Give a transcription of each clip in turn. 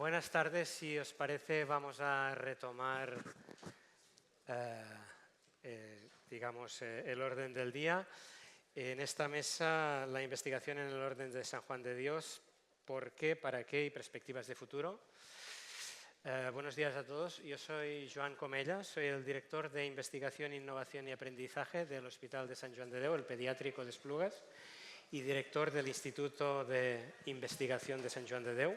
Buenas tardes. Si os parece, vamos a retomar el orden del día. En esta mesa, la investigación en el orden de San Juan de Dios, por qué, para qué y perspectivas de futuro. Buenos días a todos. Yo soy Joan Comella, soy el director de Investigación, Innovación y Aprendizaje del Hospital de Sant Joan de Déu, el pediátrico de Esplugues, y director del Instituto de Investigación de Sant Joan de Déu.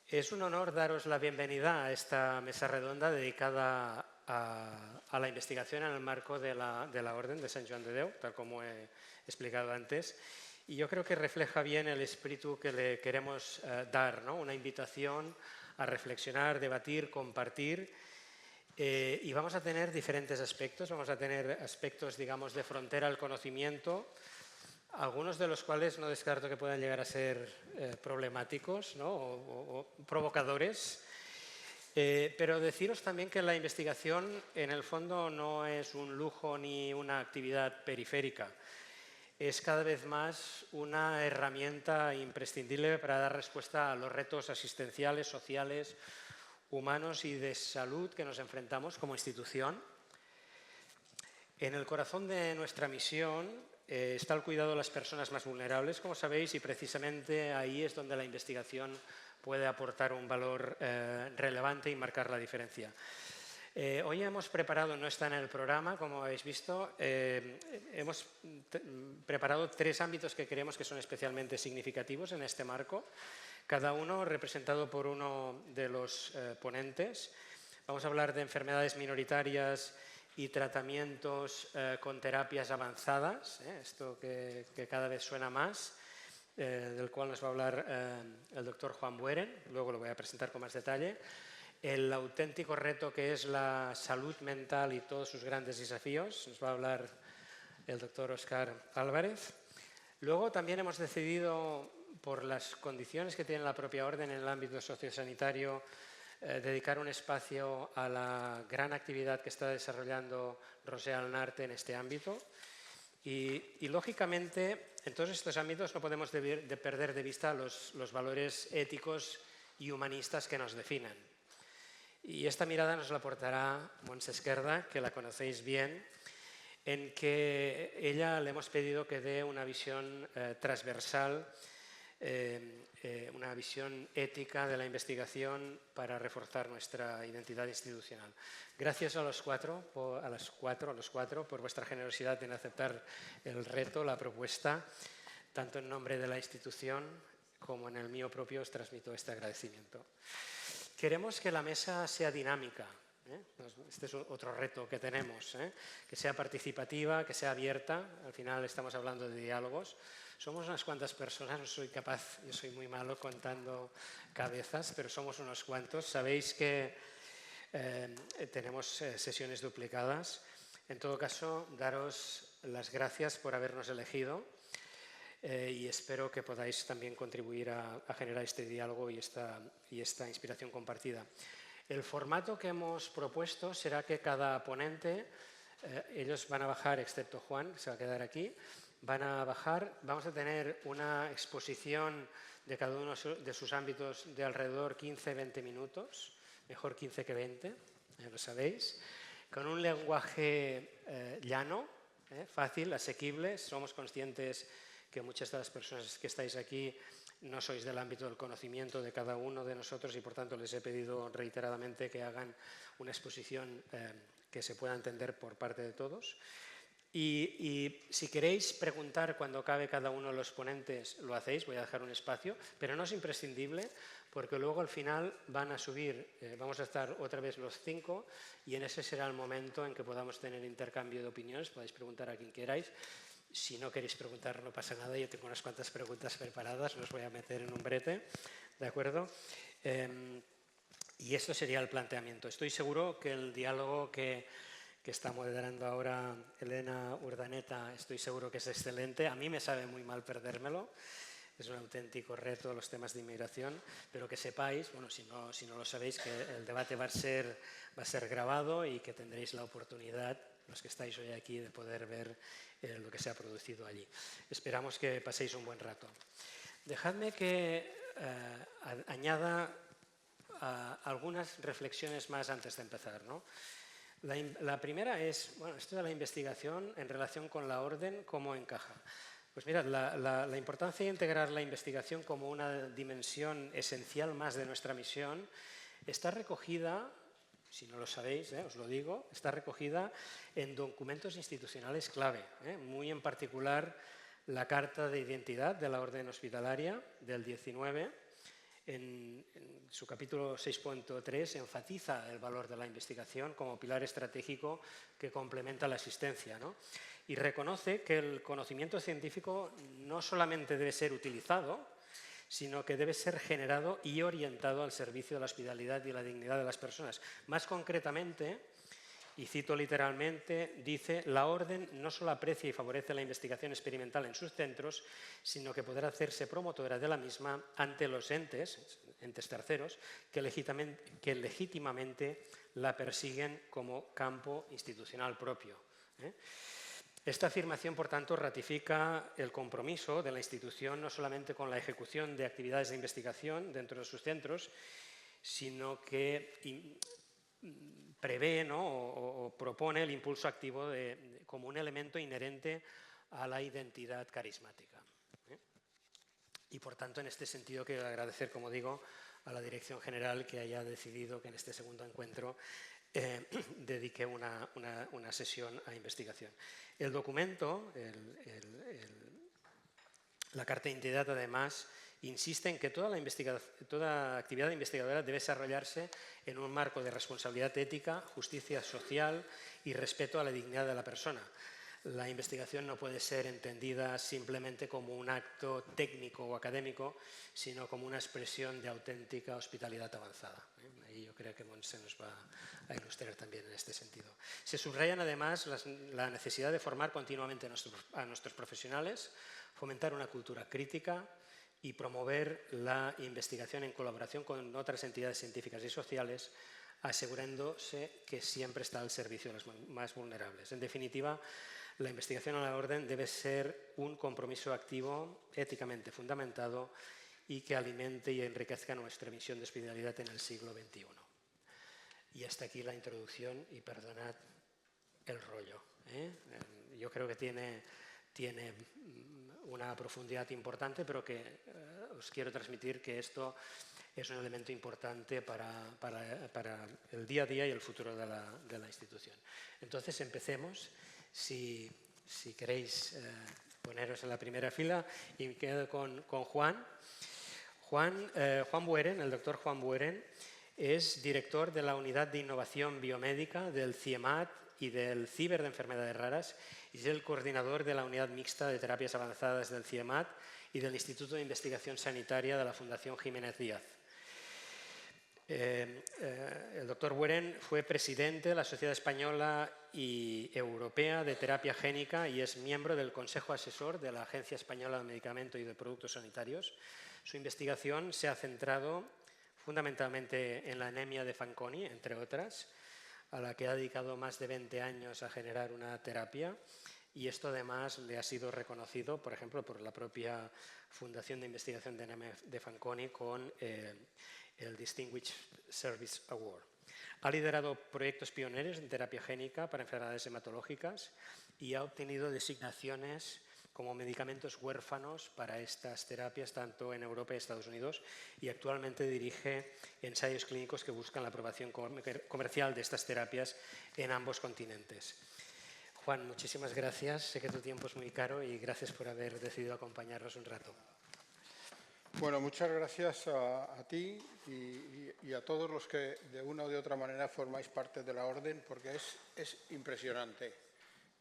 Es un honor daros la bienvenida a esta mesa redonda dedicada a la investigación en el marco de la Orden de Sant Joan de Déu, tal como he explicado antes. Y yo creo que refleja bien el espíritu que le queremos dar, ¿no? Una invitación a reflexionar, debatir, compartir. Y vamos a tener diferentes aspectos. Vamos a tener aspectos, digamos, de frontera al conocimiento, algunos de los cuales no descarto que puedan llegar a ser problemáticos, ¿no? o provocadores. Pero deciros también que la investigación, en el fondo, no es un lujo ni una actividad periférica. Es cada vez más una herramienta imprescindible para dar respuesta a los retos asistenciales, sociales, humanos y de salud que nos enfrentamos como institución. En el corazón de nuestra misión está el cuidado de las personas más vulnerables, como sabéis, y precisamente ahí es donde la investigación puede aportar un valor relevante y marcar la diferencia. Hoy hemos preparado, no está en el programa, como habéis visto, hemos preparado 3 ámbitos que creemos que son especialmente significativos en este marco, cada uno representado por uno de los ponentes. Vamos a hablar de enfermedades minoritarias y tratamientos con terapias avanzadas, esto que cada vez suena más, del cual nos va a hablar el doctor Juan Bueren, luego lo voy a presentar con más detalle. El auténtico reto que es la salud mental y todos sus grandes desafíos, nos va a hablar el doctor Óscar Álvarez. Luego también hemos decidido, por las condiciones que tiene la propia orden en el ámbito sociosanitario, dedicar un espacio a la gran actividad que está desarrollando Roser Alnarte en este ámbito. Y lógicamente, en todos estos ámbitos no podemos perder de vista los valores éticos y humanistas que nos definen. Y esta mirada nos la aportará Montse Esquerda, que la conocéis bien, en que ella le hemos pedido que dé una visión transversal, una visión ética de la investigación para reforzar nuestra identidad institucional. Gracias a los cuatro por vuestra generosidad en aceptar el reto, la propuesta. Tanto en nombre de la institución como en el mío propio os transmito este agradecimiento. Queremos que la mesa sea dinámica. Este es otro reto que tenemos, que sea participativa, que sea abierta. Al final estamos hablando de diálogos. Somos unas cuantas personas, no soy capaz, yo soy muy malo contando cabezas, pero somos unos cuantos. Sabéis que tenemos sesiones duplicadas. En todo caso, daros las gracias por habernos elegido y espero que podáis también contribuir a generar este diálogo y esta inspiración compartida. El formato que hemos propuesto será que cada ponente, ellos van a bajar, excepto Juan, que se va a quedar aquí, van a bajar, vamos a tener una exposición de cada uno de sus ámbitos de alrededor 15-20 minutos, mejor 15 que 20, ya lo sabéis, con un lenguaje llano, fácil, asequible. Somos conscientes que muchas de las personas que estáis aquí no sois del ámbito del conocimiento de cada uno de nosotros y por tanto les he pedido reiteradamente que hagan una exposición que se pueda entender por parte de todos. Y si queréis preguntar cuando acabe cada uno de los ponentes, lo hacéis, voy a dejar un espacio, pero no es imprescindible porque luego al final van a subir, vamos a estar otra vez los 5 y en ese será el momento en que podamos tener intercambio de opiniones, podéis preguntar a quien queráis. Si no queréis preguntar, no pasa nada, yo tengo unas cuantas preguntas preparadas, no os voy a meter en un brete, ¿de acuerdo? Y esto sería el planteamiento. Estoy seguro que el diálogo que está moderando ahora Elena Urdaneta, estoy seguro que es excelente. A mí me sabe muy mal perdérmelo. Es un auténtico reto los temas de inmigración, pero que sepáis, bueno, si no lo sabéis, que el debate va a ser grabado y que tendréis la oportunidad, los que estáis hoy aquí, de poder ver lo que se ha producido allí. Esperamos que paséis un buen rato. Dejadme que añada algunas reflexiones más antes de empezar, ¿no? La primera es, bueno, esto de la investigación en relación con la orden, ¿cómo encaja? Pues mirad, la importancia de integrar la investigación como una dimensión esencial más de nuestra misión está recogida, si no lo sabéis, os lo digo, está recogida en documentos institucionales clave, muy en particular la Carta de Identidad de la Orden Hospitalaria del 19, en su capítulo 6.3 enfatiza el valor de la investigación como pilar estratégico que complementa la asistencia, ¿no? Y reconoce que el conocimiento científico no solamente debe ser utilizado, sino que debe ser generado y orientado al servicio de la hospitalidad y la dignidad de las personas. Más concretamente, y cito literalmente, dice: la Orden no solo aprecia y favorece la investigación experimental en sus centros, sino que podrá hacerse promotora de la misma ante los entes terceros, que legítimamente la persiguen como campo institucional propio. Esta afirmación, por tanto, ratifica el compromiso de la institución no solamente con la ejecución de actividades de investigación dentro de sus centros, sino que prevé, ¿no? o propone el impulso activo como un elemento inherente a la identidad carismática. Y por tanto, en este sentido, quiero agradecer, como digo, a la Dirección General que haya decidido que en este segundo encuentro dedique una sesión a investigación. El documento, la Carta de Identidad, además, insiste en que toda actividad investigadora debe desarrollarse en un marco de responsabilidad ética, justicia social y respeto a la dignidad de la persona. La investigación no puede ser entendida simplemente como un acto técnico o académico, sino como una expresión de auténtica hospitalidad avanzada. Ahí yo creo que Montse nos va a ilustrar también en este sentido. Se subrayan además la necesidad de formar continuamente a nuestros profesionales, fomentar una cultura crítica y promover la investigación en colaboración con otras entidades científicas y sociales, asegurándose que siempre está al servicio de los más vulnerables. En definitiva, la investigación a la Orden debe ser un compromiso activo, éticamente fundamentado y que alimente y enriquezca nuestra misión de hospitalidad en el siglo XXI. Y hasta aquí la introducción y perdonad el rollo. Yo creo que tiene una profundidad importante, pero que os quiero transmitir que esto es un elemento importante para el día a día y el futuro de la institución. Entonces, empecemos. Si queréis poneros en la primera fila, y me quedo con Juan. Juan Bueren, el doctor Juan Bueren, es director de la Unidad de Innovación Biomédica del CIEMAT y del CIBER de Enfermedades Raras, y es el coordinador de la Unidad Mixta de Terapias Avanzadas del CIEMAT y del Instituto de Investigación Sanitaria de la Fundación Jiménez Díaz. El doctor Bueren fue presidente de la Sociedad Española y Europea de Terapia Génica y es miembro del Consejo Asesor de la Agencia Española de Medicamento y de Productos Sanitarios. Su investigación se ha centrado fundamentalmente en la anemia de Fanconi, entre otras, a la que ha dedicado más de 20 años a generar una terapia, y esto además le ha sido reconocido, por ejemplo, por la propia Fundación de Investigación de Anemia de Fanconi con el Distinguished Service Award. Ha liderado proyectos pioneros en terapia génica para enfermedades hematológicas y ha obtenido designaciones como medicamentos huérfanos para estas terapias tanto en Europa y Estados Unidos, y actualmente dirige ensayos clínicos que buscan la aprobación comercial de estas terapias en ambos continentes. Juan, muchísimas gracias. Sé que tu tiempo es muy caro y gracias por haber decidido acompañarnos un rato. Bueno, muchas gracias a ti y a todos los que de una o de otra manera formáis parte de la Orden, porque es impresionante.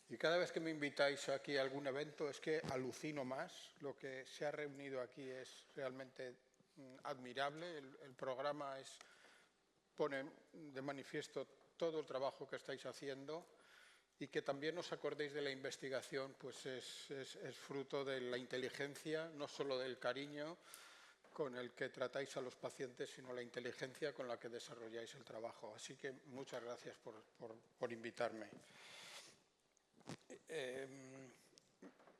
Y cada vez que me invitáis aquí a algún evento es que alucino más. Lo que se ha reunido aquí es realmente admirable. El programa pone de manifiesto todo el trabajo que estáis haciendo, y que también os acordéis de la investigación, pues es fruto de la inteligencia, no solo del cariño con el que tratáis a los pacientes, sino la inteligencia con la que desarrolláis el trabajo. Así que muchas gracias por invitarme.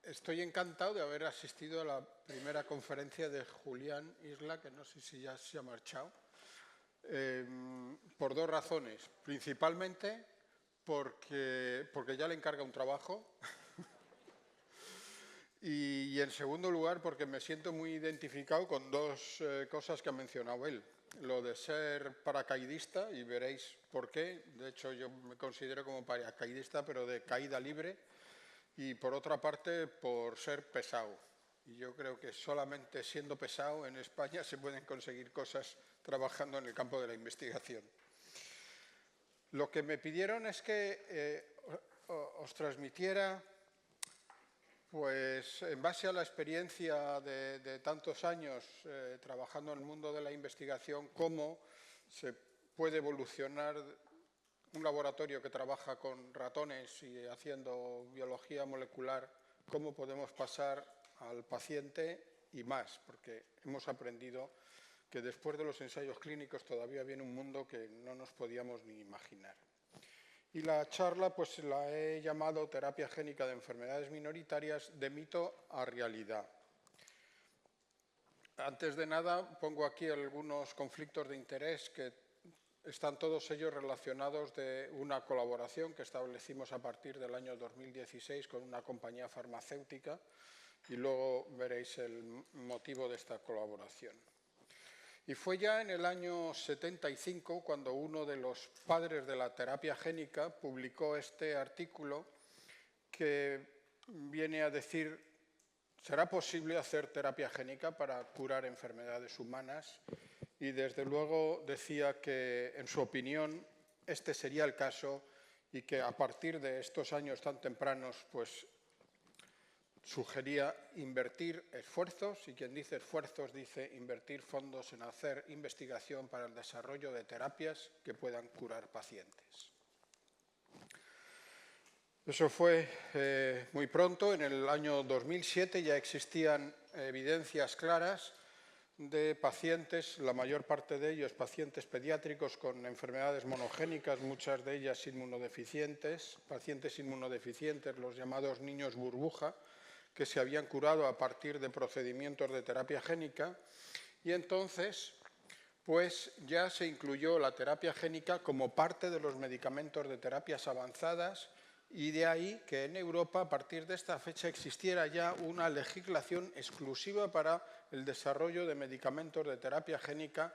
estoy encantado de haber asistido a la primera conferencia de Julián Isla, que no sé si ya se ha marchado, por dos razones. Principalmente porque ya le encarga un trabajo y en segundo lugar porque me siento muy identificado con dos cosas que ha mencionado él. Lo de ser paracaidista, y veréis por qué. De hecho, yo me considero como paracaidista, pero de caída libre. Y por otra parte, por ser pesado. Y yo creo que solamente siendo pesado en España se pueden conseguir cosas trabajando en el campo de la investigación. Lo que me pidieron es que os transmitiera, pues en base a la experiencia de tantos años trabajando en el mundo de la investigación, cómo se puede evolucionar un laboratorio que trabaja con ratones y haciendo biología molecular, cómo podemos pasar al paciente y más, porque hemos aprendido que después de los ensayos clínicos todavía viene un mundo que no nos podíamos ni imaginar. Y la charla pues la he llamado Terapia génica de enfermedades minoritarias de mito a realidad. Antes de nada pongo aquí algunos conflictos de interés que están todos ellos relacionados de una colaboración que establecimos a partir del año 2016 con una compañía farmacéutica y luego veréis el motivo de esta colaboración. Y fue ya en el año 75 cuando uno de los padres de la terapia génica publicó este artículo que viene a decir: ¿será posible hacer terapia génica para curar enfermedades humanas? Y desde luego decía que, en su opinión, este sería el caso y que a partir de estos años tan tempranos, pues sugería invertir esfuerzos, y quien dice esfuerzos dice invertir fondos en hacer investigación para el desarrollo de terapias que puedan curar pacientes. Eso fue muy pronto. En el año 2007 ya existían evidencias claras de pacientes, la mayor parte de ellos pacientes pediátricos con enfermedades monogénicas, muchas de ellas inmunodeficientes, pacientes inmunodeficientes, los llamados niños burbuja, que se habían curado a partir de procedimientos de terapia génica, y entonces pues ya se incluyó la terapia génica como parte de los medicamentos de terapias avanzadas, y de ahí que en Europa a partir de esta fecha existiera ya una legislación exclusiva para el desarrollo de medicamentos de terapia génica,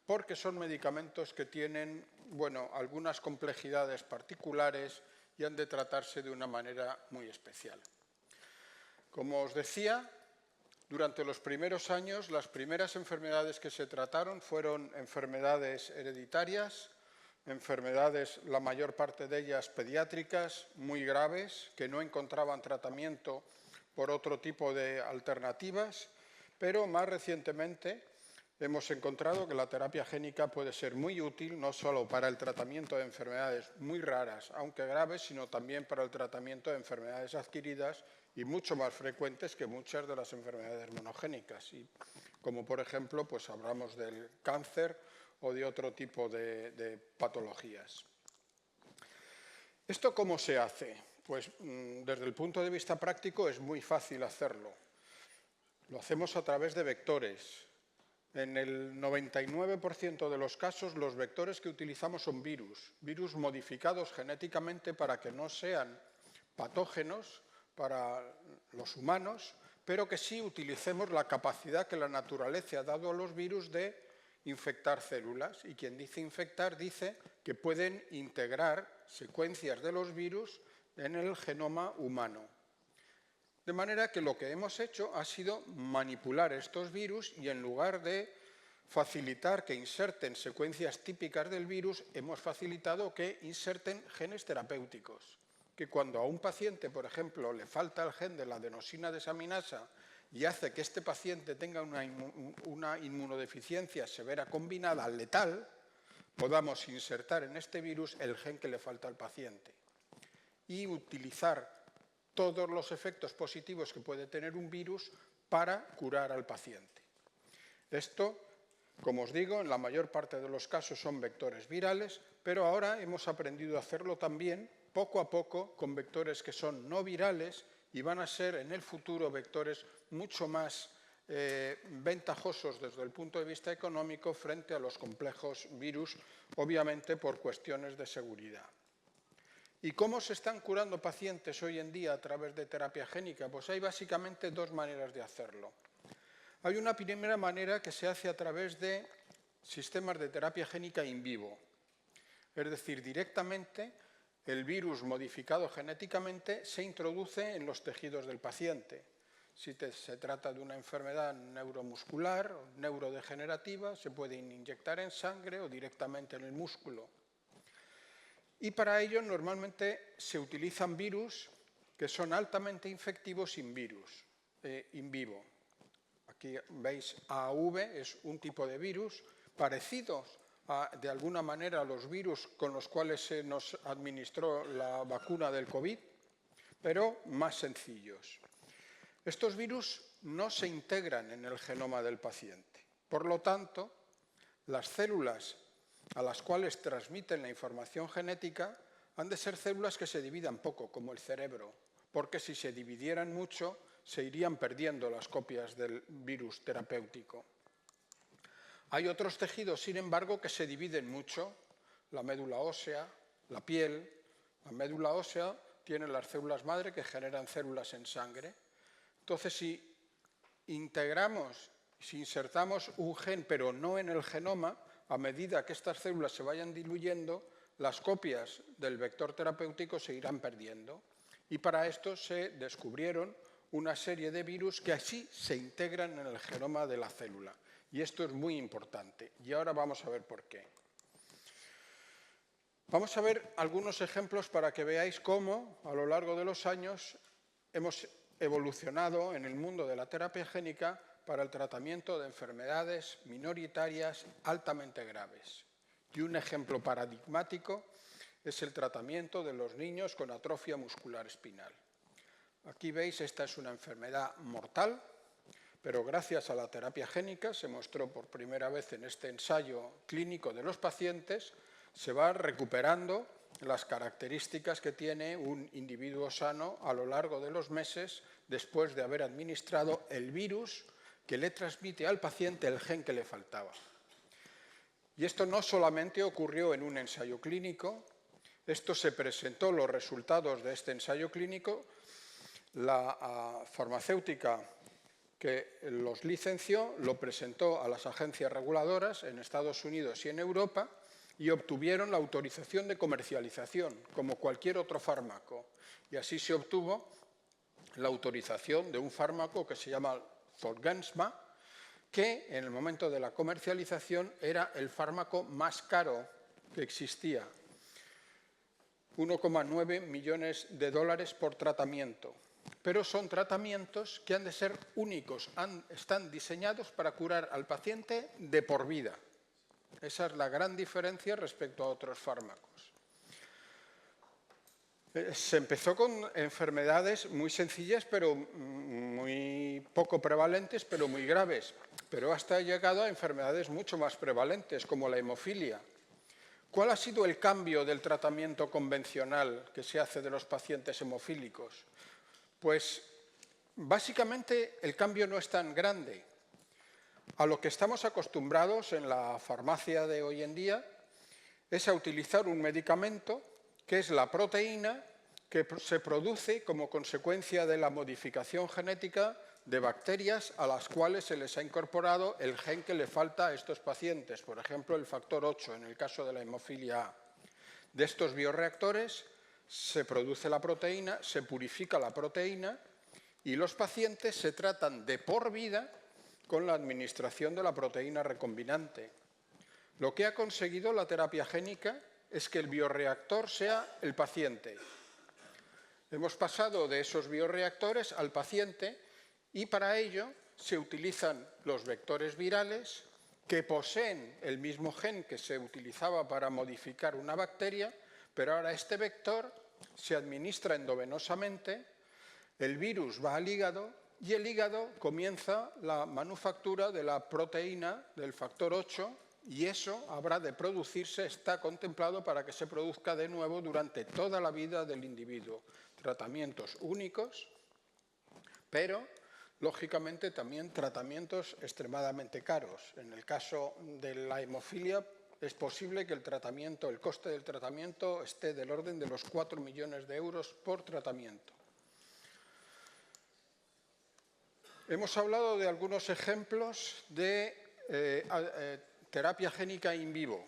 porque son medicamentos que tienen, bueno, algunas complejidades particulares y han de tratarse de una manera muy especial. Como os decía, durante los primeros años, las primeras enfermedades que se trataron fueron enfermedades hereditarias, enfermedades, la mayor parte de ellas pediátricas, muy graves, que no encontraban tratamiento por otro tipo de alternativas, pero más recientemente hemos encontrado que la terapia génica puede ser muy útil no solo para el tratamiento de enfermedades muy raras, aunque graves, sino también para el tratamiento de enfermedades adquiridas y mucho más frecuentes que muchas de las enfermedades monogénicas, y como por ejemplo pues hablamos del cáncer o de otro tipo de patologías. ¿Esto cómo se hace? Pues desde el punto de vista práctico es muy fácil hacerlo. Lo hacemos a través de vectores. En el 99% de los casos los vectores que utilizamos son virus modificados genéticamente para que no sean patógenos para los humanos, pero que sí utilicemos la capacidad que la naturaleza ha dado a los virus de infectar células. Y quien dice infectar dice que pueden integrar secuencias de los virus en el genoma humano. De manera que lo que hemos hecho ha sido manipular estos virus y en lugar de facilitar que inserten secuencias típicas del virus, hemos facilitado que inserten genes terapéuticos. Que cuando a un paciente, por ejemplo, le falta el gen de la adenosina desaminasa y hace que este paciente tenga una inmunodeficiencia severa combinada letal, podamos insertar en este virus el gen que le falta al paciente y utilizar todos los efectos positivos que puede tener un virus para curar al paciente. Esto, como os digo, en la mayor parte de los casos son vectores virales, pero ahora hemos aprendido a hacerlo también poco a poco con vectores que son no virales y van a ser en el futuro vectores mucho más ventajosos desde el punto de vista económico frente a los complejos virus, obviamente por cuestiones de seguridad. ¿Y cómo se están curando pacientes hoy en día a través de terapia génica? Pues hay básicamente dos maneras de hacerlo. Hay una primera manera que se hace a través de sistemas de terapia génica in vivo, es decir, directamente el virus modificado genéticamente se introduce en los tejidos del paciente. Si se trata de una enfermedad neuromuscular o neurodegenerativa, se puede inyectar en sangre o directamente en el músculo. Y para ello normalmente se utilizan virus que son altamente infectivos in vivo. Aquí veis AAV, es un tipo de virus parecido de alguna manera a los virus con los cuales se nos administró la vacuna del COVID, pero más sencillos. Estos virus no se integran en el genoma del paciente. Por lo tanto, las células a las cuales transmiten la información genética han de ser células que se dividan poco, como el cerebro, porque si se dividieran mucho, se irían perdiendo las copias del virus terapéutico. Hay otros tejidos, sin embargo, que se dividen mucho, la médula ósea, la piel. La médula ósea tiene las células madre que generan células en sangre. Entonces, si insertamos un gen, pero no en el genoma, a medida que estas células se vayan diluyendo, las copias del vector terapéutico se irán perdiendo. Y para esto se descubrieron una serie de virus que así se integran en el genoma de la célula. Y esto es muy importante. Y ahora vamos a ver por qué. Vamos a ver algunos ejemplos para que veáis cómo, a lo largo de los años, hemos evolucionado en el mundo de la terapia génica para el tratamiento de enfermedades minoritarias altamente graves. Y un ejemplo paradigmático es el tratamiento de los niños con atrofia muscular espinal. Aquí veis, esta es una enfermedad mortal, pero gracias a la terapia génica, se mostró por primera vez en este ensayo clínico de los pacientes, se va recuperando las características que tiene un individuo sano a lo largo de los meses después de haber administrado el virus que le transmite al paciente el gen que le faltaba. Y esto no solamente ocurrió en un ensayo clínico, esto se presentó, los resultados de este ensayo clínico, la farmacéutica que los licenció lo presentó a las agencias reguladoras en Estados Unidos y en Europa y obtuvieron la autorización de comercialización, como cualquier otro fármaco. Y así se obtuvo la autorización de un fármaco que se llama Zolgensma, que en el momento de la comercialización era el fármaco más caro que existía. 1,9 millones de dólares por tratamiento. Pero son tratamientos que han de ser únicos, están diseñados para curar al paciente de por vida. Esa es la gran diferencia respecto a otros fármacos. Se empezó con enfermedades muy sencillas, pero muy poco prevalentes, pero muy graves. Pero hasta ha llegado a enfermedades mucho más prevalentes, como la hemofilia. ¿Cuál ha sido el cambio del tratamiento convencional que se hace de los pacientes hemofílicos? Pues básicamente el cambio no es tan grande. A lo que estamos acostumbrados en la farmacia de hoy en día es a utilizar un medicamento que es la proteína que se produce como consecuencia de la modificación genética de bacterias a las cuales se les ha incorporado el gen que le falta a estos pacientes, por ejemplo el factor 8 en el caso de la hemofilia A. De estos bioreactores se produce la proteína, se purifica la proteína y los pacientes se tratan de por vida con la administración de la proteína recombinante. Lo que ha conseguido la terapia génica es que el bioreactor sea el paciente. Hemos pasado de esos bioreactores al paciente y para ello se utilizan los vectores virales que poseen el mismo gen que se utilizaba para modificar una bacteria, pero ahora este vector se administra endovenosamente, el virus va al hígado y el hígado comienza la manufactura de la proteína del factor 8 y eso habrá de producirse, está contemplado para que se produzca de nuevo durante toda la vida del individuo. Tratamientos únicos pero lógicamente también tratamientos extremadamente caros. En el caso de la hemofilia es posible que el coste del tratamiento esté del orden de los 4 millones de euros por tratamiento. Hemos hablado de algunos ejemplos de terapia génica in vivo,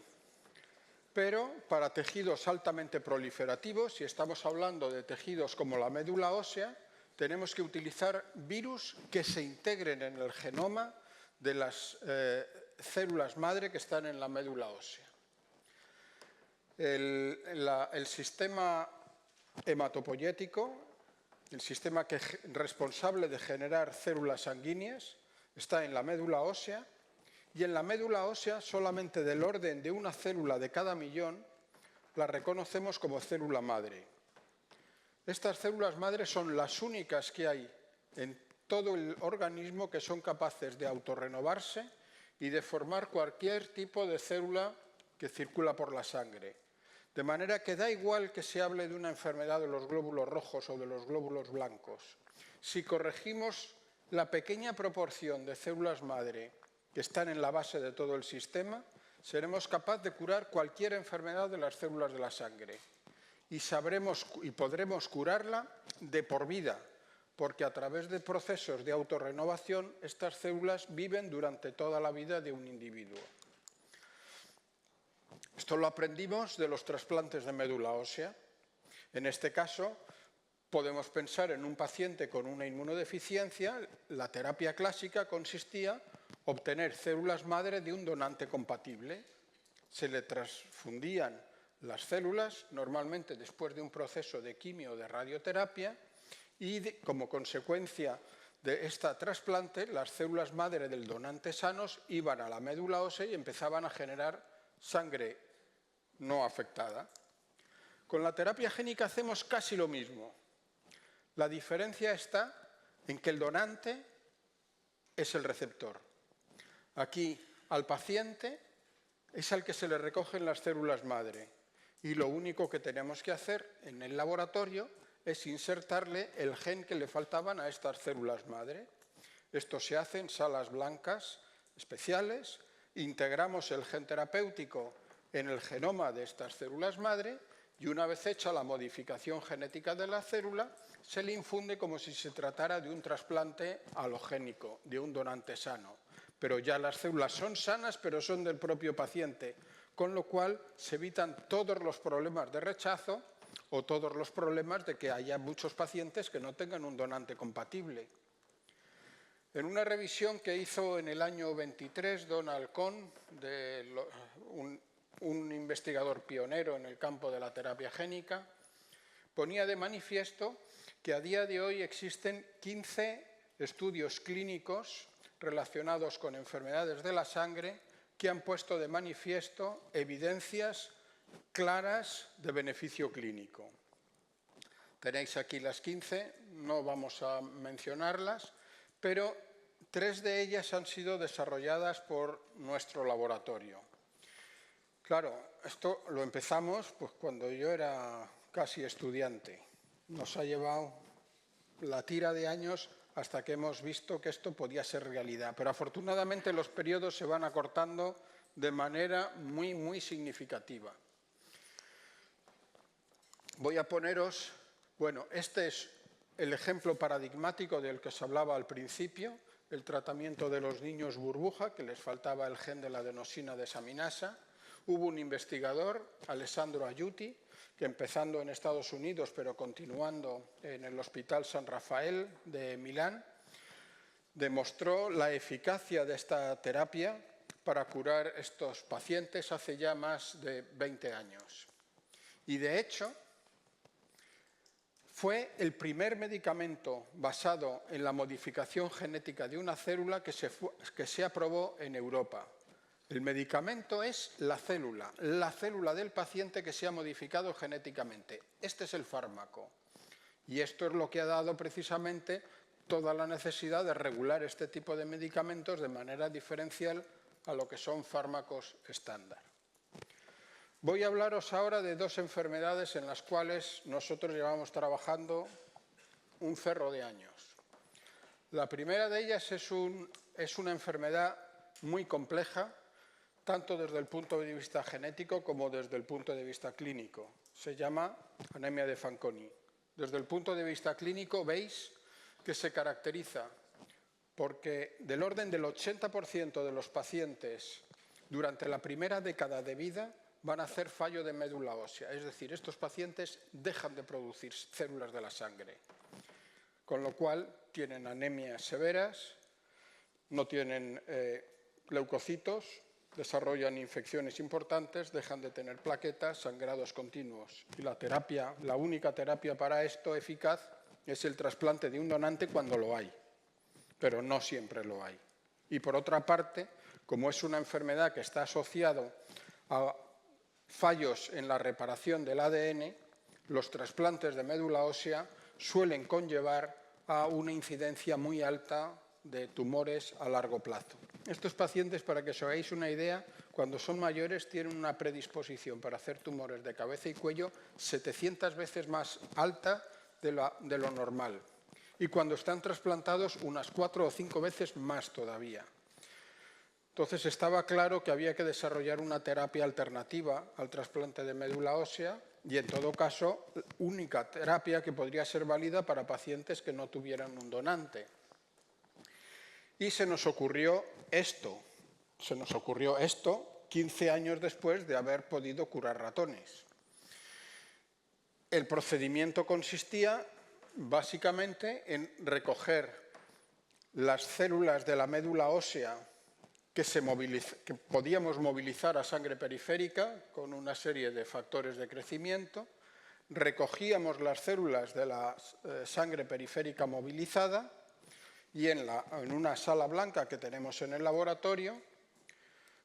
pero para tejidos altamente proliferativos, si estamos hablando de tejidos como la médula ósea, tenemos que utilizar virus que se integren en el genoma de las células madre que están en la médula ósea. El sistema hematopoyético, el sistema responsable de generar células sanguíneas, está en la médula ósea, y en la médula ósea solamente del orden de una célula de cada millón la reconocemos como célula madre. Estas células madre son las únicas que hay en todo el organismo que son capaces de autorrenovarse y de formar cualquier tipo de célula que circula por la sangre. De manera que da igual que se hable de una enfermedad de los glóbulos rojos o de los glóbulos blancos. Si corregimos la pequeña proporción de células madre que están en la base de todo el sistema, seremos capaces de curar cualquier enfermedad de las células de la sangre. Y podremos curarla de por vida, porque a través de procesos de autorrenovación estas células viven durante toda la vida de un individuo. Esto lo aprendimos de los trasplantes de médula ósea. En este caso, podemos pensar en un paciente con una inmunodeficiencia. La terapia clásica consistía en obtener células madre de un donante compatible. Se le transfundían las células, normalmente después de un proceso de quimio o de radioterapia, y como consecuencia de este trasplante, las células madre del donante sanos iban a la médula ósea y empezaban a generar sangre no afectada. Con la terapia génica hacemos casi lo mismo. La diferencia está en que el donante es el receptor. Aquí al paciente es al que se le recogen las células madre y lo único que tenemos que hacer en el laboratorio es insertarle el gen que le faltaban a estas células madre. Esto se hace en salas blancas especiales, integramos el gen terapéutico en el genoma de estas células madre y una vez hecha la modificación genética de la célula, se le infunde como si se tratara de un trasplante alogénico, de un donante sano. Pero ya las células son sanas, pero son del propio paciente, con lo cual se evitan todos los problemas de rechazo o todos los problemas de que haya muchos pacientes que no tengan un donante compatible. En una revisión que hizo en el año 23 Donald Cohn, un investigador pionero en el campo de la terapia génica, ponía de manifiesto que a día de hoy existen 15 estudios clínicos relacionados con enfermedades de la sangre que han puesto de manifiesto evidencias claras de beneficio clínico. Tenéis aquí las 15, no vamos a mencionarlas, pero 3 de ellas han sido desarrolladas por nuestro laboratorio. Claro, esto lo empezamos pues, cuando yo era casi estudiante. Nos ha llevado la tira de años hasta que hemos visto que esto podía ser realidad. Pero afortunadamente los periodos se van acortando de manera muy, muy significativa. Voy a poneros, bueno, este es el ejemplo paradigmático del que os hablaba al principio, el tratamiento de los niños burbuja, que les faltaba el gen de la adenosina desaminasa. Hubo un investigador, Alessandro Aiuti, que empezando en Estados Unidos, pero continuando en el Hospital San Rafael de Milán, demostró la eficacia de esta terapia para curar estos pacientes hace ya más de 20 años. Y de hecho, fue el primer medicamento basado en la modificación genética de una célula que se aprobó en Europa. El medicamento es la célula del paciente que se ha modificado genéticamente. Este es el fármaco. Y esto es lo que ha dado precisamente toda la necesidad de regular este tipo de medicamentos de manera diferencial a lo que son fármacos estándar. Voy a hablaros ahora de 2 enfermedades en las cuales nosotros llevamos trabajando un ferro de años. La primera de ellas es una enfermedad muy compleja, tanto desde el punto de vista genético como desde el punto de vista clínico. Se llama anemia de Fanconi. Desde el punto de vista clínico veis que se caracteriza porque del orden del 80% de los pacientes durante la primera década de vida van a hacer fallo de médula ósea, es decir, estos pacientes dejan de producir células de la sangre, con lo cual tienen anemias severas, no tienen leucocitos, desarrollan infecciones importantes, dejan de tener plaquetas, sangrados continuos. Y la única terapia para esto eficaz es el trasplante de un donante cuando lo hay, pero no siempre lo hay. Y por otra parte, como es una enfermedad que está asociada a fallos en la reparación del ADN, los trasplantes de médula ósea suelen conllevar a una incidencia muy alta de tumores a largo plazo. Estos pacientes, para que os hagáis una idea, cuando son mayores tienen una predisposición para hacer tumores de cabeza y cuello 700 veces más alta de lo normal. Y cuando están trasplantados, unas 4 o 5 veces más todavía. Entonces estaba claro que había que desarrollar una terapia alternativa al trasplante de médula ósea y, en todo caso, única terapia que podría ser válida para pacientes que no tuvieran un donante. Y se nos ocurrió esto 15 años después de haber podido curar ratones. El procedimiento consistía básicamente en recoger las células de la médula ósea que podíamos movilizar a sangre periférica con una serie de factores de crecimiento, recogíamos las células de la sangre periférica movilizada y en una sala blanca que tenemos en el laboratorio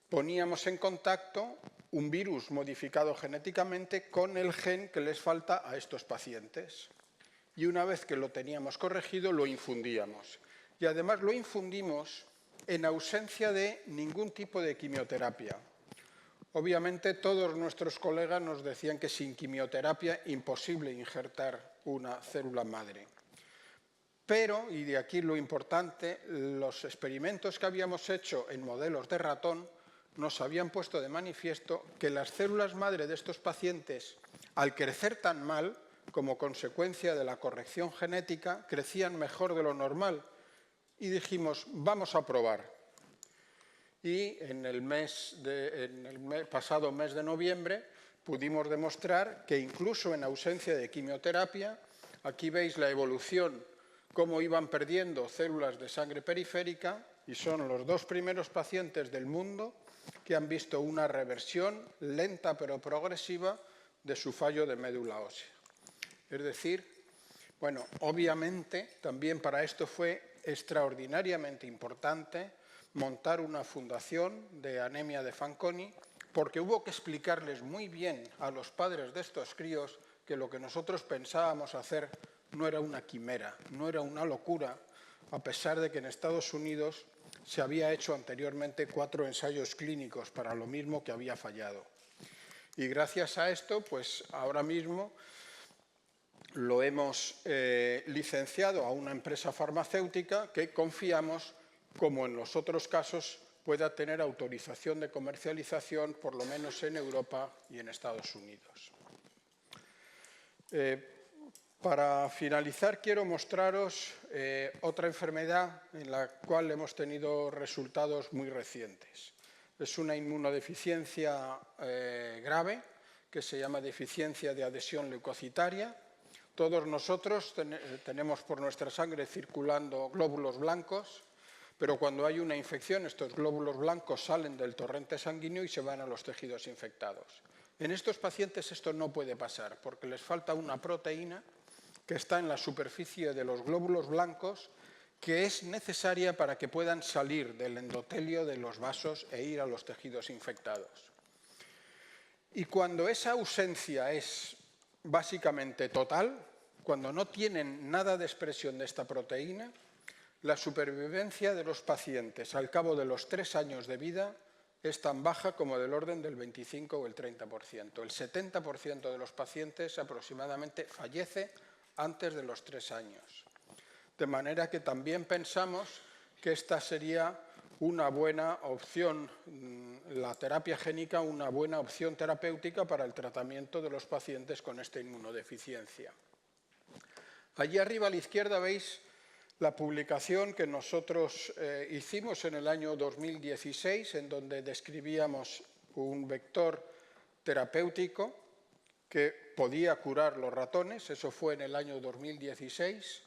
poníamos en contacto un virus modificado genéticamente con el gen que les falta a estos pacientes. Y una vez que lo teníamos corregido, lo infundíamos. Y además lo infundimos en ausencia de ningún tipo de quimioterapia. Obviamente todos nuestros colegas nos decían que sin quimioterapia imposible injertar una célula madre. Pero, y de aquí lo importante, los experimentos que habíamos hecho en modelos de ratón nos habían puesto de manifiesto que las células madre de estos pacientes, al crecer tan mal, como consecuencia de la corrección genética, crecían mejor de lo normal. Y dijimos, vamos a probar. Y en el pasado mes de noviembre pudimos demostrar que incluso en ausencia de quimioterapia, aquí veis la evolución, cómo iban perdiendo células de sangre periférica, y son los 2 primeros pacientes del mundo que han visto una reversión lenta pero progresiva de su fallo de médula ósea. Es decir, bueno, obviamente también para esto fue extraordinariamente importante montar una fundación de anemia de Fanconi, porque hubo que explicarles muy bien a los padres de estos críos que lo que nosotros pensábamos hacer no era una quimera, no era una locura, a pesar de que en Estados Unidos se había hecho anteriormente 4 ensayos clínicos para lo mismo que había fallado. Y gracias a esto, pues ahora mismo lo hemos licenciado a una empresa farmacéutica que confiamos, como en los otros casos, pueda tener autorización de comercialización, por lo menos en Europa y en Estados Unidos. Para finalizar, quiero mostraros otra enfermedad en la cual hemos tenido resultados muy recientes. Es una inmunodeficiencia grave que se llama deficiencia de adhesión leucocitaria. Todos nosotros tenemos por nuestra sangre circulando glóbulos blancos, pero cuando hay una infección estos glóbulos blancos salen del torrente sanguíneo y se van a los tejidos infectados. En estos pacientes esto no puede pasar porque les falta una proteína que está en la superficie de los glóbulos blancos que es necesaria para que puedan salir del endotelio de los vasos e ir a los tejidos infectados. Y cuando esa ausencia es básicamente total, cuando no tienen nada de expresión de esta proteína, la supervivencia de los pacientes al cabo de los 3 años de vida es tan baja como del orden del 25 o el 30%. El 70% de los pacientes aproximadamente fallece antes de los 3 años. de manera que también pensamos que esta sería una buena opción, la terapia génica, una buena opción terapéutica para el tratamiento de los pacientes con esta inmunodeficiencia. Allí arriba a la izquierda veis la publicación que nosotros hicimos en el año 2016, en donde describíamos un vector terapéutico que podía curar los ratones. Eso fue en el año 2016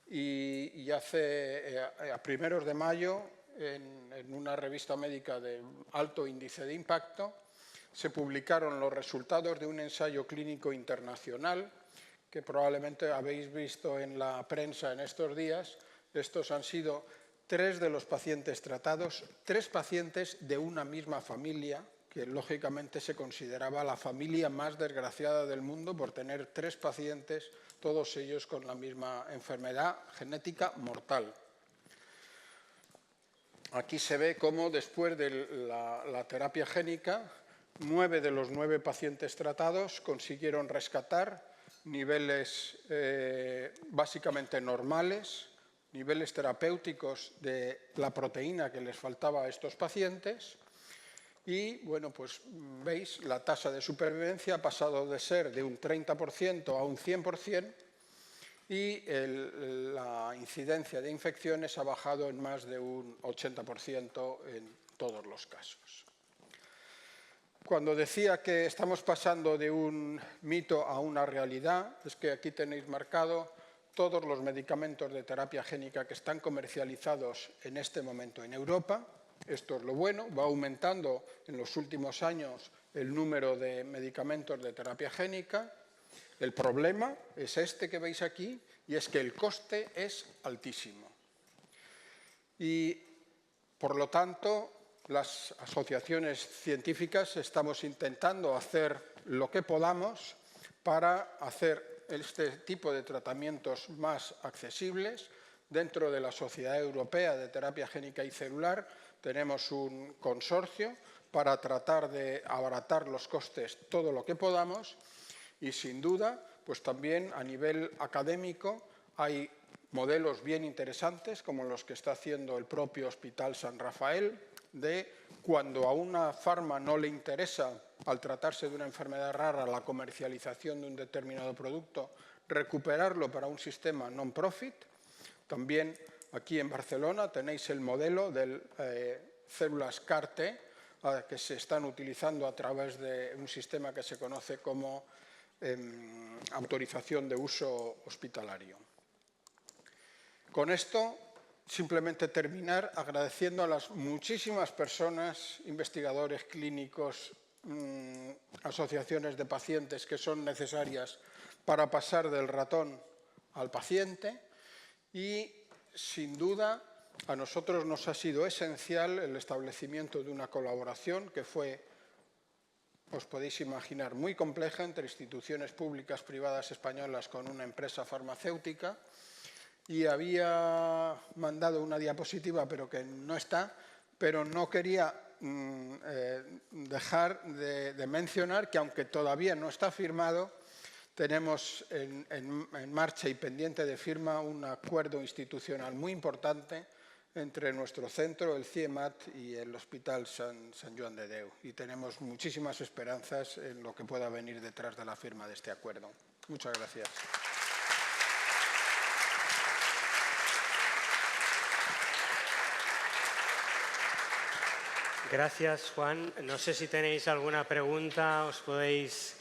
y hace a primeros de mayo, en una revista médica de alto índice de impacto, se publicaron los resultados de un ensayo clínico internacional que probablemente habéis visto en la prensa en estos días. Estos han sido 3 de los pacientes tratados, 3 pacientes de una misma familia, que lógicamente se consideraba la familia más desgraciada del mundo por tener 3 pacientes, todos ellos con la misma enfermedad genética mortal. Aquí se ve cómo después de la terapia génica, 9 de los 9 pacientes tratados consiguieron rescatar niveles básicamente normales, niveles terapéuticos de la proteína que les faltaba a estos pacientes. Y, bueno, pues veis, la tasa de supervivencia ha pasado de ser de un 30% a un 100%, y la incidencia de infecciones ha bajado en más de un 80% en todos los casos. Cuando decía que estamos pasando de un mito a una realidad, es que aquí tenéis marcado todos los medicamentos de terapia génica que están comercializados en este momento en Europa. Esto es lo bueno, va aumentando en los últimos años el número de medicamentos de terapia génica. El problema es este que veis aquí, y es que el coste es altísimo. Y, por lo tanto, las asociaciones científicas estamos intentando hacer lo que podamos para hacer este tipo de tratamientos más accesibles. Dentro de la Sociedad Europea de Terapia Génica y Celular tenemos un consorcio para tratar de abaratar los costes todo lo que podamos. Y, sin duda, pues también a nivel académico hay modelos bien interesantes, como los que está haciendo el propio Hospital San Rafael, de cuando a una farma no le interesa, al tratarse de una enfermedad rara, la comercialización de un determinado producto, recuperarlo para un sistema non-profit. También aquí en Barcelona tenéis el modelo de células CAR-T, que se están utilizando a través de un sistema que se conoce como autorización de uso hospitalario. Con esto, simplemente terminar agradeciendo a las muchísimas personas, investigadores clínicos, asociaciones de pacientes que son necesarias para pasar del ratón al paciente, y, sin duda, a nosotros nos ha sido esencial el establecimiento de una colaboración que fue, os podéis imaginar, muy compleja entre instituciones públicas privadas españolas con una empresa farmacéutica. Y había mandado una diapositiva, pero que no está, pero no quería dejar de mencionar que, aunque todavía no está firmado, tenemos en marcha y pendiente de firma un acuerdo institucional muy importante entre nuestro centro, el CIEMAT, y el Hospital Sant Joan de Déu. Y tenemos muchísimas esperanzas en lo que pueda venir detrás de la firma de este acuerdo. Muchas gracias. Gracias, Juan. No sé si tenéis alguna pregunta, os podéis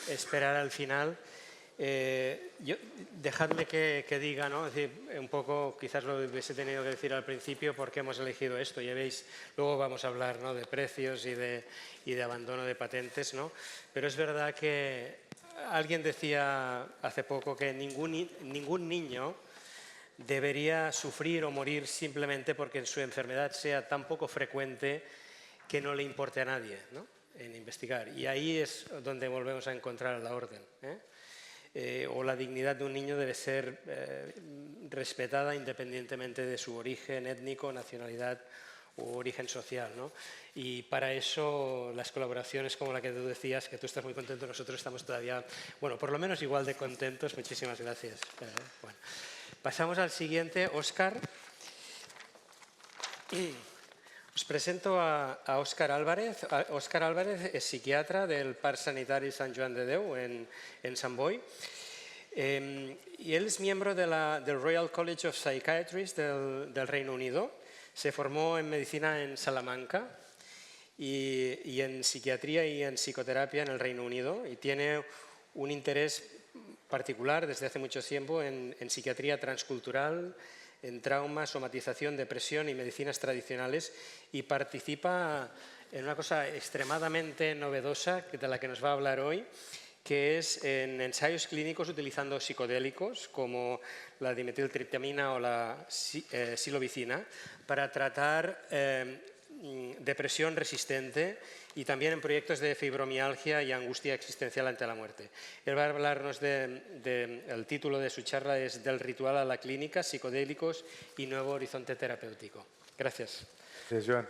esperar al final. Dejadme que diga, ¿no? Es decir, un poco, quizás lo hubiese tenido que decir al principio, por qué hemos elegido esto. Ya veis, luego vamos a hablar, ¿no?, de precios y de abandono de patentes, ¿no? Pero es verdad que alguien decía hace poco que ningún niño debería sufrir o morir simplemente porque su enfermedad sea tan poco frecuente que no le importe a nadie, ¿no?, en investigar. Y ahí es donde volvemos a encontrar la orden, o la dignidad de un niño debe ser respetada independientemente de su origen étnico, nacionalidad u origen social, ¿no? Y para eso las colaboraciones como la que tú decías, que tú estás muy contento, nosotros estamos todavía, bueno, por lo menos igual de contentos. Muchísimas gracias, Juan. Pasamos al siguiente, Óscar. Os presento a Óscar Álvarez. Óscar Álvarez es psiquiatra del Parc Sanitari Sant Joan de Déu en Sant Boi. Y él es miembro del Royal College of Psychiatrists del Reino Unido. Se formó en medicina en Salamanca y en psiquiatría y en psicoterapia en el Reino Unido, y tiene un interés particular desde hace mucho tiempo en psiquiatría transcultural, en trauma, somatización, depresión y medicinas tradicionales, y participa en una cosa extremadamente novedosa de la que nos va a hablar hoy, que es en ensayos clínicos utilizando psicodélicos como la dimetiltriptamina o la psilocibina para tratar depresión resistente, y también en proyectos de fibromialgia y angustia existencial ante la muerte. Él va a hablarnos el título de su charla es Del ritual a la clínica, psicodélicos y nuevo horizonte terapéutico. Gracias. Gracias, Joan.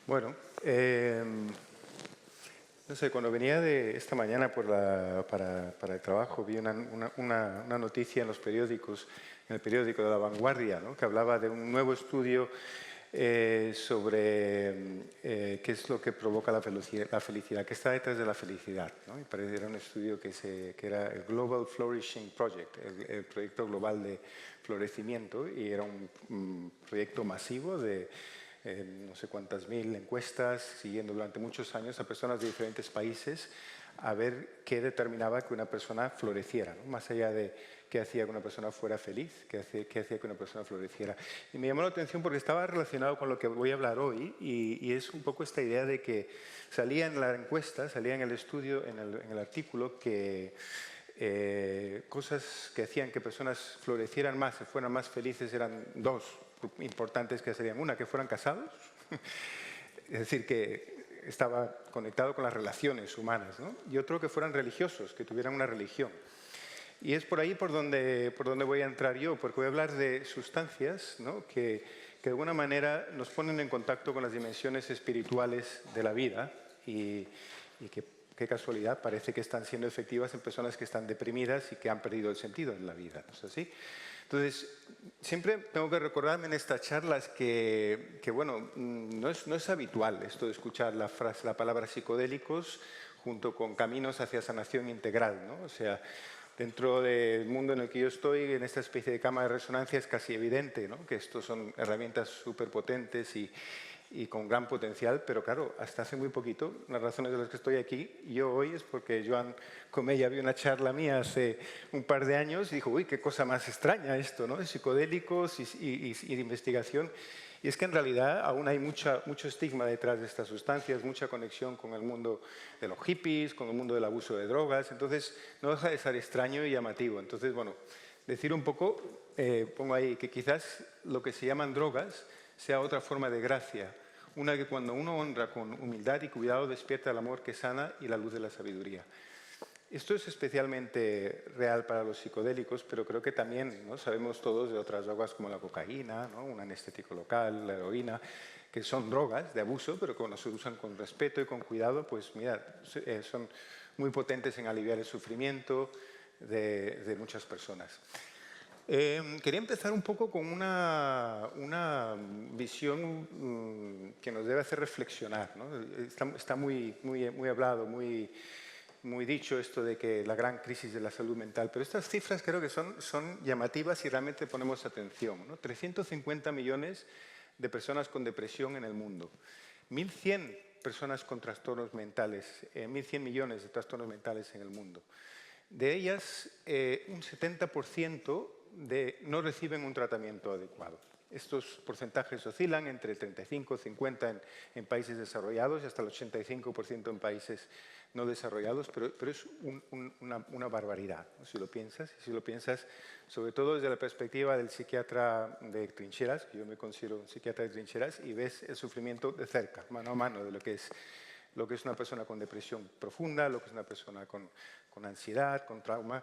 Bueno, no sé, cuando venía de esta mañana para el trabajo vi una noticia en los periódicos, en el periódico de La Vanguardia, ¿no?, que hablaba de un nuevo estudio sobre qué es lo que provoca la felicidad, qué está detrás de la felicidad, ¿no? Y parece que era un estudio que era el Global Flourishing Project, el proyecto global de florecimiento, y era un proyecto masivo de no sé cuántas mil encuestas, siguiendo durante muchos años a personas de diferentes países a ver qué determinaba que una persona floreciera, ¿no?, más allá de qué hacía que una persona fuera feliz, qué hacía que una persona floreciera. Y me llamó la atención porque estaba relacionado con lo que voy a hablar hoy, y es un poco esta idea de que salía en la encuesta, salía en el estudio, en el artículo, que cosas que hacían que personas florecieran más, que fueran más felices, eran dos importantes, que serían: una, que fueran casados, es decir, que estaba conectado con las relaciones humanas, ¿no?, y otro, que fueran religiosos, que tuvieran una religión. Y es por ahí por donde voy a entrar yo, porque voy a hablar de sustancias, ¿no?, que de alguna manera nos ponen en contacto con las dimensiones espirituales de la vida, y que, qué casualidad, parece que están siendo efectivas en personas que están deprimidas y que han perdido el sentido en la vida, ¿no es así? Entonces, siempre tengo que recordarme en estas charlas que bueno, no es habitual esto de escuchar la palabra psicodélicos junto con caminos hacia sanación integral, ¿no? O sea, dentro del mundo en el que yo estoy, en esta especie de cama de resonancia, es casi evidente, ¿no?, que estos son herramientas súper potentes y con gran potencial, pero claro, hasta hace muy poquito, las razones de las que estoy aquí yo hoy es porque Joan Comella vio una charla mía hace un par de años y dijo: uy, qué cosa más extraña esto, ¿no?, de psicodélicos y de investigación. Y es que en realidad aún hay mucho estigma detrás de estas sustancias, mucha conexión con el mundo de los hippies, con el mundo del abuso de drogas, entonces no deja de ser extraño y llamativo. Entonces, bueno, decir un poco, pongo ahí que quizás lo que se llaman drogas sea otra forma de gracia, una que cuando uno honra con humildad y cuidado despierta el amor que sana y la luz de la sabiduría. Esto es especialmente real para los psicodélicos, pero creo que también, ¿no?, sabemos todos de otras drogas como la cocaína, ¿no?, un anestético local, la heroína, que son drogas de abuso, pero cuando se usan con respeto y con cuidado, pues mira, son muy potentes en aliviar el sufrimiento de muchas personas. Quería empezar un poco con una visión que nos debe hacer reflexionar, ¿no? Está muy hablado, muy dicho esto de que la gran crisis de la salud mental, pero estas cifras creo que son llamativas si realmente ponemos atención, ¿no? 350 millones de personas con depresión en el mundo, 1.100 personas con trastornos mentales, 1.100 millones de trastornos mentales en el mundo. De ellas, un 70% no reciben un tratamiento adecuado. Estos porcentajes oscilan entre el 35 y 50 en países desarrollados y hasta el 85% en países no desarrollados, pero es una barbaridad, ¿no?, si lo piensas. Y si lo piensas, sobre todo desde la perspectiva del psiquiatra de trincheras, que yo me considero un psiquiatra de trincheras, y ves el sufrimiento de cerca, mano a mano, de lo que es una persona con depresión profunda, lo que es una persona con ansiedad, con trauma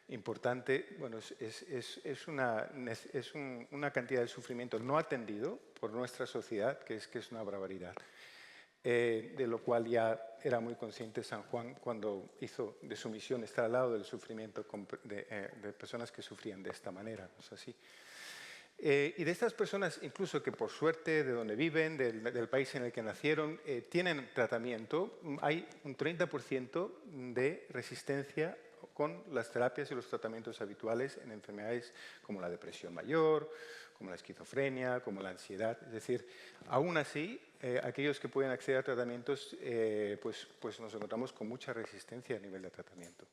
importante. Bueno, es una cantidad de sufrimiento no atendido por nuestra sociedad que es una barbaridad. de lo cual ya era muy consciente San Juan cuando hizo de su misión estar al lado del sufrimiento de personas que sufrían de esta manera, ¿no es así? Y de estas personas, incluso que por suerte, de donde viven, del país en el que nacieron, tienen tratamiento, hay un 30% de resistencia con las terapias y los tratamientos habituales en enfermedades como la depresión mayor, como la esquizofrenia, como la ansiedad. Es decir, aún así, aquellos que pueden acceder a tratamientos, pues nos encontramos con mucha resistencia a nivel de tratamiento.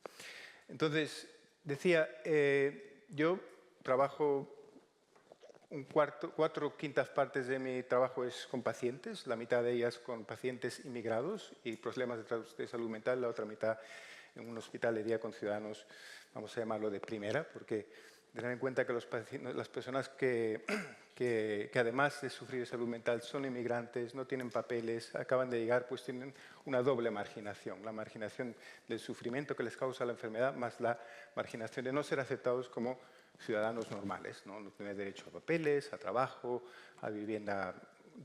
Entonces, decía, yo trabajo cuatro quintas partes de mi trabajo es con pacientes, la mitad de ellas con pacientes inmigrados y problemas de salud mental, la otra mitad en un hospital de día con ciudadanos, vamos a llamarlo de primera, porque tener en cuenta que las personas que además de sufrir de salud mental son inmigrantes, no tienen papeles, acaban de llegar, pues tienen una doble marginación. La marginación del sufrimiento que les causa la enfermedad, más la marginación de no ser aceptados como ciudadanos normales, ¿no? No tener derecho a papeles, a trabajo, a vivienda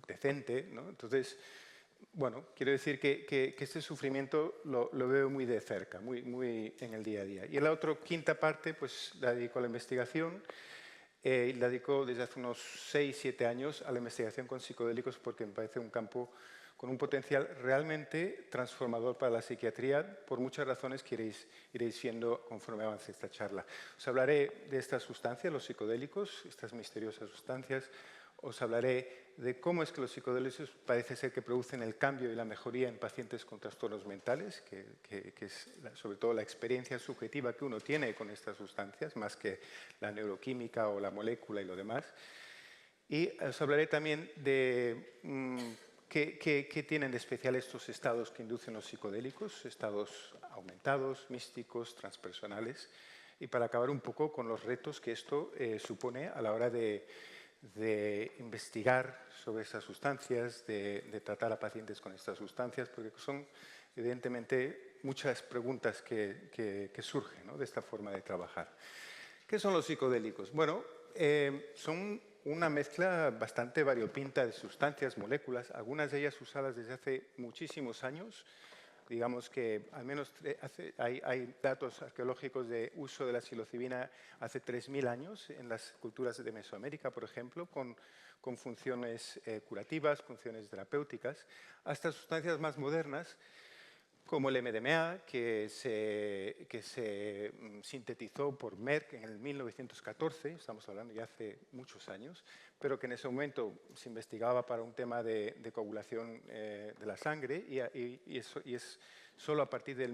decente, ¿no? Entonces, bueno, quiero decir que este sufrimiento lo veo muy de cerca, muy en el día a día. Y la otra quinta parte, pues la dedico a la investigación. La dedico desde hace unos 6, 7 años a la investigación con psicodélicos porque me parece un campo con un potencial realmente transformador para la psiquiatría por muchas razones que iréis viendo conforme avance esta charla. Os hablaré de estas sustancias, los psicodélicos, estas misteriosas sustancias. Os hablaré de cómo es que los psicodélicos parece ser que producen el cambio y la mejoría en pacientes con trastornos mentales, que es sobre todo la experiencia subjetiva que uno tiene con estas sustancias, más que la neuroquímica o la molécula y lo demás. Y os hablaré también de qué tienen de especial estos estados que inducen los psicodélicos, estados aumentados, místicos, transpersonales, y para acabar un poco con los retos que esto supone a la hora de investigar sobre estas sustancias, de tratar a pacientes con estas sustancias, porque son evidentemente muchas preguntas que surgen, ¿no?, de esta forma de trabajar. ¿Qué son los psicodélicos? Bueno, son una mezcla bastante variopinta de sustancias, moléculas, algunas de ellas usadas desde hace muchísimos años. Digamos que al menos hay datos arqueológicos de uso de la psilocibina hace 3.000 años en las culturas de Mesoamérica, por ejemplo, con funciones curativas, funciones terapéuticas, hasta sustancias más modernas, como el MDMA, que se sintetizó por Merck en el 1914, estamos hablando ya hace muchos años, pero que en ese momento se investigaba para un tema de coagulación de la sangre y es solo a partir de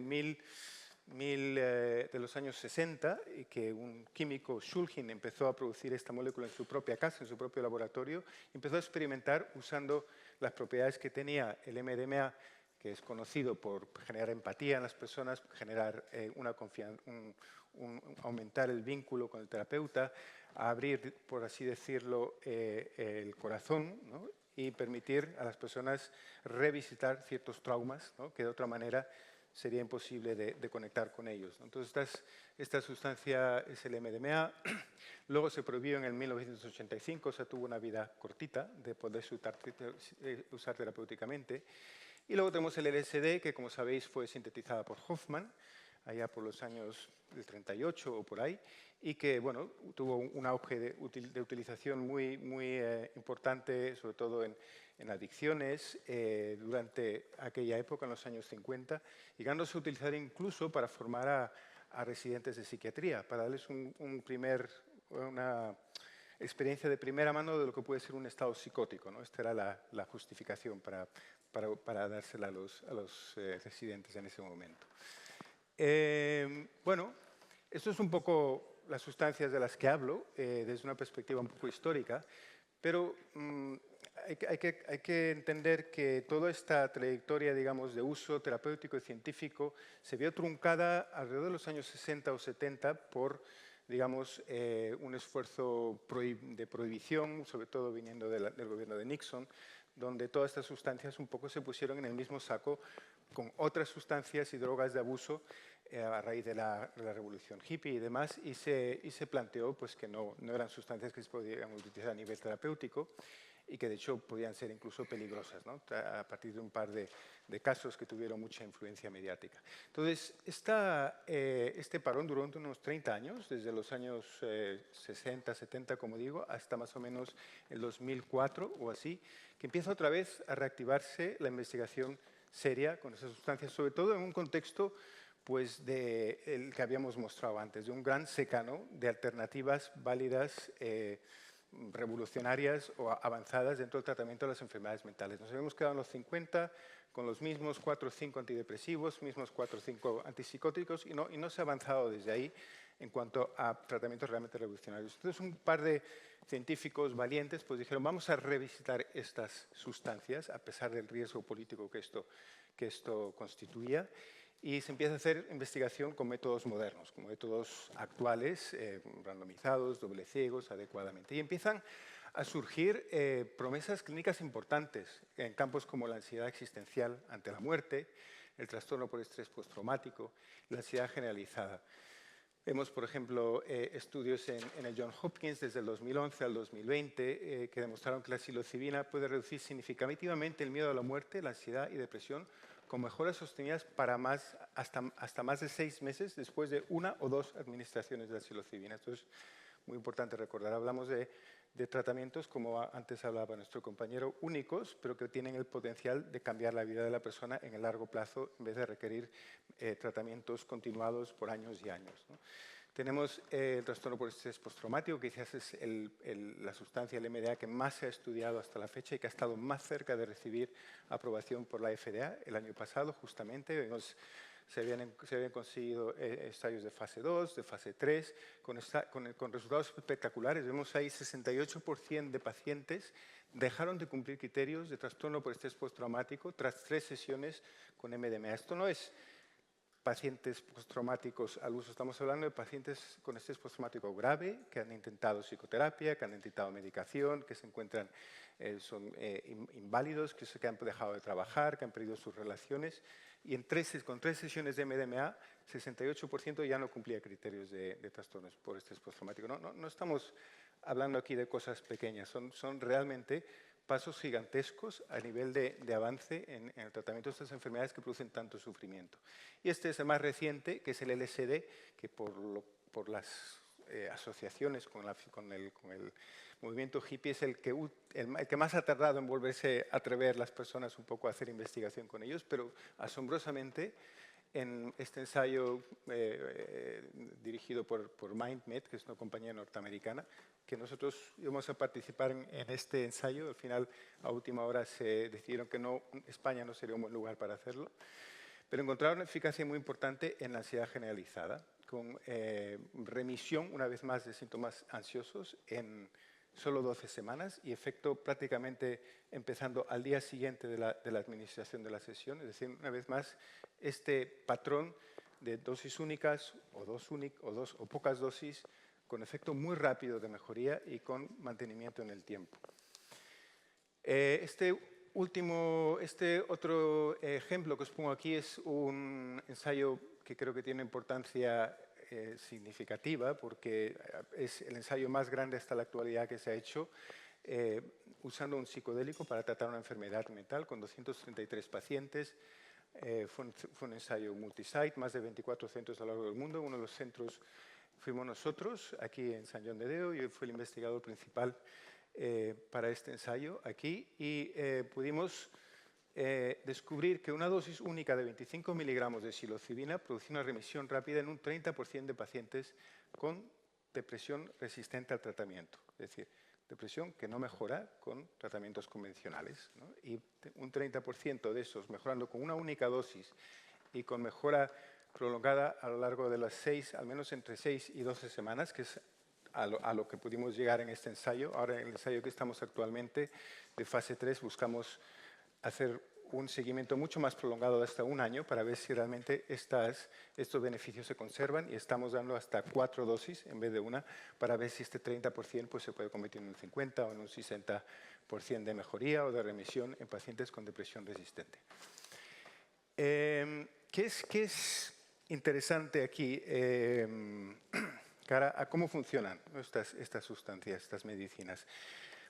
los años 60 que un químico, Shulgin, empezó a producir esta molécula en su propia casa, en su propio laboratorio, empezó a experimentar usando las propiedades que tenía el MDMA, que es conocido por generar empatía en las personas, generar aumentar el vínculo con el terapeuta, abrir, por así decirlo, el corazón, ¿no?, y permitir a las personas revisitar ciertos traumas, ¿no?, que de otra manera sería imposible de conectar con ellos, ¿no? Entonces, esta sustancia es el MDMA. Luego se prohibió en el 1985, o sea, tuvo una vida cortita de poder usar terapéuticamente. Y luego tenemos el LSD, que como sabéis fue sintetizada por Hoffman, allá por los años del 38 o por ahí, y que bueno, tuvo un auge de utilización muy importante, sobre todo en adicciones, durante aquella época, en los años 50, llegándose a utilizar incluso para formar a residentes de psiquiatría, para darles una experiencia de primera mano de lo que puede ser un estado psicótico, ¿no? Esta era la justificación para dársela a los residentes en ese momento. Bueno, esto es un poco las sustancias de las que hablo, desde una perspectiva un poco histórica, pero hay que entender que toda esta trayectoria, digamos, de uso terapéutico y científico se vio truncada alrededor de los años 60 o 70 por, digamos, un esfuerzo de prohibición, sobre todo viniendo del gobierno de Nixon, donde todas estas sustancias un poco se pusieron en el mismo saco con otras sustancias y drogas de abuso a raíz de la revolución hippie y demás, y se planteó pues, que no eran sustancias que se podían utilizar a nivel terapéutico. y que de hecho podían ser incluso peligrosas, ¿no? A partir de un par de casos que tuvieron mucha influencia mediática. Entonces, este parón duró unos 30 años, desde los años 60, 70, como digo, hasta más o menos el 2004 o así, que empieza otra vez a reactivarse la investigación seria con esas sustancias, sobre todo en un contexto pues, el que habíamos mostrado antes, de un gran secano de alternativas válidas, revolucionarias o avanzadas dentro del tratamiento de las enfermedades mentales. Nos habíamos quedado en los 50 con los mismos 4 o 5 antidepresivos, mismos 4 o 5 antipsicóticos y no se ha avanzado desde ahí en cuanto a tratamientos realmente revolucionarios. Entonces, un par de científicos valientes pues dijeron, vamos a revisitar estas sustancias a pesar del riesgo político que esto constituía, y se empieza a hacer investigación con métodos modernos, con métodos actuales, randomizados, doble ciegos, adecuadamente. Y empiezan a surgir promesas clínicas importantes en campos como la ansiedad existencial ante la muerte, el trastorno por estrés postraumático, la ansiedad generalizada. Vemos, por ejemplo, estudios en el Johns Hopkins desde el 2011 al 2020 que demostraron que la psilocibina puede reducir significativamente el miedo a la muerte, la ansiedad y depresión, con mejoras sostenidas para hasta más de 6 meses después de 1 o 2 administraciones de la psilocibina. Esto es muy importante recordar. Hablamos de tratamientos, como antes hablaba nuestro compañero, únicos, pero que tienen el potencial de cambiar la vida de la persona en el largo plazo, en vez de requerir tratamientos continuados por años y años, ¿no? Tenemos el trastorno por estrés postraumático, que quizás es la sustancia, el MDA, que más se ha estudiado hasta la fecha y que ha estado más cerca de recibir aprobación por la FDA el año pasado, justamente. Se habían conseguido ensayos de fase 2, de fase 3, con resultados espectaculares. Vemos ahí 68% de pacientes dejaron de cumplir criterios de trastorno por estrés postraumático tras 3 sesiones con MDMA. Esto no es pacientes postraumáticos al uso, estamos hablando de pacientes con estrés postraumático grave, que han intentado psicoterapia, que han intentado medicación, que se encuentran, son inválidos, que han dejado de trabajar, que han perdido sus relaciones, y con 3 sesiones de MDMA, 68% ya no cumplía criterios de trastornos por estrés postraumático. No estamos hablando aquí de cosas pequeñas, son realmente pasos gigantescos a nivel de avance en el tratamiento de estas enfermedades que producen tanto sufrimiento. Y este es el más reciente, que es el LSD, que por las asociaciones con el movimiento hippie es el que más ha tardado en volverse a atrever las personas un poco a hacer investigación con ellos, pero asombrosamente en este ensayo dirigido por MindMed, que es una compañía norteamericana, que nosotros íbamos a participar en este ensayo. Al final, a última hora, se decidieron que España no sería un buen lugar para hacerlo, pero encontraron eficacia muy importante en la ansiedad generalizada, con remisión, una vez más, de síntomas ansiosos en solo 12 semanas y efecto prácticamente empezando al día siguiente de la administración de la sesión. Es decir, una vez más, este patrón de dosis únicas o pocas dosis con efecto muy rápido de mejoría y con mantenimiento en el tiempo. Este otro ejemplo que os pongo aquí es un ensayo que creo que tiene importancia significativa, porque es el ensayo más grande hasta la actualidad que se ha hecho usando un psicodélico para tratar una enfermedad mental con 233 pacientes. Fue un ensayo multisite, más de 24 centros a lo largo del mundo. Uno de los centros fuimos nosotros, aquí en Sant Joan de Déu. Yo fui el investigador principal para este ensayo aquí, y pudimos descubrir que una dosis única de 25 miligramos de psilocibina producía una remisión rápida en un 30% de pacientes con depresión resistente al tratamiento. Es decir, depresión que no mejora con tratamientos convencionales, ¿no? Y un 30% de esos mejorando con una única dosis y con mejora prolongada a lo largo de las 6, al menos entre 6 y 12 semanas, que es a lo que pudimos llegar en este ensayo. Ahora, en el ensayo que estamos actualmente, de fase 3, buscamos hacer un seguimiento mucho más prolongado de hasta un año para ver si realmente estos beneficios se conservan, y estamos dando hasta 4 dosis en vez de una para ver si este 30% pues, se puede convertir en un 50 o en un 60% de mejoría o de remisión en pacientes con depresión resistente. ¿Qué es interesante aquí cara a cómo funcionan estas sustancias, estas medicinas?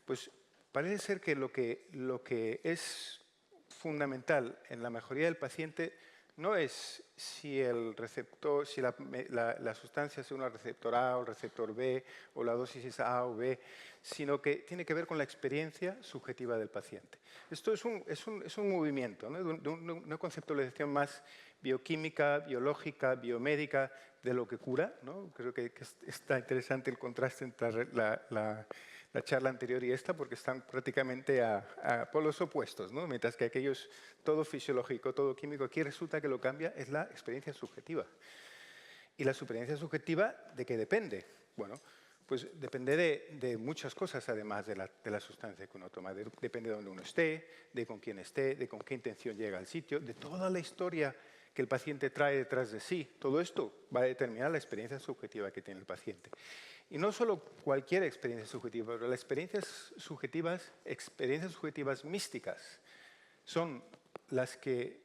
Pues parece ser que lo que es fundamental en la mejoría del paciente no es si el receptor, si la sustancia según el receptor A o el receptor B o la dosis es A o B, sino que tiene que ver con la experiencia subjetiva del paciente. Esto es un movimiento, ¿no? de una conceptualización más bioquímica, biológica, biomédica de lo que cura, ¿no? Creo que está interesante el contraste entre la charla anterior y esta, porque están prácticamente a polos opuestos, ¿no? Mientras que aquello es todo fisiológico, todo químico, aquí resulta que lo cambia es la experiencia subjetiva. ¿Y la experiencia subjetiva de qué depende? Bueno, pues depende de muchas cosas, además de la sustancia que uno toma. Depende de dónde uno esté, de con quién esté, de con qué intención llega al sitio, de toda la historia que el paciente trae detrás de sí. Todo esto va a determinar la experiencia subjetiva que tiene el paciente. Y no solo cualquier experiencia subjetiva, pero las experiencias subjetivas místicas son las que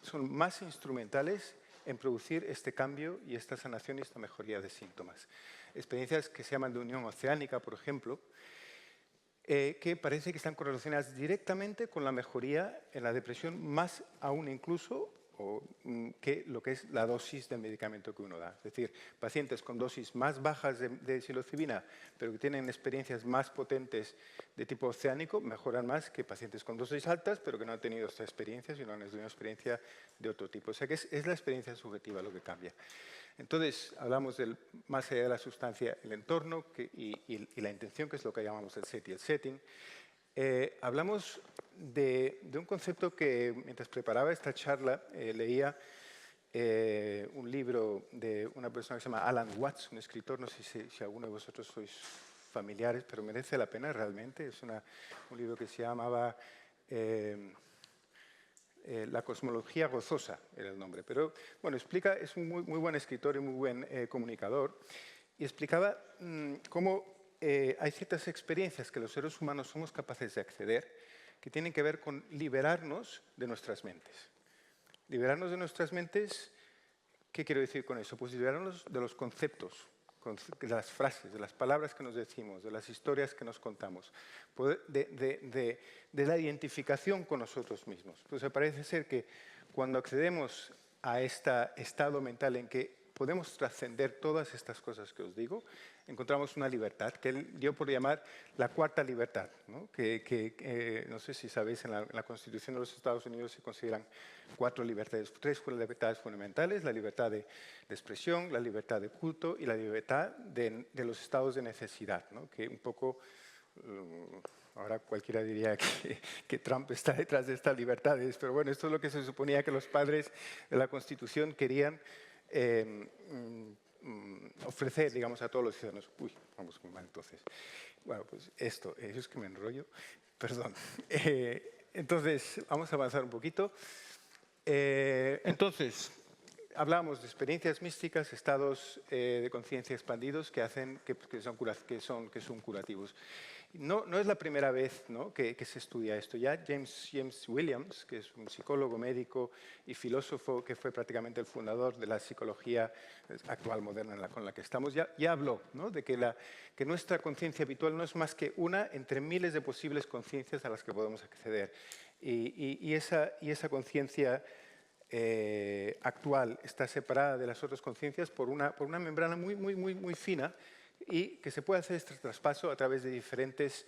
son más instrumentales en producir este cambio y esta sanación y esta mejoría de síntomas. Experiencias que se llaman de unión oceánica, por ejemplo, que parece que están correlacionadas directamente con la mejoría en la depresión, más aún incluso que lo que es la dosis del medicamento que uno da. Es decir, pacientes con dosis más bajas de psilocibina, pero que tienen experiencias más potentes de tipo oceánico, mejoran más que pacientes con dosis altas, pero que no han tenido esta experiencia, sino han tenido una experiencia de otro tipo. O sea que es la experiencia subjetiva lo que cambia. Entonces, hablamos más allá de la sustancia, el entorno y la intención, que es lo que llamamos el set y el setting. Hablamos de un concepto que, mientras preparaba esta charla, leía un libro de una persona que se llama Alan Watts, un escritor, no sé si alguno de vosotros sois familiares, pero merece la pena realmente. Es un libro que se llamaba La cosmología gozosa, era el nombre. Pero, bueno, es un muy buen escritor y muy buen comunicador, y explicaba cómo hay ciertas experiencias que los seres humanos somos capaces de acceder que tienen que ver con liberarnos de nuestras mentes. Liberarnos de nuestras mentes, ¿qué quiero decir con eso? Pues liberarnos de los conceptos, de las frases, de las palabras que nos decimos, de las historias que nos contamos, de la identificación con nosotros mismos. Pues me parece ser que cuando accedemos a este estado mental en que podemos trascender todas estas cosas que os digo, encontramos una libertad que él dio por llamar la cuarta libertad, ¿no? Que no sé si sabéis, en la Constitución de los Estados Unidos se consideran 4 libertades, 3 libertades fundamentales: la libertad de expresión, la libertad de culto y la libertad de los estados de necesidad, ¿no? Que un poco, ahora cualquiera diría que Trump está detrás de estas libertades, pero bueno, esto es lo que se suponía que los padres de la Constitución querían ofrecer, digamos, a todos los ciudadanos. Uy, vamos muy mal entonces. Bueno, pues esto, es que me enrollo, perdón. Entonces, vamos a avanzar un poquito. Entonces, hablamos de experiencias místicas, estados de conciencia expandidos que son curativos. No es la primera vez, ¿no?, que se estudia esto. Ya James Williams, que es un psicólogo, médico y filósofo, que fue prácticamente el fundador de la psicología actual, moderna, con la que estamos, ya habló, ¿no?, de que nuestra conciencia habitual no es más que una entre miles de posibles conciencias a las que podemos acceder. Y esa conciencia actual está separada de las otras conciencias por una membrana muy fina, y que se puede hacer este traspaso a través de diferentes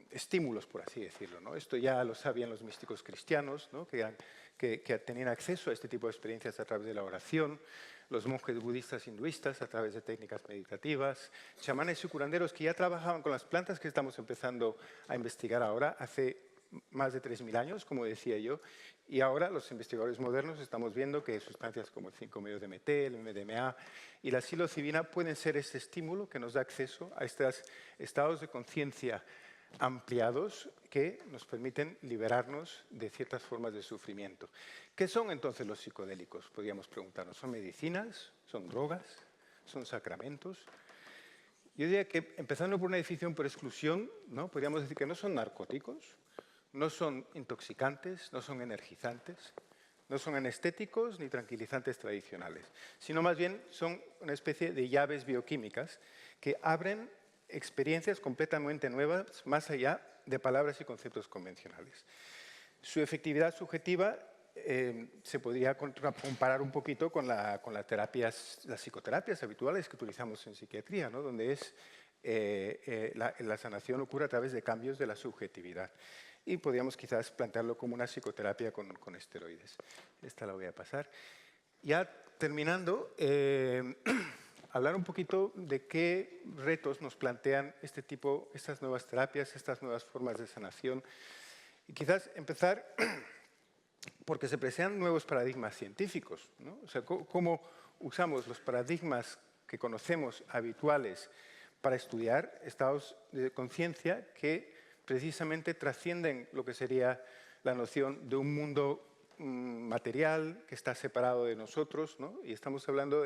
estímulos, por así decirlo, ¿no? Esto ya lo sabían los místicos cristianos, ¿no?, que tenían acceso a este tipo de experiencias a través de la oración, los monjes budistas hinduistas a través de técnicas meditativas, chamanes y curanderos que ya trabajaban con las plantas que estamos empezando a investigar ahora hace más de 3.000 años, como decía yo, y ahora los investigadores modernos estamos viendo que sustancias como el 5-meO-DMT, el MDMA y la psilocibina pueden ser este estímulo que nos da acceso a estos estados de conciencia ampliados que nos permiten liberarnos de ciertas formas de sufrimiento. ¿Qué son entonces los psicodélicos? Podríamos preguntarnos. ¿Son medicinas? ¿Son drogas? ¿Son sacramentos? Yo diría que, empezando por una definición por exclusión, ¿no?, podríamos decir que no son narcóticos, no son intoxicantes, no son energizantes, no son anestéticos ni tranquilizantes tradicionales, sino más bien son una especie de llaves bioquímicas que abren experiencias completamente nuevas, más allá de palabras y conceptos convencionales. Su efectividad subjetiva se podría comparar un poquito con las psicoterapias habituales que utilizamos en psiquiatría, ¿no? Donde la sanación ocurre a través de cambios de la subjetividad. Y podríamos quizás plantearlo como una psicoterapia con esteroides. Esta la voy a pasar. Ya terminando, hablar un poquito de qué retos nos plantean estas nuevas terapias, estas nuevas formas de sanación. Y quizás empezar porque se presentan nuevos paradigmas científicos, ¿no? O sea, cómo usamos los paradigmas que conocemos habituales para estudiar estados de conciencia que precisamente trascienden lo que sería la noción de un mundo material que está separado de nosotros, ¿no? Y estamos hablando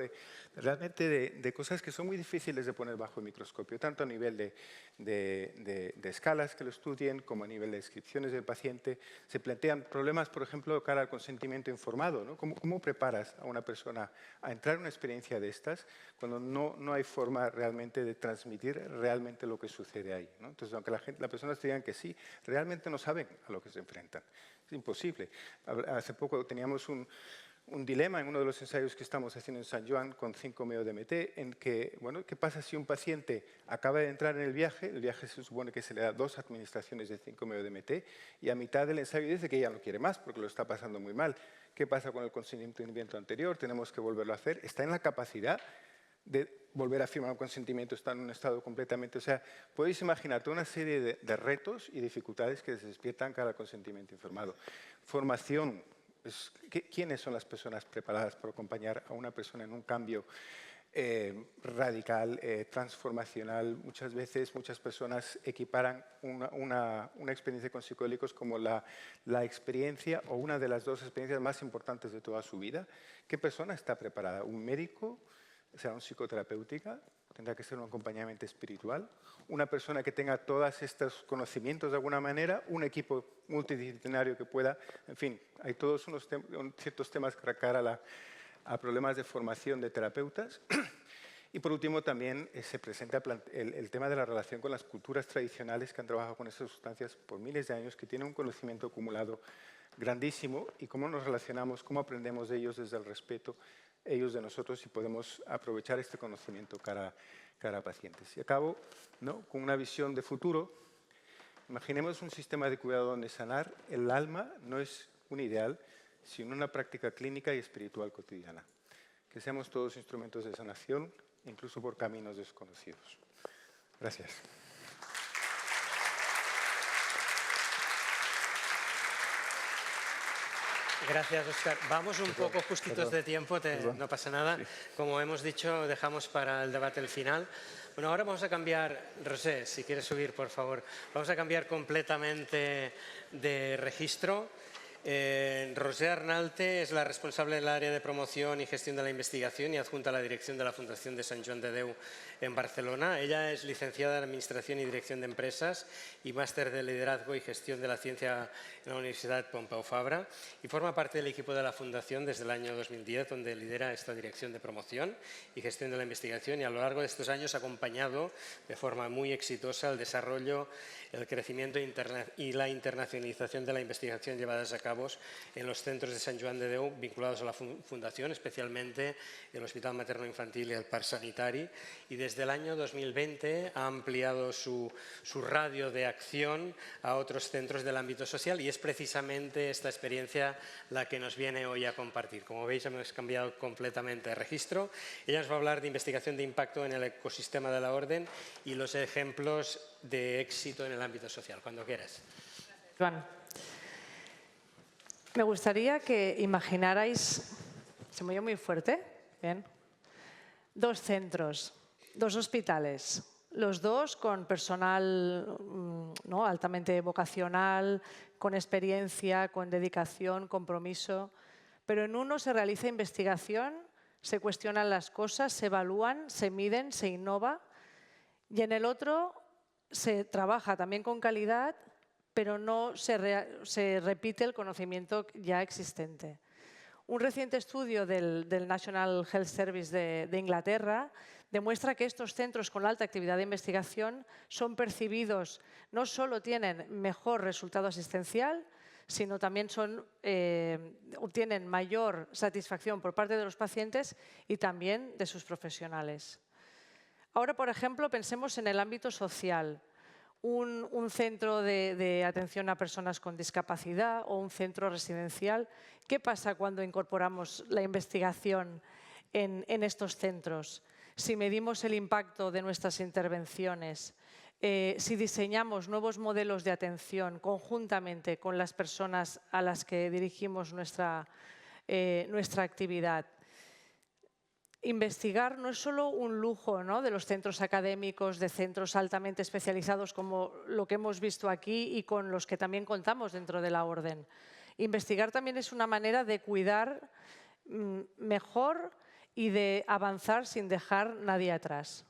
realmente de cosas que son muy difíciles de poner bajo el microscopio, tanto a nivel de escalas que lo estudien como a nivel de descripciones del paciente. Se plantean problemas, por ejemplo, de cara al consentimiento informado, ¿no? ¿Cómo preparas a una persona a entrar en una experiencia de estas cuando no hay forma realmente de transmitir realmente lo que sucede ahí, ¿no? Entonces, aunque las personas te digan que sí, realmente no saben a lo que se enfrentan. Es imposible. Hace poco teníamos un dilema en uno de los ensayos que estamos haciendo en San Joan con 5-MeO-DMT, en que, bueno, ¿qué pasa si un paciente acaba de entrar en el viaje? El viaje se supone que se le da 2 administraciones de 5-MeO-DMT y a mitad del ensayo dice que ya no quiere más porque lo está pasando muy mal. ¿Qué pasa con el consentimiento anterior? Tenemos que volverlo a hacer. Está en la capacidad de volver a firmar un consentimiento, está en un estado completamente... O sea, podéis imaginar toda una serie de retos y dificultades que se despiertan cara al consentimiento informado. Formación. ¿Quiénes son las personas preparadas para acompañar a una persona en un cambio radical, transformacional? Muchas veces, muchas personas equiparan una experiencia con psicodélicos como la experiencia o una de las 2 experiencias más importantes de toda su vida. ¿Qué persona está preparada? ¿Un médico? ¿Será un psicoterapéutica? ¿Tendrá que ser un acompañamiento espiritual? ¿Una persona que tenga todos estos conocimientos de alguna manera? ¿Un equipo multidisciplinario que pueda? En fin, hay todos ciertos temas cara a problemas de formación de terapeutas. Y por último también se presenta el tema de la relación con las culturas tradicionales que han trabajado con estas sustancias por miles de años, que tienen un conocimiento acumulado grandísimo, y cómo nos relacionamos, cómo aprendemos de ellos desde el respeto, ellos de nosotros, y podemos aprovechar este conocimiento cara a pacientes. Y acabo, ¿no?, con una visión de futuro. Imaginemos un sistema de cuidado donde sanar el alma no es un ideal, sino una práctica clínica y espiritual cotidiana. Que seamos todos instrumentos de sanación, incluso por caminos desconocidos. Gracias. Gracias, Óscar. Vamos un poco justitos de tiempo, no pasa nada. Como hemos dicho, dejamos para el debate el final. Bueno, ahora vamos a cambiar, Rosé, si quieres subir, por favor. Vamos a cambiar completamente de registro. Rosé Arnalte es la responsable del área de promoción y gestión de la investigación y adjunta a la dirección de la Fundación de Sant Joan de Déu en Barcelona. Ella es licenciada en Administración y Dirección de Empresas y máster de Liderazgo y Gestión de la Ciencia en la Universidad Pompeu Fabra y forma parte del equipo de la Fundación desde el año 2010, donde lidera esta dirección de promoción y gestión de la investigación, y a lo largo de estos años ha acompañado de forma muy exitosa el desarrollo, el crecimiento y la internacionalización de la investigación llevadas a cabo en los centros de Sant Joan de Déu vinculados a la Fundación, especialmente el Hospital Materno-Infantil y el Parc Sanitari, y desde el año 2020 ha ampliado su radio de acción a otros centros del ámbito social, y es precisamente esta experiencia la que nos viene hoy a compartir. Como veis, hemos cambiado completamente de registro. Ella nos va a hablar de investigación de impacto en el ecosistema de la Orden y los ejemplos de éxito en el ámbito social. Cuando quieras. Joan. Me gustaría que imaginarais, ¿se me oye muy fuerte? Bien. 2 centros, 2 hospitales, los 2 con personal, ¿no?, altamente vocacional, con experiencia, con dedicación, compromiso, pero en uno se realiza investigación, se cuestionan las cosas, se evalúan, se miden, se innova, y en el otro se trabaja también con calidad, pero no se repite el conocimiento ya existente. Un reciente estudio del National Health Service de Inglaterra demuestra que estos centros con alta actividad de investigación son percibidos, no solo tienen mejor resultado asistencial, sino también obtienen mayor satisfacción por parte de los pacientes y también de sus profesionales. Ahora, por ejemplo, pensemos en el ámbito social. Un centro de atención a personas con discapacidad o un centro residencial. ¿Qué pasa cuando incorporamos la investigación en estos centros? Si medimos el impacto de nuestras intervenciones, si diseñamos nuevos modelos de atención conjuntamente con las personas a las que dirigimos nuestra actividad. Investigar no es solo un lujo, ¿no?, de los centros académicos, de centros altamente especializados como lo que hemos visto aquí y con los que también contamos dentro de la Orden. Investigar también es una manera de cuidar mejor y de avanzar sin dejar nadie atrás.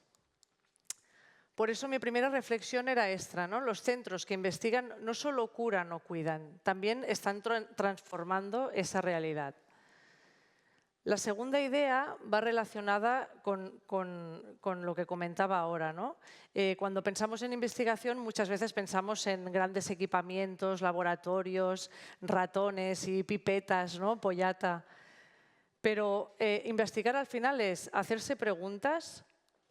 Por eso mi primera reflexión era esta, ¿no? Los centros que investigan no solo curan o cuidan, también están transformando esa realidad. La segunda idea va relacionada con lo que comentaba ahora, ¿no? Cuando pensamos en investigación, muchas veces pensamos en grandes equipamientos, laboratorios, ratones y pipetas, ¿no?, Pollata. Pero investigar al final es hacerse preguntas,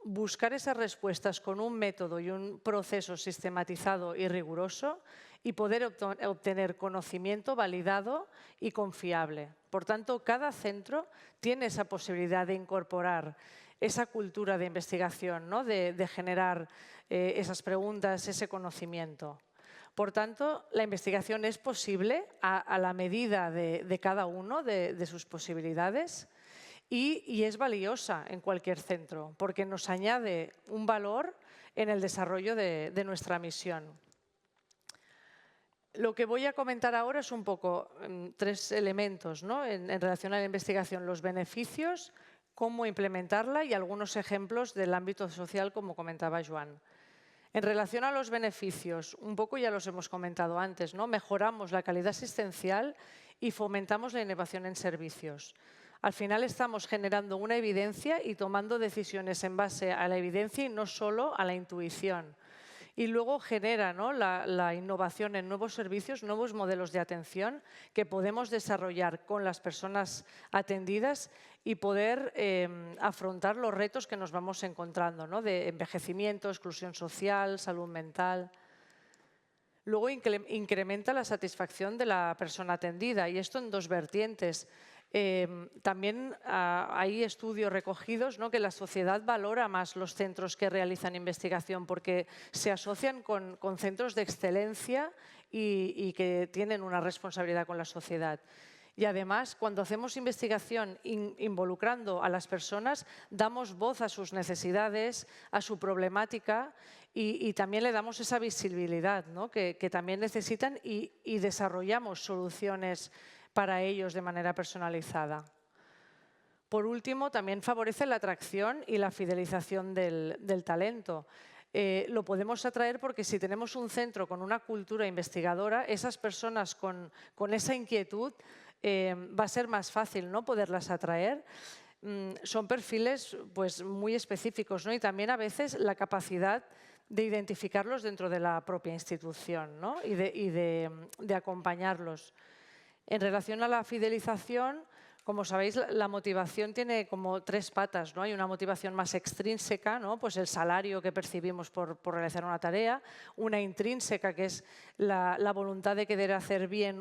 buscar esas respuestas con un método y un proceso sistematizado y riguroso y poder obtener conocimiento validado y confiable. Por tanto, cada centro tiene esa posibilidad de incorporar esa cultura de investigación, ¿no?, de generar esas preguntas, ese conocimiento. Por tanto, la investigación es posible a la medida de cada uno, de sus posibilidades, y es valiosa en cualquier centro, porque nos añade un valor en el desarrollo de nuestra misión. Lo que voy a comentar ahora es un poco tres elementos, ¿no?, en relación a la investigación: los beneficios, cómo implementarla y algunos ejemplos del ámbito social, como comentaba Joan. En relación a los beneficios, un poco ya los hemos comentado antes, ¿no? Mejoramos la calidad asistencial y fomentamos la innovación en servicios. Al final estamos generando una evidencia y tomando decisiones en base a la evidencia y no solo a la intuición. Y luego genera, ¿no?, la innovación en nuevos servicios, nuevos modelos de atención que podemos desarrollar con las personas atendidas y poder afrontar los retos que nos vamos encontrando, ¿no?, de envejecimiento, exclusión social, salud mental. Luego incrementa la satisfacción de la persona atendida, y esto en dos vertientes. También hay estudios recogidos, ¿no?, que la sociedad valora más los centros que realizan investigación porque se asocian con centros de excelencia y que tienen una responsabilidad con la sociedad. Y además, cuando hacemos investigación involucrando a las personas, damos voz a sus necesidades, a su problemática y también le damos esa visibilidad, ¿no?, que también necesitan y desarrollamos soluciones para ellos de manera personalizada. Por último, también favorece la atracción y la fidelización del talento. Lo podemos atraer porque si tenemos un centro con una cultura investigadora, esas personas con esa inquietud va a ser más fácil, ¿no?, poderlas atraer. Son perfiles pues, muy específicos, ¿no?, y también a veces la capacidad de identificarlos dentro de la propia institución, ¿no?, y de acompañarlos. En relación a la fidelización, como sabéis, la motivación tiene como tres patas, ¿no? Hay una motivación más extrínseca, ¿no?, pues el salario que percibimos por realizar una tarea; una intrínseca, que es la voluntad de querer hacer bien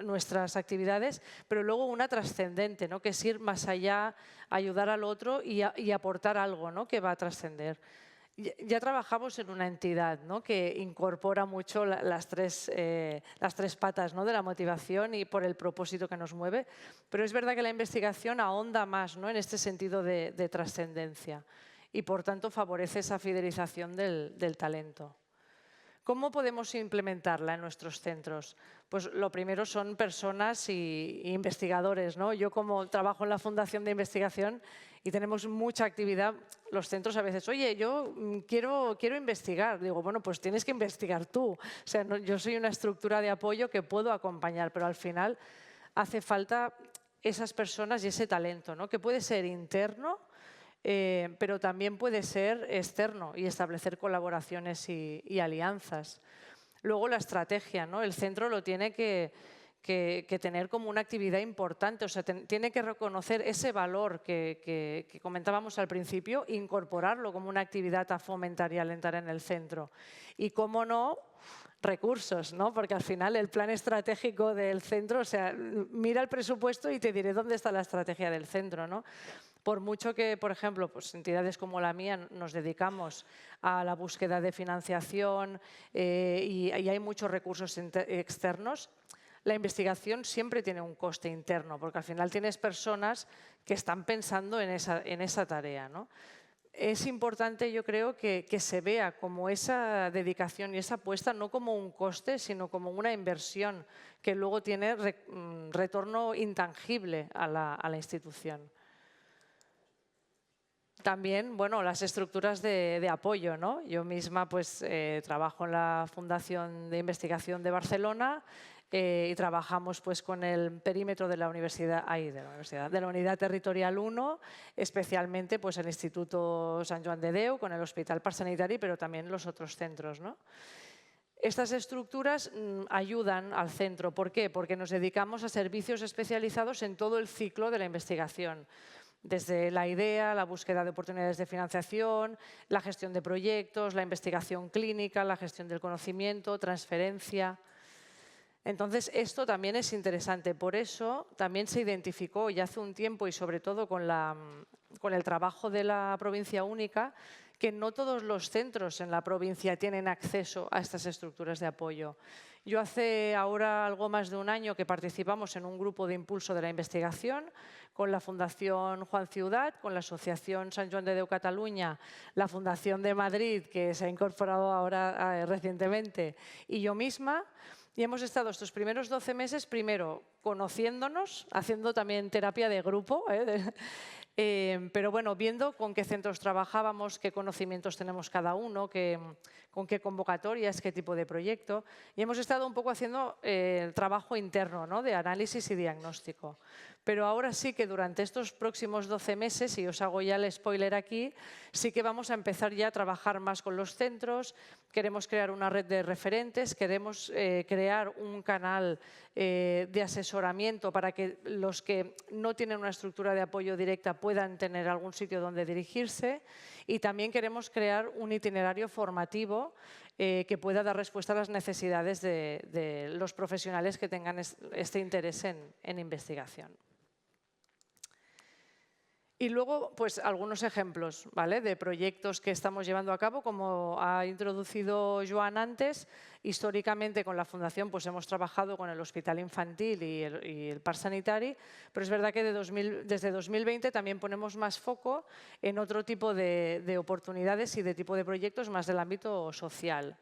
nuestras actividades; pero luego una trascendente, ¿no?, que es ir más allá, ayudar al otro y aportar algo, ¿no?, que va a trascender. Ya trabajamos en una entidad, ¿no?, que incorpora mucho las tres patas, ¿no?, de la motivación y por el propósito que nos mueve, pero es verdad que la investigación ahonda más, ¿no?, en este sentido de trascendencia y, por tanto, favorece esa fidelización del talento. ¿Cómo podemos implementarla en nuestros centros? Pues lo primero son personas y investigadores, ¿no? Yo, como trabajo en la Fundación de Investigación y tenemos mucha actividad, los centros a veces: oye, yo quiero investigar. Digo, bueno, pues tienes que investigar tú. O sea, yo soy una estructura de apoyo que puedo acompañar, pero al final hace falta esas personas y ese talento, ¿no?, que puede ser interno pero también puede ser externo y establecer colaboraciones y alianzas. Luego la estrategia, ¿no? El centro lo tiene que tener como una actividad importante, o sea, tiene que reconocer ese valor que comentábamos al principio, incorporarlo como una actividad a fomentar y alentar en el centro. Y, cómo no, recursos, ¿no? Porque al final el plan estratégico del centro, o sea, mira el presupuesto y te diré dónde está la estrategia del centro, ¿no? Por mucho que, por ejemplo, pues entidades como la mía nos dedicamos a la búsqueda de financiación y hay muchos recursos externos, la investigación siempre tiene un coste interno, porque al final tienes personas que están pensando en esa tarea, ¿no? Es importante, yo creo, que se vea como esa dedicación y esa apuesta no como un coste, sino como una inversión que luego tiene retorno intangible a la institución. También, bueno, las estructuras de apoyo, ¿no? Yo misma pues, trabajo en la Fundación de Investigación de Barcelona y trabajamos pues, con el perímetro de la Universidad, de la Unidad Territorial 1, especialmente pues, el Instituto Sant Joan de Déu, con el Hospital Parc Sanitari, pero también los otros centros, ¿no? Estas estructuras ayudan al centro. ¿Por qué? Porque nos dedicamos a servicios especializados en todo el ciclo de la investigación. Desde la idea, la búsqueda de oportunidades de financiación, la gestión de proyectos, la investigación clínica, la gestión del conocimiento, transferencia. Entonces, esto también es interesante. Por eso también se identificó ya hace un tiempo y sobre todo con el trabajo de la provincia única, que no todos los centros en la provincia tienen acceso a estas estructuras de apoyo. Yo hace ahora algo más de un año que participamos en un grupo de impulso de la investigación con la Fundación Juan Ciudat, con la Asociación Sant Joan de Déu Cataluña, la Fundación de Madrid, que se ha incorporado ahora recientemente, y yo misma. Y hemos estado estos primeros 12 meses, primero, conociéndonos, haciendo también terapia de grupo, pero bueno, viendo con qué centros trabajábamos, qué conocimientos tenemos cada uno, con qué convocatorias, qué tipo de proyecto. Y hemos estado un poco haciendo el trabajo interno, ¿no? De análisis y diagnóstico. Pero ahora sí que durante estos próximos 12 meses, y os hago ya el spoiler aquí, sí que vamos a empezar ya a trabajar más con los centros, queremos crear una red de referentes, queremos crear un canal de asesoramiento para que los que no tienen una estructura de apoyo directa puedan tener algún sitio donde dirigirse, y también queremos crear un itinerario formativo que pueda dar respuesta a las necesidades de los profesionales que tengan este interés en investigación. Y luego, pues algunos ejemplos, ¿vale?, de proyectos que estamos llevando a cabo. Como ha introducido Joan antes, históricamente con la Fundación pues hemos trabajado con el Hospital Infantil y el Parc Sanitari, pero es verdad que desde 2020 también ponemos más foco en otro tipo de oportunidades y de tipo de proyectos más del ámbito social.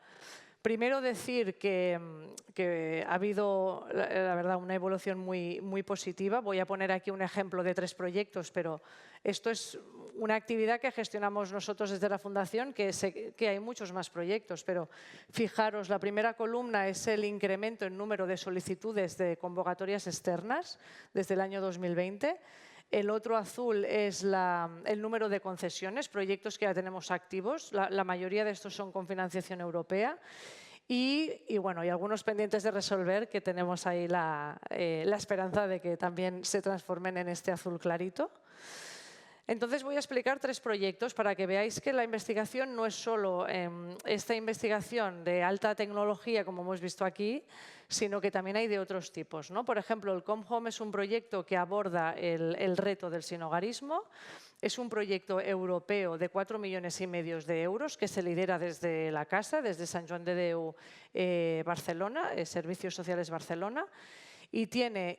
Primero decir que ha habido, la verdad, una evolución muy positiva. Voy a poner aquí un ejemplo de 3 proyectos, pero esto es una actividad que gestionamos nosotros desde la Fundación, que sé que hay muchos más proyectos, pero fijaros, la primera columna es el incremento en número de solicitudes de convocatorias externas desde el año 2020. El otro azul es el número de concesiones, proyectos que ya tenemos activos. La mayoría de estos son con financiación europea. Y bueno, hay algunos pendientes de resolver que tenemos ahí la esperanza de que también se transformen en este azul clarito. Entonces voy a explicar 3 proyectos para que veáis que la investigación no es solo esta investigación de alta tecnología, como hemos visto aquí, sino que también hay de otros tipos, ¿no? Por ejemplo, el Come Home es un proyecto que aborda el reto del sinhogarismo. Es un proyecto europeo de 4,5 millones de euros que se lidera desde la casa, desde Sant Joan de Déu, Barcelona, Servicios Sociales Barcelona. Y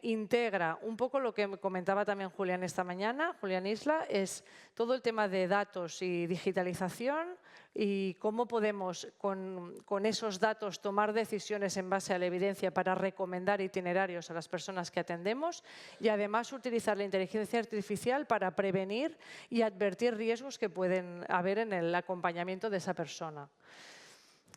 integra un poco lo que comentaba también Julián esta mañana, Julián Isla, es todo el tema de datos y digitalización y cómo podemos con esos datos tomar decisiones en base a la evidencia para recomendar itinerarios a las personas que atendemos y además utilizar la inteligencia artificial para prevenir y advertir riesgos que pueden haber en el acompañamiento de esa persona.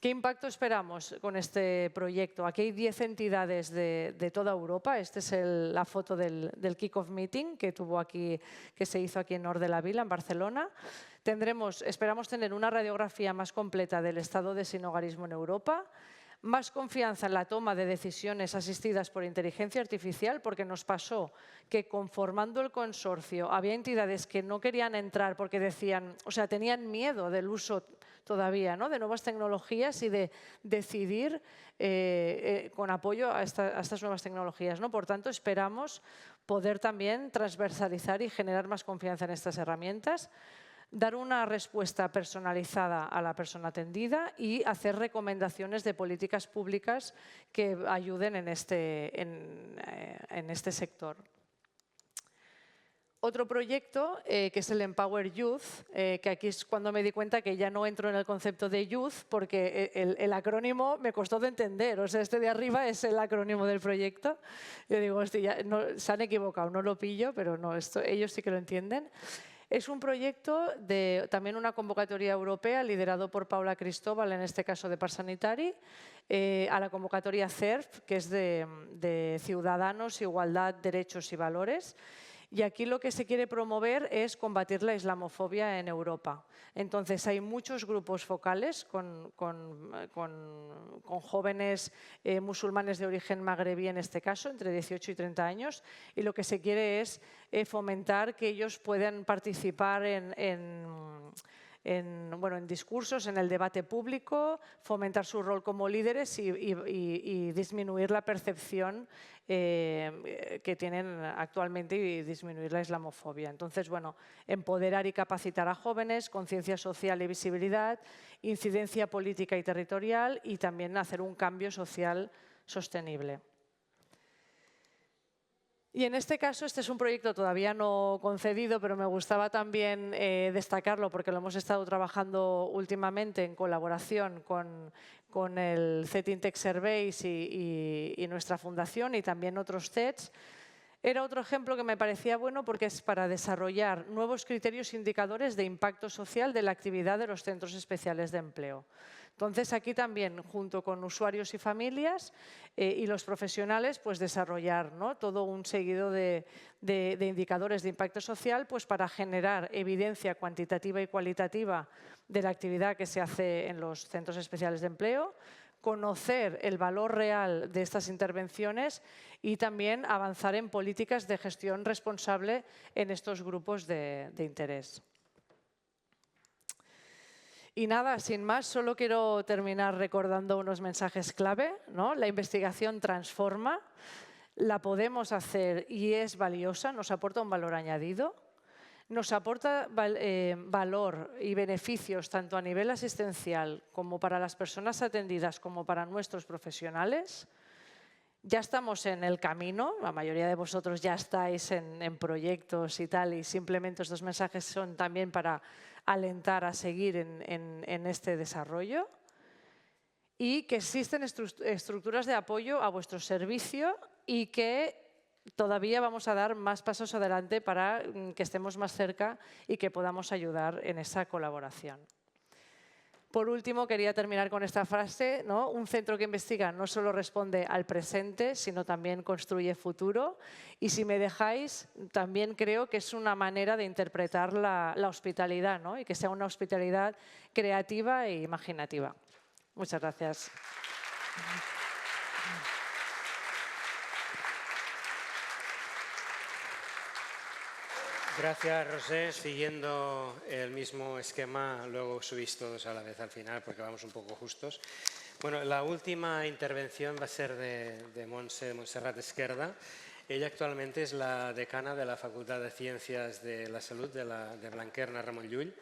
¿Qué impacto esperamos con este proyecto? Aquí hay 10 entidades de toda Europa. Esta es la foto del kick-off meeting que se hizo aquí en Nord de la Vila, en Barcelona. Esperamos tener una radiografía más completa del estado de sinhogarismo en Europa, más confianza en la toma de decisiones asistidas por inteligencia artificial, porque nos pasó que conformando el consorcio había entidades que no querían entrar porque tenían miedo del uso todavía, ¿no?, de nuevas tecnologías y de decidir con apoyo a estas nuevas tecnologías, ¿no? Por tanto, esperamos poder también transversalizar y generar más confianza en estas herramientas, dar una respuesta personalizada a la persona atendida y hacer recomendaciones de políticas públicas que ayuden en este sector. Otro proyecto, que es el Empower Youth, que aquí es cuando me di cuenta que ya no entro en el concepto de youth, porque el acrónimo me costó de entender. O sea, este de arriba es el acrónimo del proyecto. Yo digo, hostia, se han equivocado, no lo pillo, pero no, ellos sí que lo entienden. Es un proyecto de también una convocatoria europea liderado por Paula Cristóbal, en este caso de Parsanitari, a la convocatoria CERF, que es de Ciudadanos, Igualdad, Derechos y Valores. Y aquí lo que se quiere promover es combatir la islamofobia en Europa. Entonces, hay muchos grupos focales con jóvenes musulmanes de origen magrebí, en este caso, entre 18 y 30 años, y lo que se quiere es fomentar que ellos puedan participar en discursos, en el debate público, fomentar su rol como líderes y disminuir la percepción que tienen actualmente y disminuir la islamofobia. Entonces, empoderar y capacitar a jóvenes, conciencia social y visibilidad, incidencia política y territorial y también hacer un cambio social sostenible. Y en este caso, este es un proyecto todavía no concedido, pero me gustaba también destacarlo porque lo hemos estado trabajando últimamente en colaboración con el CETIN Tech Surveys y nuestra fundación y también otros CETs. Era otro ejemplo que me parecía bueno porque es para desarrollar nuevos criterios e indicadores de impacto social de la actividad de los centros especiales de empleo. Entonces, aquí también, junto con usuarios y familias y los profesionales, pues desarrollar, ¿no?, todo un seguido de indicadores de impacto social, pues para generar evidencia cuantitativa y cualitativa de la actividad que se hace en los centros especiales de empleo, conocer el valor real de estas intervenciones y también avanzar en políticas de gestión responsable en estos grupos de interés. Y nada, sin más, solo quiero terminar recordando unos mensajes clave, ¿no? La investigación transforma, la podemos hacer y es valiosa, nos aporta un valor añadido, nos aporta valor y beneficios tanto a nivel asistencial como para las personas atendidas como para nuestros profesionales. Ya estamos en el camino, la mayoría de vosotros ya estáis en proyectos y tal, y simplemente estos mensajes son también para alentar a seguir en este desarrollo y que existen estructuras de apoyo a vuestro servicio y que todavía vamos a dar más pasos adelante para que estemos más cerca y que podamos ayudar en esa colaboración. Por último, quería terminar con esta frase, ¿no? Un centro que investiga no solo responde al presente, sino también construye futuro. Y si me dejáis, también creo que es una manera de interpretar la hospitalidad, ¿no? Y que sea una hospitalidad creativa e imaginativa. Muchas gracias. Gracias, Rosé. Siguiendo el mismo esquema, luego subís todos a la vez al final porque vamos un poco justos. Bueno, la última intervención va a ser de Montserrat Esquerda. Ella actualmente es la decana de la Facultad de Ciencias de la Salud de Blanquerna Ramon Llull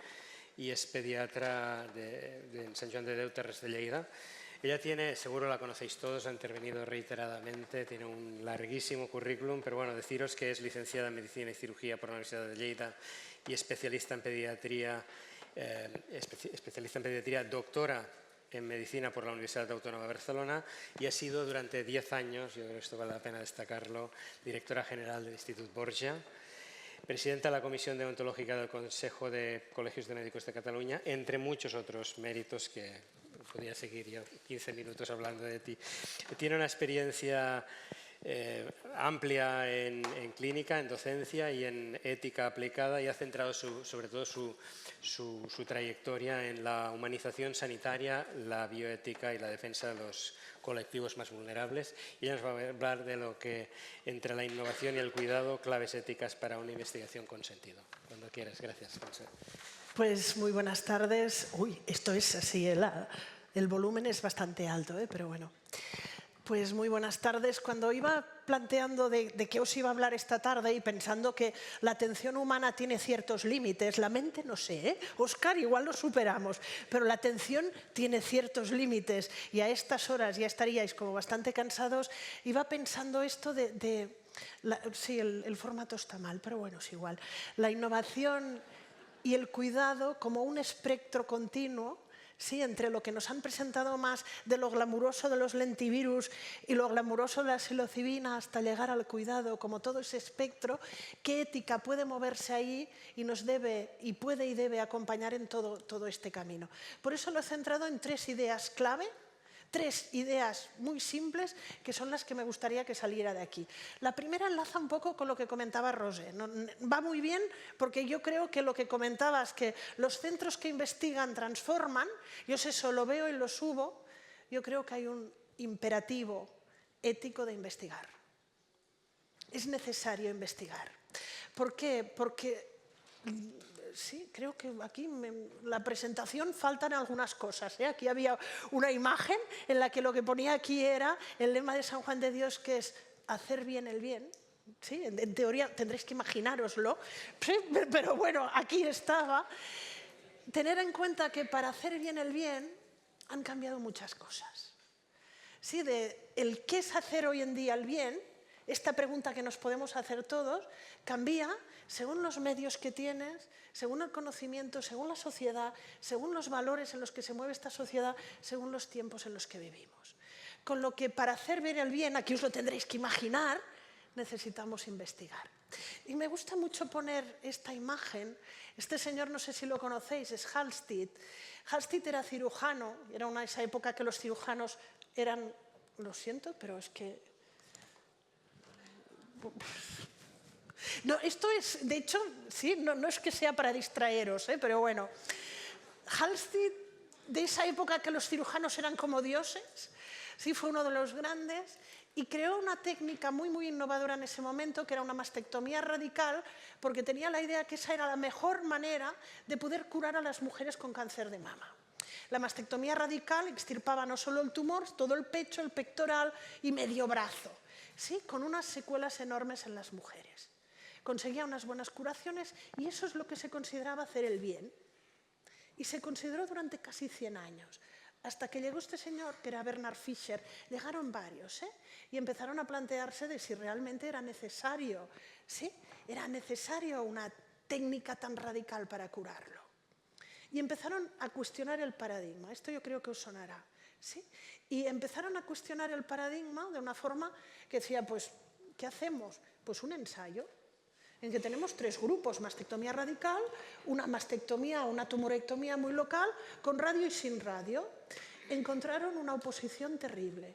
y es pediatra de Sant Joan de Déu, Terres de Lleida. Ella tiene, seguro la conocéis todos, ha intervenido reiteradamente, tiene un larguísimo currículum, pero bueno, deciros que es licenciada en Medicina y Cirugía por la Universidad de Lleida y especialista en pediatría, doctora en Medicina por la Universidad Autónoma de Barcelona y ha sido durante 10 años, yo creo que esto vale la pena destacarlo, directora general del Institut Borja, presidenta de la Comisión Deontológica del Consejo de Colegios de Médicos de Cataluña, entre muchos otros méritos que podría seguir yo 15 minutos hablando de ti. Tiene una experiencia amplia en clínica, en docencia y en ética aplicada, y ha centrado sobre todo su trayectoria en la humanización sanitaria, la bioética y la defensa de los colectivos más vulnerables. Y ella nos va a hablar de lo que entre la innovación y el cuidado, claves éticas para una investigación con sentido. Cuando quieras. Gracias, Montse. Pues muy buenas tardes. Uy, esto es así, el volumen es bastante alto, pero bueno. Pues muy buenas tardes. Cuando iba planteando de qué os iba a hablar esta tarde y pensando que la atención humana tiene ciertos límites, la mente no sé, Óscar, igual lo superamos, pero la atención tiene ciertos límites y a estas horas ya estaríais como bastante cansados, iba pensando esto sí, el formato está mal, pero bueno, es igual. La innovación y el cuidado como un espectro continuo, sí, entre lo que nos han presentado más de lo glamuroso de los lentivirus y lo glamuroso de la psilocibina hasta llegar al cuidado, como todo ese espectro, qué ética puede moverse ahí y nos debe y puede y debe acompañar en todo este camino. Por eso lo he centrado en 3 ideas clave, 3 ideas muy simples que son las que me gustaría que saliera de aquí. La primera enlaza un poco con lo que comentaba Roser. Va muy bien porque yo creo que lo que comentabas, que los centros que investigan transforman, yo eso lo veo y lo subo, yo creo que hay un imperativo ético de investigar. Es necesario investigar. ¿Por qué? Porque sí, creo que aquí la presentación faltan algunas cosas. Aquí había una imagen en la que lo que ponía aquí era el lema de San Juan de Dios, que es hacer bien el bien. ¿Sí? En teoría tendréis que imaginároslo, ¿sí? Pero bueno, aquí estaba. Tener en cuenta que para hacer bien el bien han cambiado muchas cosas. ¿Sí? El qué es hacer hoy en día el bien, esta pregunta que nos podemos hacer todos, cambia según los medios que tienes, según el conocimiento, según la sociedad, según los valores en los que se mueve esta sociedad, según los tiempos en los que vivimos. Con lo que para hacer bien el bien, aquí os lo tendréis que imaginar, necesitamos investigar. Y me gusta mucho poner esta imagen. Este señor, no sé si lo conocéis, es Halstead. Halstead era cirujano, era esa época que los cirujanos eran, lo siento, pero es que... No, esto es, de hecho, sí, no es que sea para distraeros, pero bueno. Halstead, de esa época que los cirujanos eran como dioses, sí, fue uno de los grandes y creó una técnica muy, muy innovadora en ese momento, que era una mastectomía radical, porque tenía la idea que esa era la mejor manera de poder curar a las mujeres con cáncer de mama. La mastectomía radical extirpaba no solo el tumor, todo el pecho, el pectoral y medio brazo, ¿sí? Con unas secuelas enormes en las mujeres. Conseguía unas buenas curaciones y eso es lo que se consideraba hacer el bien. Y se consideró durante casi 100 años, hasta que llegó este señor, que era Bernard Fischer. Llegaron varios, y empezaron a plantearse de si realmente era necesario, ¿sí? Era necesario una técnica tan radical para curarlo. Y empezaron a cuestionar el paradigma. Esto yo creo que os sonará, ¿sí? Y empezaron a cuestionar el paradigma de una forma que decía, pues, ¿qué hacemos? Pues un ensayo, en que tenemos 3 grupos, mastectomía radical, una mastectomía o una tumorectomía muy local, con radio y sin radio. Encontraron una oposición terrible.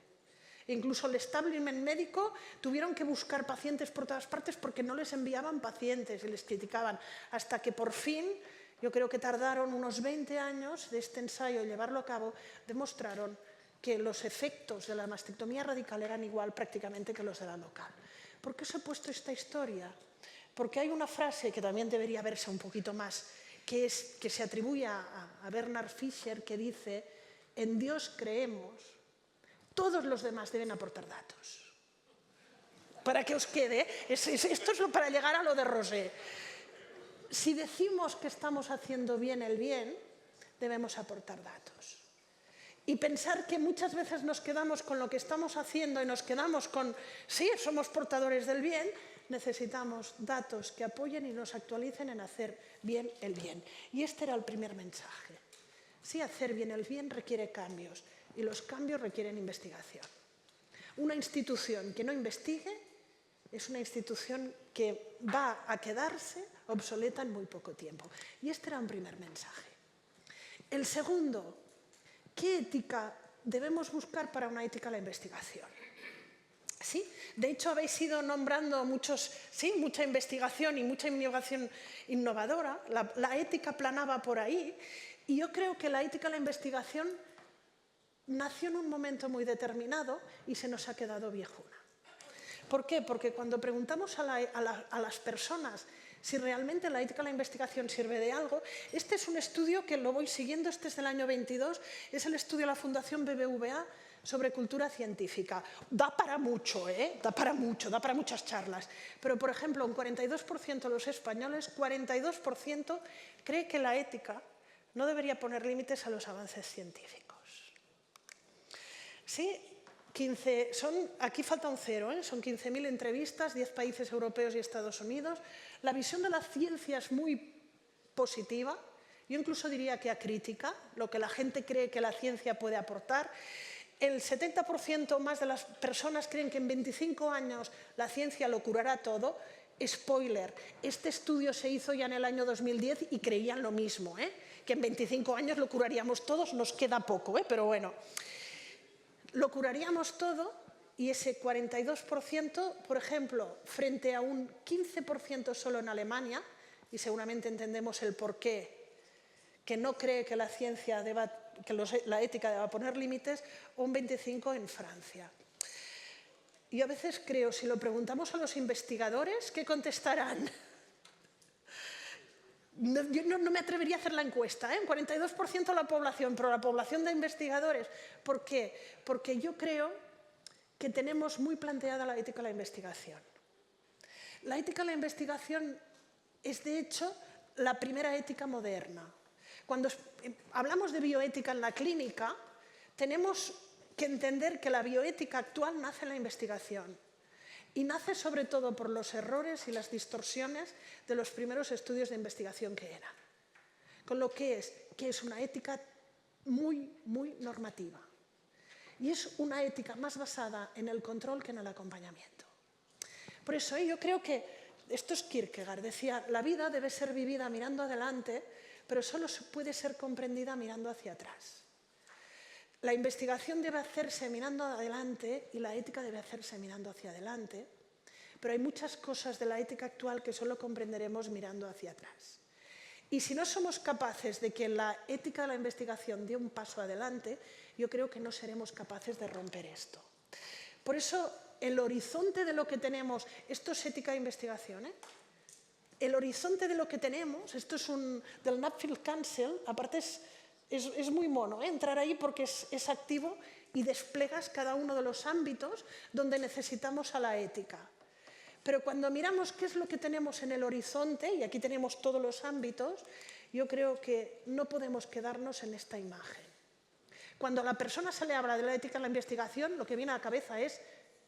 Incluso el establishment médico tuvieron que buscar pacientes por todas partes porque no les enviaban pacientes y les criticaban, hasta que por fin, yo creo que tardaron unos 20 años de este ensayo y llevarlo a cabo, demostraron que los efectos de la mastectomía radical eran igual prácticamente que los de la local. ¿Por qué os he puesto esta historia? Porque hay una frase que también debería verse un poquito más, que se atribuye a Bernard Fischer, que dice, en Dios creemos, todos los demás deben aportar datos. Para que os quede, esto es para llegar a lo de Roser. Si decimos que estamos haciendo bien el bien, debemos aportar datos. Y pensar que muchas veces nos quedamos con lo que estamos haciendo y nos quedamos con, sí, somos portadores del bien, necesitamos datos que apoyen y nos actualicen en hacer bien el bien. Y este era el primer mensaje. Sí, hacer bien el bien requiere cambios y los cambios requieren investigación. Una institución que no investigue es una institución que va a quedarse obsoleta en muy poco tiempo. Y este era un primer mensaje. El segundo ¿qué ética debemos buscar para una ética a la investigación? ¿Sí? De hecho, habéis ido nombrando mucha investigación y mucha innovación innovadora. La ética planaba por ahí. Y yo creo que la ética a la investigación nació en un momento muy determinado y se nos ha quedado viejuna. ¿Por qué? Porque cuando preguntamos a las personas si realmente la ética a la investigación sirve de algo, este es un estudio que lo voy siguiendo, este es del año 22, es el estudio de la Fundación BBVA sobre cultura científica. Da para mucho, da para mucho, da para muchas charlas. Pero, por ejemplo, un 42% de los españoles, 42% cree que la ética no debería poner límites a los avances científicos. ¿Sí? Aquí falta un cero, son 15.000 entrevistas, 10 países europeos y Estados Unidos. La visión de la ciencia es muy positiva, yo incluso diría que acrítica, lo que la gente cree que la ciencia puede aportar. El 70% más de las personas creen que en 25 años la ciencia lo curará todo. Spoiler, este estudio se hizo ya en el año 2010 y creían lo mismo, que en 25 años lo curaríamos todos, nos queda poco, pero bueno. Lo curaríamos todo y ese 42%, por ejemplo, frente a un 15% solo en Alemania, y seguramente entendemos el porqué, que no cree que la ciencia la ética deba poner límites, o un 25% en Francia. Yo a veces creo, si lo preguntamos a los investigadores, ¿qué contestarán? Yo no me atrevería a hacer la encuesta, un 42% de la población, pero la población de investigadores. ¿Por qué? Porque yo creo que tenemos muy planteada la ética de la investigación. La ética de la investigación es, de hecho, la primera ética moderna. Cuando hablamos de bioética en la clínica, tenemos que entender que la bioética actual nace en la investigación. Y nace sobre todo por los errores y las distorsiones de los primeros estudios de investigación que eran. Con lo que es una ética muy, muy normativa. Y es una ética más basada en el control que en el acompañamiento. Por eso yo creo que, esto es Kierkegaard, decía, la vida debe ser vivida mirando adelante, pero solo puede ser comprendida mirando hacia atrás. La investigación debe hacerse mirando adelante y la ética debe hacerse mirando hacia adelante, pero hay muchas cosas de la ética actual que solo comprenderemos mirando hacia atrás. Y si no somos capaces de que la ética de la investigación dé un paso adelante, yo creo que no seremos capaces de romper esto. Por eso, el horizonte de lo que tenemos, esto es ética de investigación, el horizonte de lo que tenemos, esto es del Nuffield Council, aparte es muy mono, entrar ahí porque es activo y desplegas cada uno de los ámbitos donde necesitamos a la ética. Pero cuando miramos qué es lo que tenemos en el horizonte, y aquí tenemos todos los ámbitos, yo creo que no podemos quedarnos en esta imagen. Cuando a la persona se le habla de la ética en la investigación, lo que viene a la cabeza es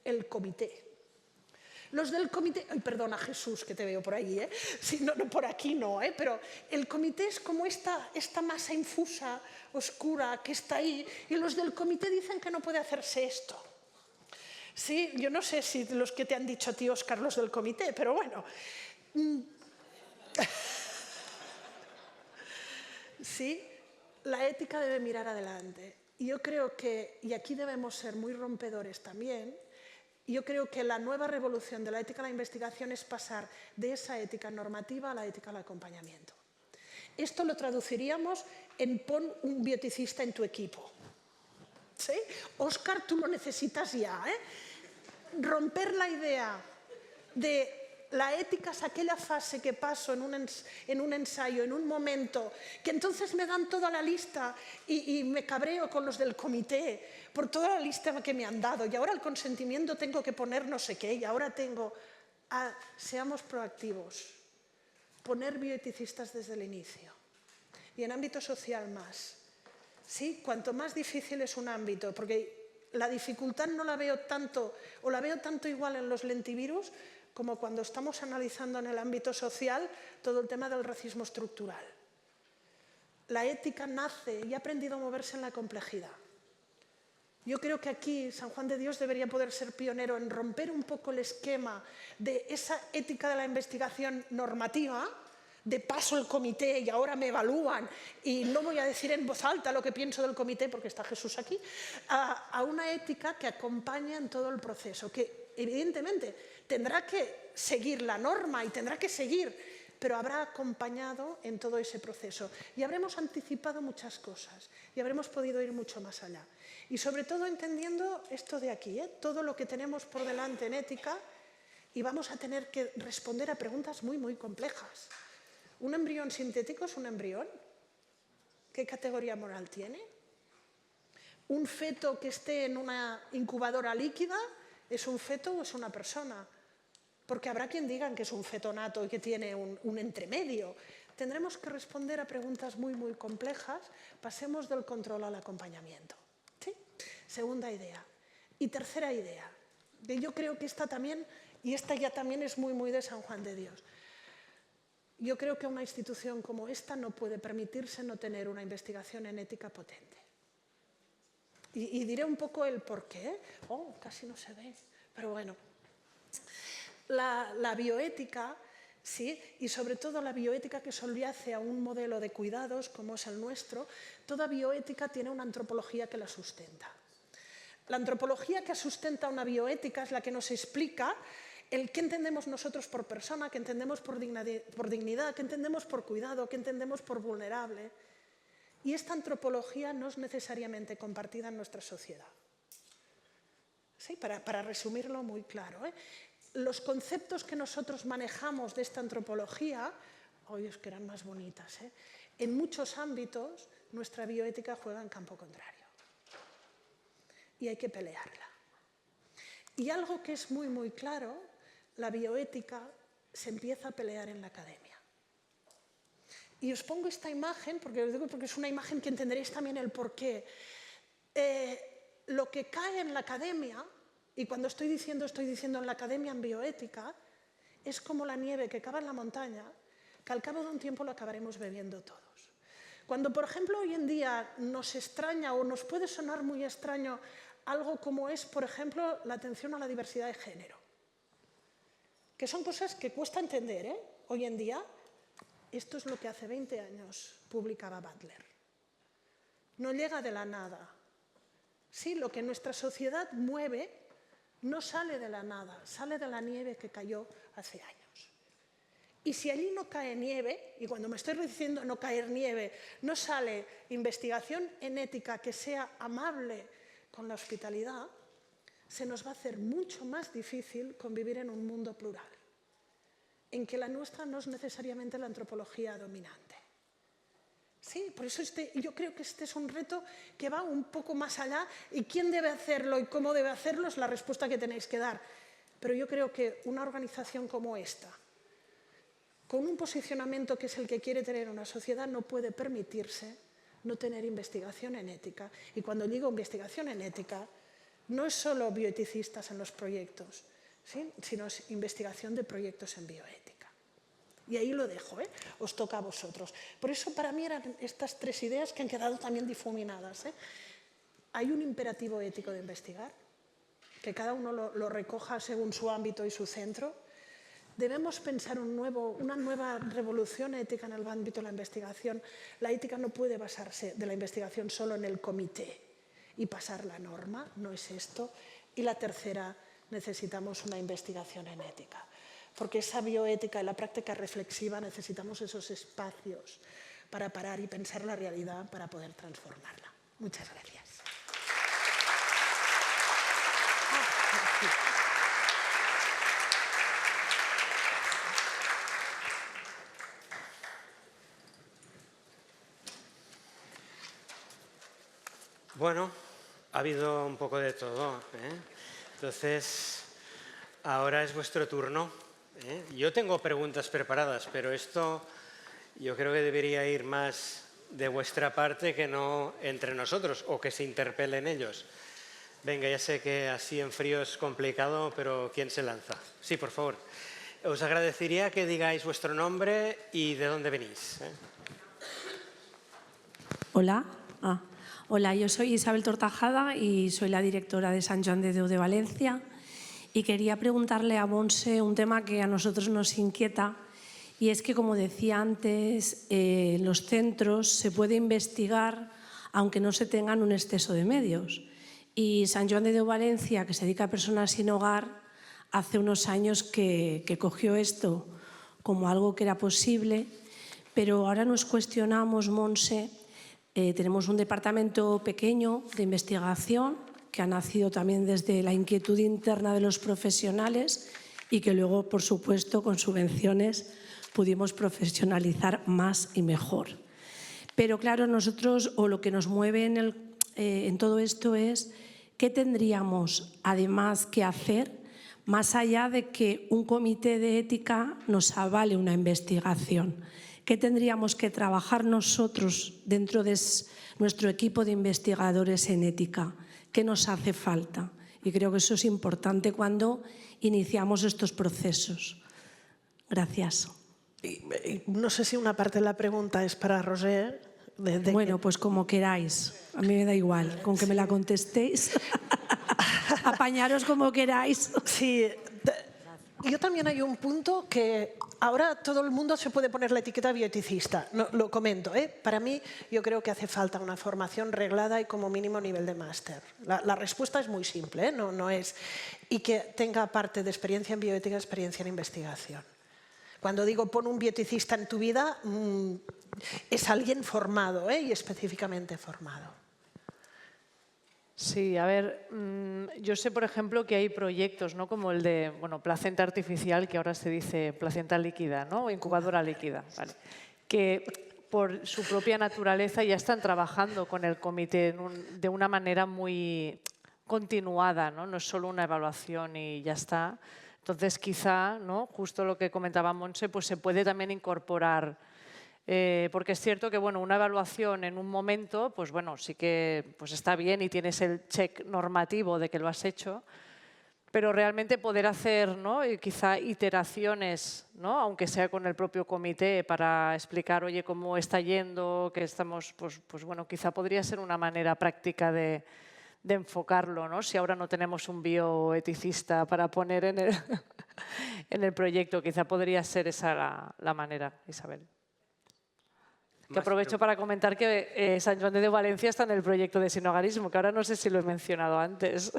el comité. Los del comité, ay, perdona Jesús que te veo por ahí, sí, no, por aquí no, pero el comité es como esta masa infusa, oscura, que está ahí, y los del comité dicen que no puede hacerse esto. Sí, yo no sé si los que te han dicho a ti, Óscar, los del comité, pero bueno. Sí, la ética debe mirar adelante. Y yo creo que, y aquí debemos ser muy rompedores también, yo creo que la nueva revolución de la ética a la investigación es pasar de esa ética normativa a la ética al acompañamiento. Esto lo traduciríamos en pon un bioticista en tu equipo. ¿Sí? Óscar, tú lo necesitas ya. Romper la idea de la ética es aquella fase que paso en un ensayo, en un momento, que entonces me dan toda la lista y me cabreo con los del comité por toda la lista que me han dado. Y ahora el consentimiento tengo que poner no sé qué, y ahora tengo... seamos proactivos. Poner bioeticistas desde el inicio. Y en ámbito social más. ¿Sí? Cuanto más difícil es un ámbito, porque la dificultad no la veo tanto, o la veo tanto igual en los lentivirus, como cuando estamos analizando en el ámbito social todo el tema del racismo estructural. La ética nace y ha aprendido a moverse en la complejidad. Yo creo que aquí San Juan de Dios debería poder ser pionero en romper un poco el esquema de esa ética de la investigación normativa de paso el comité y ahora me evalúan y no voy a decir en voz alta lo que pienso del comité porque está Jesús aquí, a una ética que acompaña en todo el proceso, que evidentemente tendrá que seguir la norma y tendrá que seguir, pero habrá acompañado en todo ese proceso y habremos anticipado muchas cosas y habremos podido ir mucho más allá. Y sobre todo entendiendo esto de aquí, todo lo que tenemos por delante en ética, y vamos a tener que responder a preguntas muy, muy complejas. ¿Un embrión sintético es un embrión? ¿Qué categoría moral tiene? ¿Un feto que esté en una incubadora líquida es un feto o es una persona? Porque habrá quien diga que es un feto nato y que tiene un entremedio. Tendremos que responder a preguntas muy, muy complejas. Pasemos del control al acompañamiento. ¿Sí? Segunda idea. Y tercera idea. Yo creo que esta también, y esta ya también es muy, muy de San Juan de Dios. Yo creo que una institución como esta no puede permitirse no tener una investigación en ética potente. Y diré un poco el por qué. Oh, casi no se ve, pero bueno. La bioética, sí, y sobre todo la bioética que subyace a un modelo de cuidados como es el nuestro, toda bioética tiene una antropología que la sustenta. La antropología que sustenta una bioética es la que nos explica el qué entendemos nosotros por persona, qué entendemos por dignidad, qué entendemos por cuidado, qué entendemos por vulnerable. Y esta antropología no es necesariamente compartida en nuestra sociedad. Sí, para resumirlo muy claro, los conceptos que nosotros manejamos de esta antropología, hoy es que eran más bonitas, en muchos ámbitos nuestra bioética juega en campo contrario. Y hay que pelearla. Y algo que es muy, muy claro, la bioética se empieza a pelear en la academia. Y os pongo esta imagen, porque os digo porque es una imagen que entenderéis también el porqué. Lo que cae en la academia, y cuando estoy diciendo en la academia en bioética, es como la nieve que cae en la montaña, que al cabo de un tiempo la acabaremos bebiendo todos. Cuando, por ejemplo, hoy en día nos extraña o nos puede sonar muy extraño algo como es, por ejemplo, la atención a la diversidad de género, que son cosas que cuesta entender, hoy en día. Esto es lo que hace 20 años publicaba Butler. No llega de la nada. Sí, lo que nuestra sociedad mueve no sale de la nada, sale de la nieve que cayó hace años. Y si allí no cae nieve, y cuando me estoy diciendo no caer nieve, no sale investigación en ética que sea amable con la hospitalidad, se nos va a hacer mucho más difícil convivir en un mundo plural, en que la nuestra no es necesariamente la antropología dominante. Sí, por eso yo creo que este es un reto que va un poco más allá, y quién debe hacerlo y cómo debe hacerlo es la respuesta que tenéis que dar. Pero yo creo que una organización como esta, con un posicionamiento que es el que quiere tener una sociedad, no puede permitirse no tener investigación en ética. Y cuando digo investigación en ética, no es solo bioeticistas en los proyectos, ¿sí?, sino es investigación de proyectos en bioética. Y ahí lo dejo, os toca a vosotros. Por eso para mí eran estas tres ideas que han quedado también difuminadas. Hay un imperativo ético de investigar, que cada uno lo recoja según su ámbito y su centro. Debemos pensar una nueva revolución ética en el ámbito de la investigación. La ética no puede basarse de la investigación solo en el comité y pasar la norma, no es esto. Y la tercera, necesitamos una investigación en ética, porque esa bioética y la práctica reflexiva necesitamos esos espacios para parar y pensar la realidad para poder transformarla. Muchas gracias. Bueno, ha habido un poco de todo, Entonces, ahora es vuestro turno. Yo tengo preguntas preparadas, pero esto yo creo que debería ir más de vuestra parte que no entre nosotros, o que se interpelen ellos. Venga, ya sé que así en frío es complicado, pero ¿quién se lanza? Sí, por favor. Os agradecería que digáis vuestro nombre y de dónde venís. Hola. Hola, yo soy Isabel Tortajada y soy la directora de Sant Joan de Déu de Valencia. Y quería preguntarle a Montse un tema que a nosotros nos inquieta Y es que, como decía antes, en los centros se puede investigar aunque no se tengan un exceso de medios. Y Sant Joan de Déu Valencia, que se dedica a personas sin hogar, hace unos años que cogió esto como algo que era posible, pero ahora nos cuestionamos, Montse, tenemos un departamento pequeño de investigación que ha nacido también desde la inquietud interna de los profesionales y que luego, por supuesto, con subvenciones pudimos profesionalizar más y mejor. Pero claro, nosotros, o lo que nos mueve en todo esto es qué tendríamos además que hacer más allá de que un comité de ética nos avale una investigación. ¿Qué tendríamos que trabajar nosotros dentro de nuestro equipo de investigadores en ética? ¿Qué nos hace falta? Y creo que eso es importante cuando iniciamos estos procesos. Gracias. No sé si una parte de la pregunta es para Roser. Bueno, pues como queráis. A mí me da igual. Con que me la contestéis. Apañaros como queráis. Sí. Yo también hay un punto que ahora todo el mundo se puede poner la etiqueta bioeticista. No, lo comento. Para mí, yo creo que hace falta una formación reglada y como mínimo nivel de máster. La respuesta es muy simple, no es... Y que tenga parte de experiencia en bioética, experiencia en investigación. Cuando digo pon un bioeticista en tu vida, es alguien formado y específicamente formado. Sí, a ver, yo sé, por ejemplo, que hay proyectos, ¿no? Como el de placenta artificial, que ahora se dice placenta líquida, ¿no? O incubadora líquida, ¿vale? Que por su propia naturaleza ya están trabajando con el comité de una manera muy continuada, ¿no? No es solo una evaluación y ya está. Entonces, quizá, ¿no? Justo lo que comentaba Montse, pues se puede también incorporar. Porque es cierto que una evaluación en un momento, pues sí que está bien y tienes el check normativo de que lo has hecho, pero realmente poder hacer, ¿no? Quizá iteraciones, ¿no? Aunque sea con el propio comité, para explicar, oye, cómo está yendo, que estamos, pues quizá podría ser una manera práctica de enfocarlo, ¿no? Si ahora no tenemos un bioeticista para poner en el proyecto, quizá podría ser esa la manera, Isabel. Que aprovecho para comentar que Sant Joan de Déu Valencia está en el proyecto de sinhogarismo, que ahora no sé si lo he mencionado antes.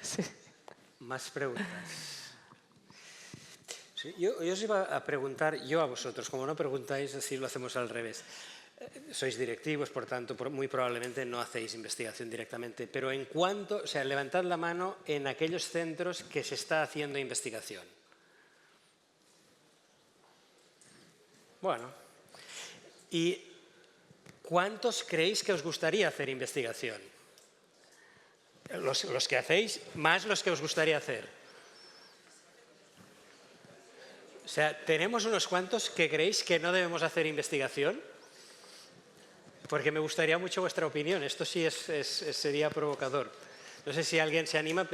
Sí. Más preguntas. Sí, yo os iba a preguntar, yo a vosotros, como no preguntáis, así lo hacemos al revés. Sois directivos, por tanto, muy probablemente no hacéis investigación directamente, pero en cuanto, o sea, levantad la mano en aquellos centros que se está haciendo investigación. Bueno. ¿Y cuántos creéis que os gustaría hacer investigación? Los que hacéis, más los que os gustaría hacer. O sea, ¿tenemos unos cuantos que creéis que no debemos hacer investigación? Porque me gustaría mucho vuestra opinión. Esto sí sería provocador. No sé si alguien se anima.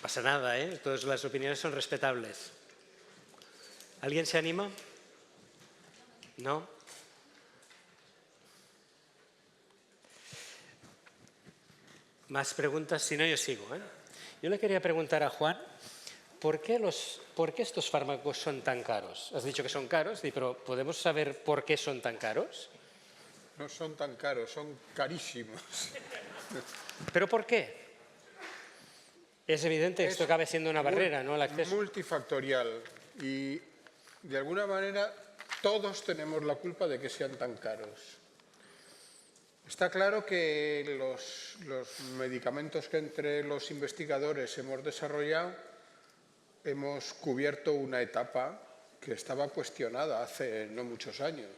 Pasa nada, ¿eh? Todas las opiniones son respetables. ¿Alguien se anima? ¿No? Más preguntas, si no yo sigo. Yo le quería preguntar a Juan, ¿por qué estos fármacos son tan caros? Has dicho que son caros, pero ¿podemos saber por qué son tan caros? No son tan caros, son carísimos. ¿Pero por qué? Es evidente que esto acabe siendo una barrera, ¿no? El acceso. Multifactorial. Y de alguna manera todos tenemos la culpa de que sean tan caros. Está claro que los medicamentos que entre los investigadores hemos desarrollado hemos cubierto una etapa que estaba cuestionada hace no muchos años.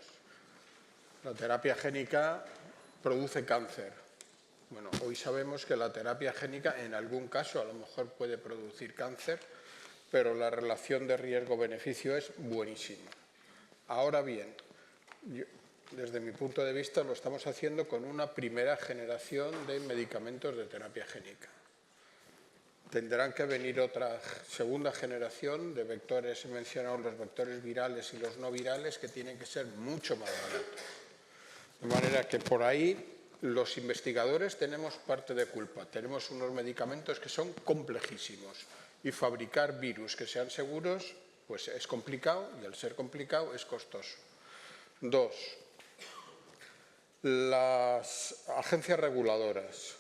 La terapia génica produce cáncer. Bueno, hoy sabemos que la terapia génica en algún caso a lo mejor puede producir cáncer, pero la relación de riesgo-beneficio es buenísima. Ahora bien, desde mi punto de vista lo estamos haciendo con una primera generación de medicamentos de terapia génica. Tendrán que venir otra segunda generación de vectores, he mencionado los vectores virales y los no virales, que tienen que ser mucho más baratos. De manera que por ahí los investigadores tenemos parte de culpa. Tenemos unos medicamentos que son complejísimos y fabricar virus que sean seguros pues es complicado y al ser complicado es costoso. 2. Las agencias reguladoras.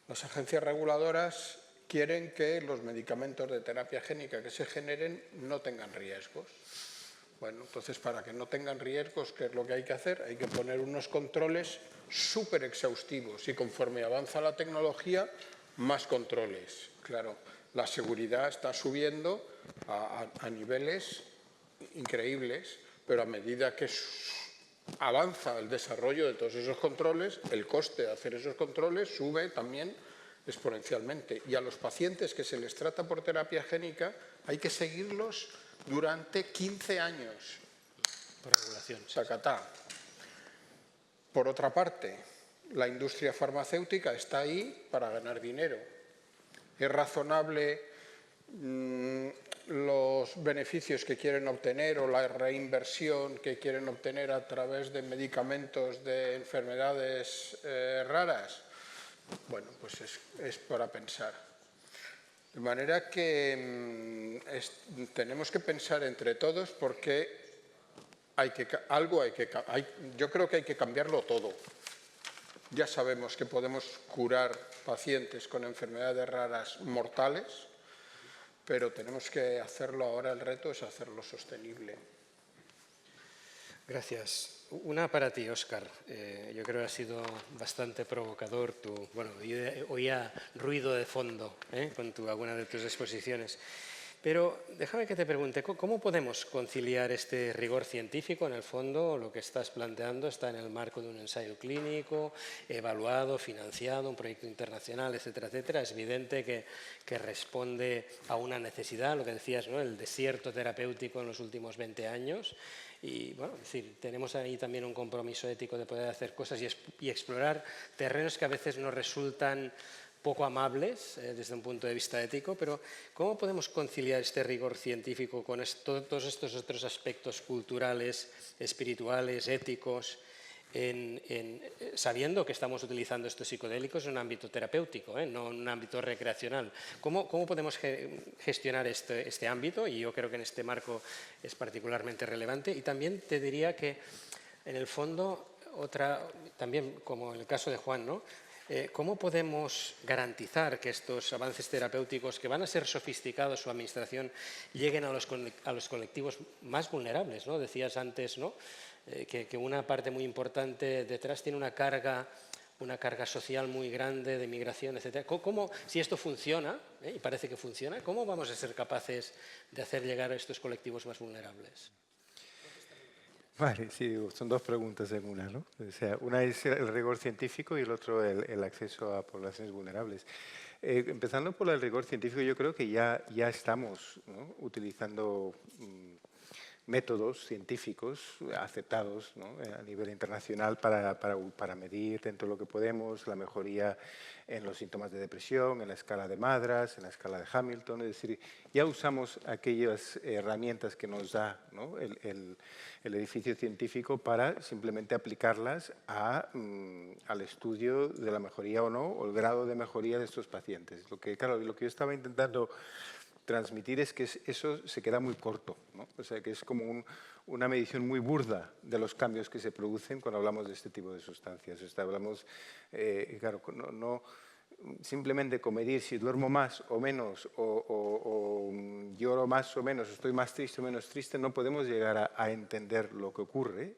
Las agencias reguladoras quieren que los medicamentos de terapia génica que se generen no tengan riesgos. Bueno, entonces para que no tengan riesgos, ¿qué es lo que hay que hacer? Hay que poner unos controles súper exhaustivos y conforme avanza la tecnología, más controles. Claro, la seguridad está subiendo a niveles increíbles, pero a medida que avanza el desarrollo de todos esos controles, el coste de hacer esos controles sube también exponencialmente. Y a los pacientes que se les trata por terapia génica hay que seguirlos durante 15 años. Por regulación. Sacatá. Por otra parte, la industria farmacéutica está ahí para ganar dinero. Es razonable los beneficios que quieren obtener o la reinversión que quieren obtener a través de medicamentos de enfermedades raras. Bueno, pues es para pensar. De manera que tenemos que pensar entre todos porque yo creo que hay que cambiarlo todo. Ya sabemos que podemos curar pacientes con enfermedades raras mortales, pero tenemos que hacerlo ahora, el reto es hacerlo sostenible. Gracias. Una para ti, Óscar. Yo creo que ha sido bastante provocador oía ruido de fondo con alguna de tus exposiciones. Pero déjame que te pregunte, ¿cómo podemos conciliar este rigor científico? En el fondo, lo que estás planteando está en el marco de un ensayo clínico, evaluado, financiado, un proyecto internacional, etcétera, etcétera. Es evidente que responde a una necesidad, lo que decías, ¿no? El desierto terapéutico en los últimos 20 años. Y bueno, es decir, tenemos ahí también un compromiso ético de poder hacer cosas y explorar terrenos que a veces nos resultan poco amables desde un punto de vista ético, pero ¿cómo podemos conciliar este rigor científico con todos estos otros aspectos culturales, espirituales, éticos, sabiendo que estamos utilizando estos psicodélicos en un ámbito terapéutico, no en un ámbito recreacional? ¿Cómo podemos gestionar este ámbito? Y yo creo que en este marco es particularmente relevante. Y también te diría que, en el fondo, también como en el caso de Juan, ¿no? ¿Cómo podemos garantizar que estos avances terapéuticos, que van a ser sofisticados su administración, lleguen a los colectivos más vulnerables, ¿no? Decías antes, ¿no? Que una parte muy importante detrás tiene una carga social muy grande de migración, etc. Si esto funciona, y parece que funciona, ¿cómo vamos a ser capaces de hacer llegar a estos colectivos más vulnerables? Vale, sí, son dos preguntas en una, ¿no? O sea, una es el rigor científico y el otro el acceso a poblaciones vulnerables. Empezando por el rigor científico, yo creo que ya estamos, ¿no?, utilizando métodos científicos aceptados, ¿no?, a nivel internacional para medir dentro de lo que podemos la mejoría en los síntomas de depresión, en la escala de Madras, en la escala de Hamilton. Es decir, ya usamos aquellas herramientas que nos da, ¿no?, el edificio científico para simplemente aplicarlas al estudio de la mejoría o no, o el grado de mejoría de estos pacientes. Claro, lo que yo estaba intentando transmitir es que eso se queda muy corto, ¿no? O sea, que es como una medición muy burda de los cambios que se producen cuando hablamos de este tipo de sustancias. O sea, hablamos, claro, no simplemente con medir si duermo más o menos, o lloro más o menos, estoy más triste o menos triste, no podemos llegar a entender lo que ocurre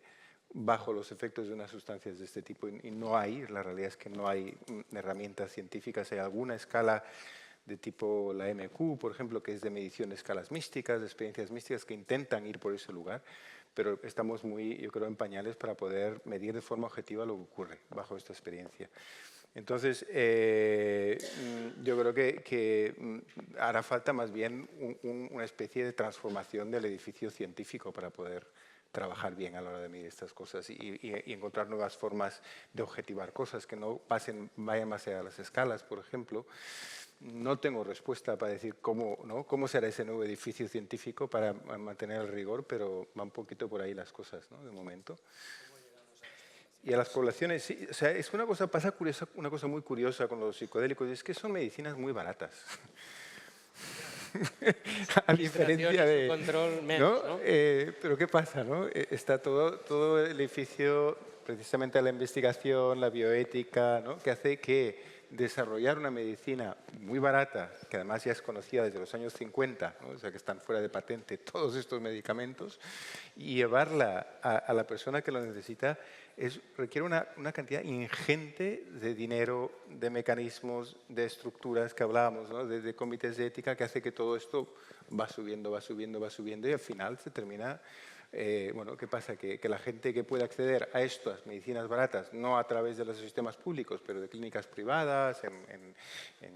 bajo los efectos de unas sustancias de este tipo. Y no hay, la realidad es que no hay herramientas científicas, hay alguna escala de tipo la MQ, por ejemplo, que es de medición de escalas místicas, de experiencias místicas, que intentan ir por ese lugar, pero estamos yo creo, en pañales para poder medir de forma objetiva lo que ocurre bajo esta experiencia. Entonces, yo creo que hará falta más bien una especie de transformación del edificio científico para poder trabajar bien a la hora de medir estas cosas y encontrar nuevas formas de objetivar cosas que no vayan más allá de las escalas, por ejemplo. No tengo respuesta para decir cómo será ese nuevo edificio científico para mantener el rigor, pero va un poquito por ahí las cosas, ¿no?, de momento. Y a las poblaciones, sí, o sea, es una cosa muy curiosa con los psicodélicos, es que son medicinas muy baratas. A diferencia de... Control menos, ¿no? Pero ¿qué pasa? ¿No? Está todo el edificio, precisamente la investigación, la bioética, ¿no? Que hace que desarrollar una medicina muy barata, que además ya es conocida desde los años 50, ¿no? O sea que están fuera de patente todos estos medicamentos, y llevarla a la persona que lo necesita requiere una cantidad ingente de dinero, de mecanismos, de estructuras que hablábamos, ¿no? de comités de ética, que hace que todo esto va subiendo, va subiendo, va subiendo, y al final se termina... bueno, ¿qué pasa? Que la gente que puede acceder a estas medicinas baratas, no a través de los sistemas públicos, pero de clínicas privadas,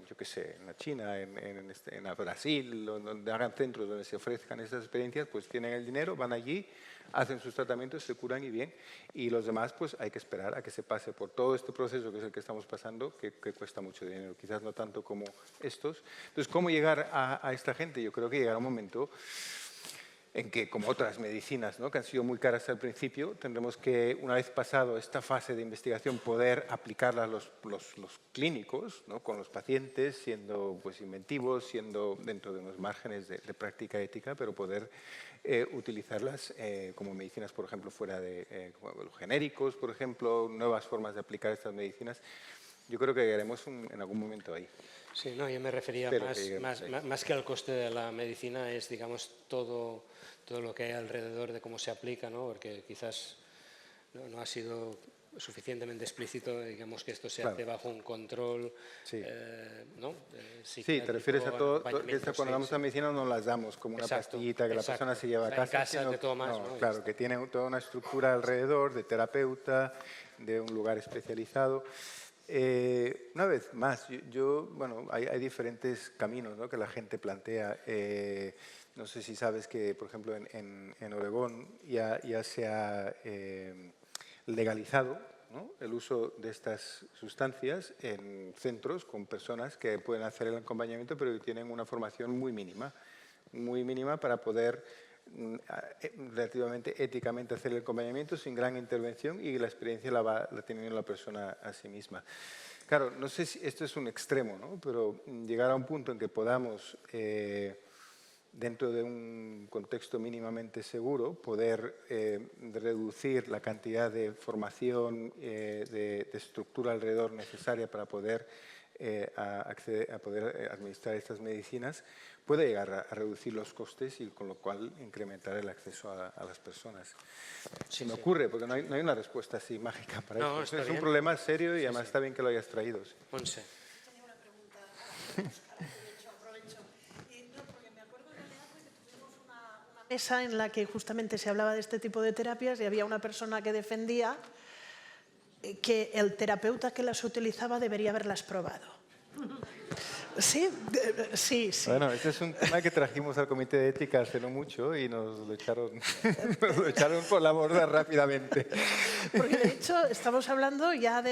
yo qué sé, en la China, en Brasil, donde hagan centros donde se ofrezcan estas experiencias, pues tienen el dinero, van allí, hacen sus tratamientos, se curan y bien, y los demás pues hay que esperar a que se pase por todo este proceso que es el que estamos pasando, que cuesta mucho dinero, quizás no tanto como estos. Entonces, ¿cómo llegar a esta gente? Yo creo que llegará un momento en que, como otras medicinas, ¿no? que han sido muy caras al principio, tendremos que, una vez pasado esta fase de investigación, poder aplicarla a los clínicos, ¿no? con los pacientes, siendo pues, inventivos, siendo dentro de unos márgenes de práctica ética, pero poder utilizarlas como medicinas, por ejemplo, fuera de los genéricos, por ejemplo, nuevas formas de aplicar estas medicinas. Yo creo que llegaremos en algún momento ahí. Sí, no, yo me refería más que al coste de la medicina, es, digamos, todo lo que hay alrededor de cómo se aplica, ¿no? Porque quizás no ha sido suficientemente explícito, digamos, que esto se hace bajo un control, ¿no? Sí, te refieres a todo, que cuando damos la medicina no las damos como una pastillita que la persona se lleva a casa. En casa sino, te tomas, ¿no? Claro, que tiene toda una estructura alrededor de terapeuta, de un lugar especializado. Una vez más, bueno, hay diferentes caminos, ¿no? que la gente plantea. No sé si sabes que, por ejemplo, en Oregón ya se ha legalizado, ¿no? el uso de estas sustancias en centros con personas que pueden hacer el acompañamiento, pero que tienen una formación muy mínima para poder relativamente éticamente hacer el acompañamiento sin gran intervención, y la experiencia la va teniendo la persona a sí misma. Claro, no sé si esto es un extremo, ¿no? pero llegar a un punto en que podamos, dentro de un contexto mínimamente seguro, poder reducir la cantidad de formación, de estructura alrededor necesaria para poder acceder a poder administrar estas medicinas, puede llegar a reducir los costes y con lo cual incrementar el acceso a las personas. Se me ocurre, porque no hay una respuesta así mágica para esto. Es un problema serio y además está bien que lo hayas traído. Monse. Tenía una pregunta, aprovecho. Porque me acuerdo de que tuvimos una mesa en la que justamente se hablaba de este tipo de terapias y había una persona que defendía que el terapeuta que las utilizaba debería haberlas probado. Sí. Bueno, este es un tema que trajimos al Comité de Ética hace no mucho y nos lo echaron por la borda rápidamente. Porque de hecho estamos hablando ya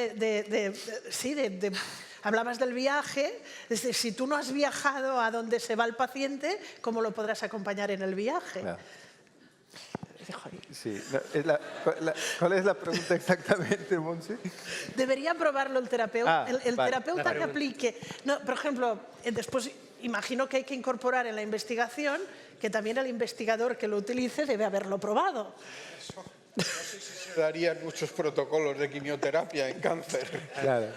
hablabas del viaje, es decir, si tú no has viajado a donde se va el paciente, ¿cómo lo podrás acompañar en el viaje? Claro. Sí. ¿Cuál es la pregunta exactamente, Monse? Debería probarlo el terapeuta. El vale, terapeuta que aplique. No, por ejemplo, después imagino que hay que incorporar en la investigación que también el investigador que lo utilice debe haberlo probado. No sé si se darían muchos protocolos de quimioterapia en cáncer. Claro.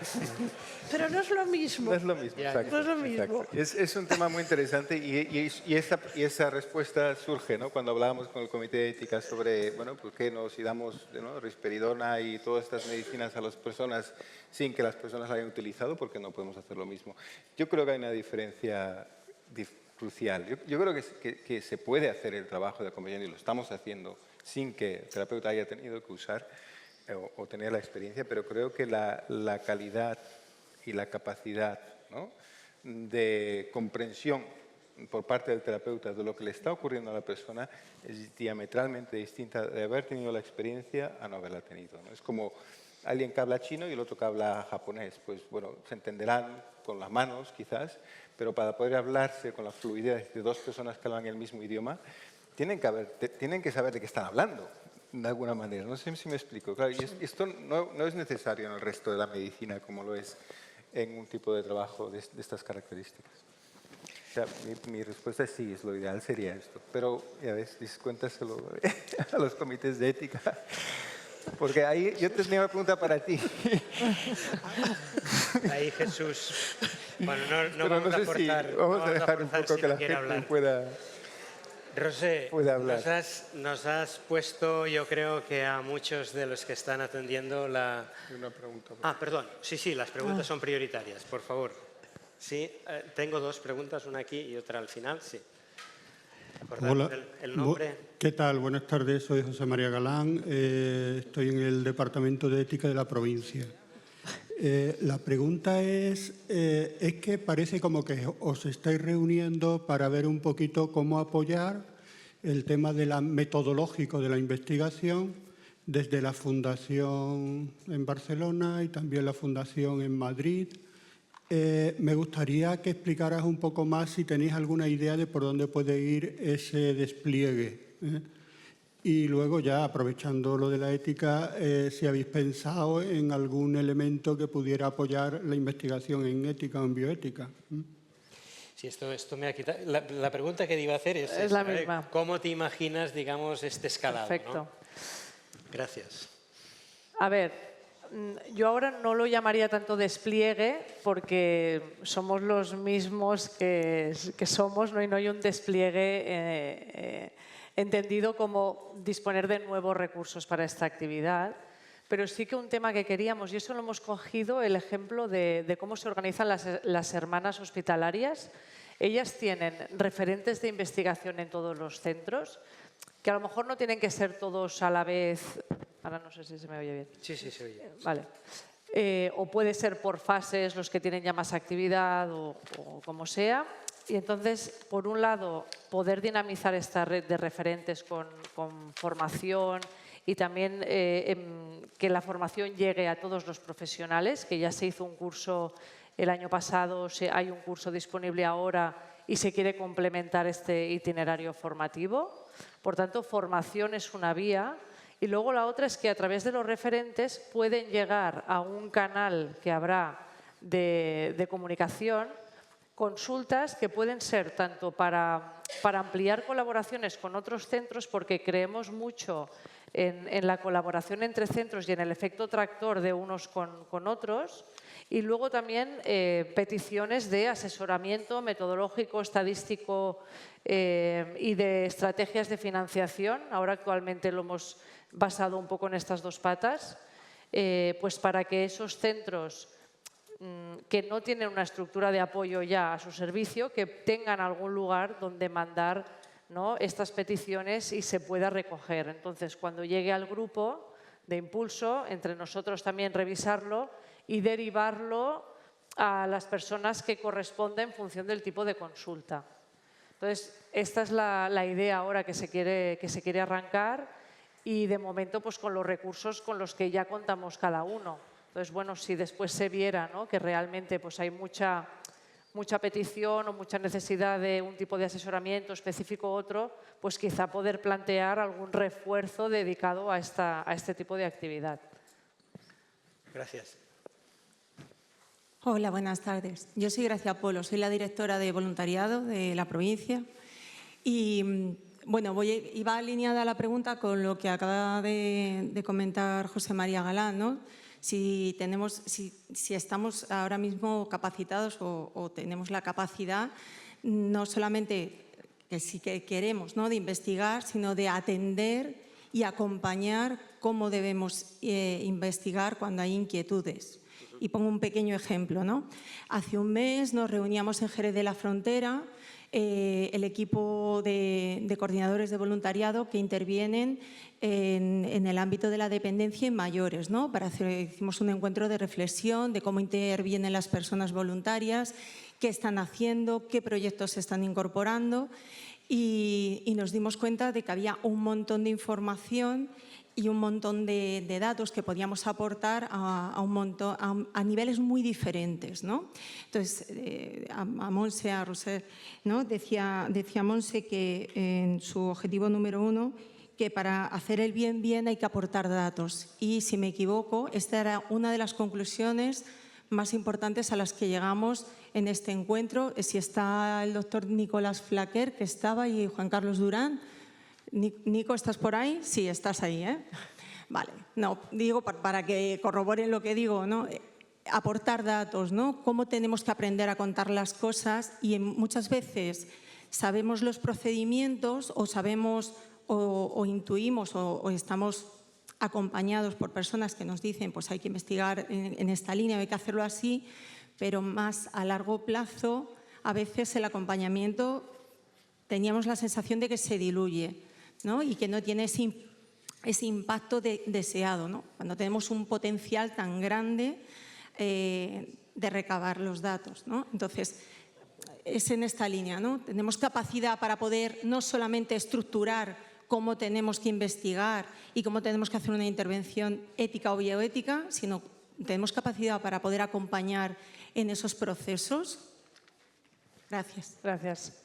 Pero no es lo mismo. No es lo mismo, exacto. No es lo mismo. Es un tema muy interesante y esa respuesta surge, ¿no? Cuando hablábamos con el Comité de Ética sobre, bueno, por qué si damos, ¿no? risperidona y todas estas medicinas a las personas sin que las personas la hayan utilizado, porque no podemos hacer lo mismo. Yo creo que hay una diferencia crucial. Yo creo que se puede hacer el trabajo de acompañamiento y lo estamos haciendo sin que el terapeuta haya tenido que usar o tener la experiencia, pero creo que la calidad y la capacidad, ¿no? de comprensión por parte del terapeuta de lo que le está ocurriendo a la persona es diametralmente distinta de haber tenido la experiencia a no haberla tenido, ¿no? Es como alguien que habla chino y el otro que habla japonés. Pues bueno, se entenderán con las manos quizás, pero para poder hablarse con la fluidez de dos personas que hablan el mismo idioma, tienen que saber de qué están hablando, de alguna manera. No sé si me explico. Claro, y esto no es necesario en el resto de la medicina como lo es en un tipo de trabajo de estas características. sea, mi respuesta es sí, lo ideal sería esto. Pero, ya ves, cuéntaselo a los comités de ética. Porque ahí yo tenía una pregunta para ti. Ahí Jesús. Bueno, no Pero vamos no a sé forzar. si vamos a dejar un poco si que no la quiere gente hablar. pueda... Rosé, puede hablar. nos has puesto, yo creo que a muchos de los que están atendiendo la... Una pregunta. Perdón. Sí, las preguntas son prioritarias, por favor. Sí, tengo dos preguntas, una aquí y otra al final, sí. Hola, el nombre. ¿qué tal? Buenas tardes, soy José María Galán, estoy en el Departamento de Ética de la provincia. La pregunta es que parece como que os estáis reuniendo para ver un poquito cómo apoyar el tema metodológico de la investigación desde la Fundación en Barcelona y también la Fundación en Madrid. Me gustaría que explicaras un poco más si tenéis alguna idea de por dónde puede ir ese despliegue. Y luego ya, aprovechando lo de la ética, si habéis pensado en algún elemento que pudiera apoyar la investigación en ética o en bioética. Sí, esto me ha quitado. La pregunta que te iba a hacer es la misma. ¿Cómo te imaginas, digamos, este escalado? Perfecto. ¿no? Gracias. A ver, yo ahora no lo llamaría tanto despliegue porque somos los mismos que somos, ¿no? Y no hay un despliegue entendido como disponer de nuevos recursos para esta actividad. Pero sí que un tema que queríamos, y eso lo hemos cogido, el ejemplo de cómo se organizan las hermanas hospitalarias. Ellas tienen referentes de investigación en todos los centros, que a lo mejor no tienen que ser todos a la vez. Ahora no sé si se me oye bien. Sí, se oye. Vale. O puede ser por fases, los que tienen ya más actividad o como sea. Y entonces, por un lado, poder dinamizar esta red de referentes con formación y también que la formación llegue a todos los profesionales, que ya se hizo un curso el año pasado, hay un curso disponible ahora y se quiere complementar este itinerario formativo. Por tanto, formación es una vía. Y luego la otra es que a través de los referentes pueden llegar a un canal que habrá de comunicación, consultas que pueden ser tanto para ampliar colaboraciones con otros centros, porque creemos mucho en la colaboración entre centros y en el efecto tractor de unos con otros, y luego también peticiones de asesoramiento metodológico, estadístico y de estrategias de financiación. Ahora actualmente lo hemos basado un poco en estas dos patas, pues para que esos centros que no tienen una estructura de apoyo ya a su servicio, que tengan algún lugar donde mandar, ¿no?, estas peticiones y se pueda recoger. Entonces, cuando llegue al grupo de impulso, entre nosotros también revisarlo y derivarlo a las personas que corresponda en función del tipo de consulta. Entonces, esta es la idea ahora que se quiere arrancar y de momento pues con los recursos con los que ya contamos cada uno. Entonces, bueno, si después se viera, ¿no?, que realmente pues hay mucha petición o mucha necesidad de un tipo de asesoramiento específico u otro, pues quizá poder plantear algún refuerzo dedicado a este tipo de actividad. Gracias. Hola, buenas tardes. Yo soy Gracia Polo, soy la directora de voluntariado de la provincia y bueno, iba alineada la pregunta con lo que acaba de comentar José María Galán, ¿no? Si estamos ahora mismo capacitados o tenemos la capacidad, no solamente que sí que queremos, ¿no?, de investigar, sino de atender y acompañar cómo debemos investigar cuando hay inquietudes. Y pongo un pequeño ejemplo, ¿no? Hace un mes nos reuníamos en Jerez de la Frontera, el equipo de coordinadores de voluntariado que intervienen en el ámbito de la dependencia en mayores, ¿no? Hicimos un encuentro de reflexión de cómo intervienen las personas voluntarias, qué están haciendo, qué proyectos se están incorporando y nos dimos cuenta de que había un montón de información y un montón de datos que podíamos aportar a niveles muy diferentes, ¿no? Entonces, a Monse, a Roser, ¿no?, decía Monse que en su objetivo número 1, que para hacer el bien hay que aportar datos. Y si me equivoco, esta era una de las conclusiones más importantes a las que llegamos en este encuentro. Si está el doctor Nicolás Flaquer, que estaba, y Juan Carlos Durán. Nico, ¿estás por ahí? Sí, estás ahí, ¿eh? Vale. No, digo para que corroboren lo que digo, ¿no? Aportar datos, ¿no? Cómo tenemos que aprender a contar las cosas, y muchas veces sabemos los procedimientos o sabemos o intuimos o estamos acompañados por personas que nos dicen pues hay que investigar en esta línea, hay que hacerlo así, pero más a largo plazo a veces el acompañamiento teníamos la sensación de que se diluye, ¿no? Y que no tiene ese impacto deseado, ¿no? Cuando tenemos un potencial tan grande de recabar los datos, ¿no? Entonces, es en esta línea, ¿no? Tenemos capacidad para poder no solamente estructurar cómo tenemos que investigar y cómo tenemos que hacer una intervención ética o bioética, sino tenemos capacidad para poder acompañar en esos procesos. Gracias. Gracias.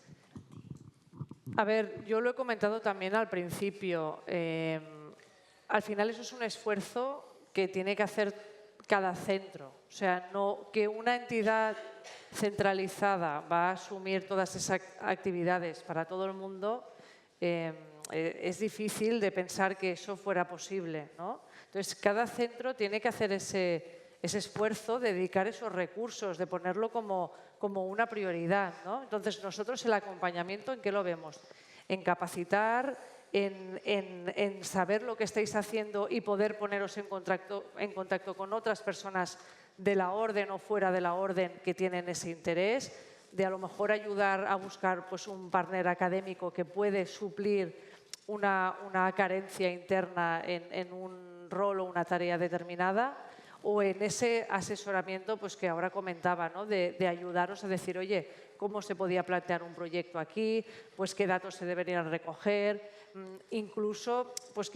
A ver, yo lo he comentado también al principio. Al final eso es un esfuerzo que tiene que hacer cada centro. O sea, no que una entidad centralizada va a asumir todas esas actividades para todo el mundo. Es difícil de pensar que eso fuera posible, ¿no? Entonces, cada centro tiene que hacer ese esfuerzo, de dedicar esos recursos, de ponerlo como una prioridad, ¿no? Entonces, nosotros el acompañamiento, ¿en qué lo vemos? En capacitar, en saber lo que estáis haciendo y poder poneros en contacto con otras personas de la orden o fuera de la orden que tienen ese interés, de a lo mejor ayudar a buscar pues, un partner académico que puede suplir una carencia interna en un rol o una tarea determinada, o en ese asesoramiento pues, que ahora comentaba, ¿no? de ayudaros a decir, oye, ¿cómo se podía plantear un proyecto aquí? Pues qué datos se deberían recoger, incluso pues,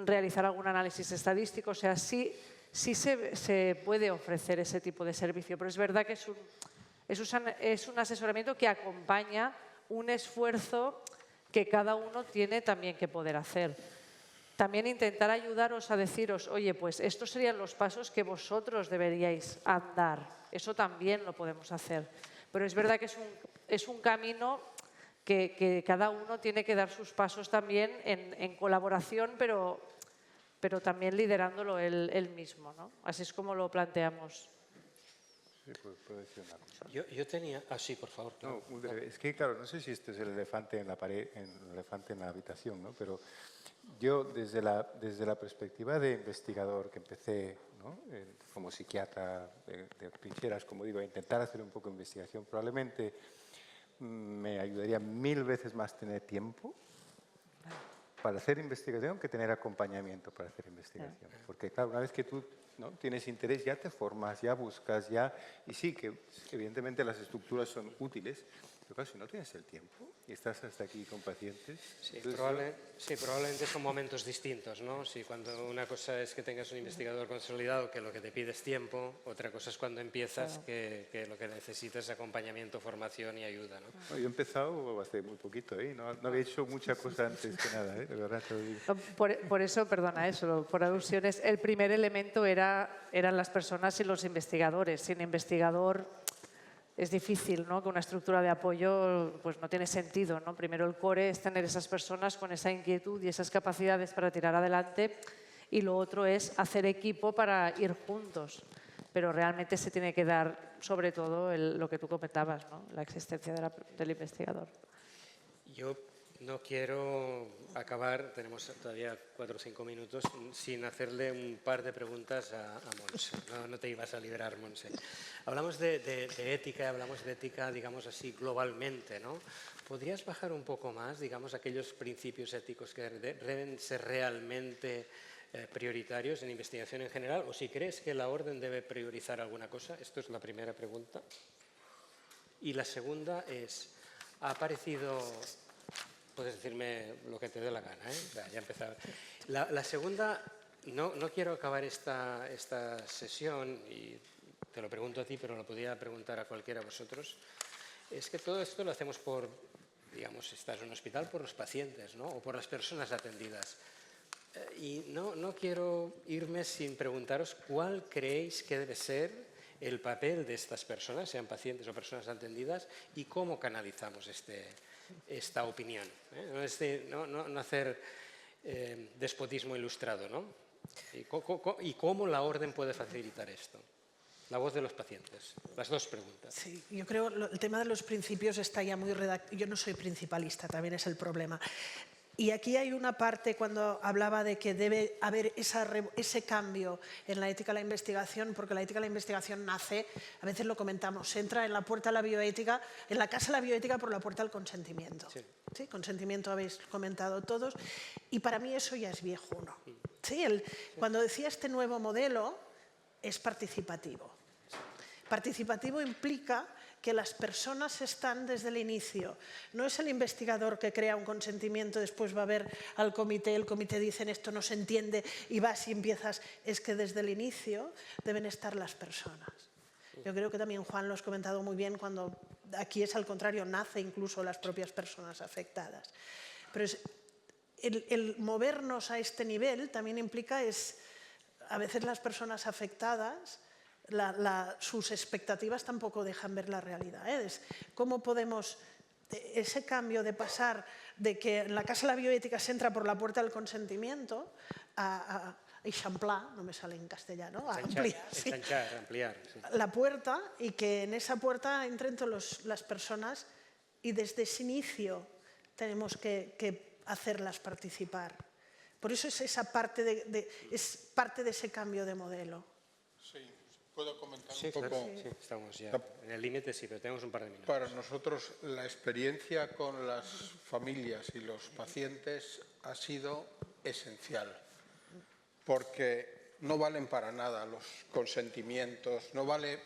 realizar algún análisis estadístico. O sea, sí se puede ofrecer ese tipo de servicio, pero es verdad que es un asesoramiento que acompaña un esfuerzo que cada uno tiene también que poder hacer. También intentar ayudaros a deciros, oye, pues estos serían los pasos que vosotros deberíais andar. Eso también lo podemos hacer. Pero es verdad que es un camino que cada uno tiene que dar sus pasos también en colaboración, pero también liderándolo él mismo, ¿no? Así es como lo planteamos. Sí, puedo decir una cosa. Yo tenía... Ah, sí, por favor. No, es que, claro, no sé si este es el elefante en la pared, el elefante en la habitación, ¿no? Pero yo, desde la perspectiva de investigador que empecé, ¿no? Como psiquiatra de trincheras, como digo, a intentar hacer un poco de investigación, probablemente me ayudaría 1000 veces más tener tiempo para hacer investigación que tener acompañamiento para hacer investigación. Porque, claro, una vez que tú, ¿no? tienes interés, ya te formas, ya buscas, y sí, que evidentemente las estructuras son útiles, pero claro, si no tienes el tiempo y estás hasta aquí con pacientes... Sí, probablemente son momentos distintos, ¿no? Sí, cuando una cosa es que tengas un investigador consolidado que lo que te pide es tiempo, otra cosa es cuando empiezas que lo que necesitas es acompañamiento, formación y ayuda, ¿no? No, yo he empezado hace muy poquito, no había hecho mucha cosa antes que nada, de verdad te lo digo. Por eso, perdona, eso, por alusiones, el primer elemento eran las personas y los investigadores. Sin investigador es difícil, ¿no? Que una estructura de apoyo pues, no tiene sentido, ¿no? Primero el core es tener esas personas con esa inquietud y esas capacidades para tirar adelante, y lo otro es hacer equipo para ir juntos. Pero realmente se tiene que dar, sobre todo, lo que tú comentabas, ¿no? La existencia del investigador. Yo no quiero acabar, tenemos todavía 4 o 5 minutos, sin hacerle un par de preguntas a Montse. No te ibas a librar, Montse. Hablamos de ética, hablamos de ética, digamos así, globalmente, ¿no? ¿Podrías bajar un poco más, digamos, aquellos principios éticos que deben ser realmente prioritarios en investigación en general? O si crees que la orden debe priorizar alguna cosa. Esto es la primera pregunta. Y la segunda es, ha aparecido... Puedes decirme lo que te dé la gana, ¿eh? Ya he empezado. La segunda, no quiero acabar esta sesión, y te lo pregunto a ti, pero lo podría preguntar a cualquiera de vosotros, es que todo esto lo hacemos por, digamos, estás en un hospital por los pacientes, ¿no? O por las personas atendidas. Y no quiero irme sin preguntaros cuál creéis que debe ser el papel de estas personas, sean pacientes o personas atendidas, y cómo canalizamos esta opinión. No hacer despotismo ilustrado, ¿no? Y cómo la orden puede facilitar esto. La voz de los pacientes. Las dos preguntas. Sí, yo creo que el tema de los principios está ya muy redactado. Yo no soy principalista, también es el problema. Y aquí hay una parte cuando hablaba de que debe haber ese cambio en la ética de la investigación, porque la ética de la investigación nace, a veces lo comentamos, entra en la puerta de la bioética, en la casa de la bioética por la puerta del consentimiento. Sí. ¿Sí? Consentimiento habéis comentado todos, y para mí eso ya es viejuno. ¿Sí? Cuando decía este nuevo modelo, es participativo. Participativo implica que las personas están desde el inicio. No es el investigador que crea un consentimiento, después va a ver al comité, el comité dice esto no se entiende y vas y empiezas. Es que desde el inicio deben estar las personas. Yo creo que también Juan lo has comentado muy bien cuando aquí es al contrario, nace incluso las propias personas afectadas. Pero el movernos a este nivel también implica a veces las personas afectadas sus expectativas tampoco dejan ver la realidad. ¿Cómo podemos, ese cambio de pasar de que en la casa de la bioética se entra por la puerta del consentimiento a eixamplar, no me sale en castellano, a ampliar, sí, ampliar sí. La puerta, y que en esa puerta entren todas las personas y desde ese inicio tenemos que hacerlas participar. Por eso es esa parte es parte de ese cambio de modelo. Sí, ¿puedo comentar Sí, un poco? claro, sí, estamos ya en el límite, sí, pero tenemos un par de minutos. Para nosotros la experiencia con las familias y los pacientes ha sido esencial, porque no valen para nada los consentimientos, no vale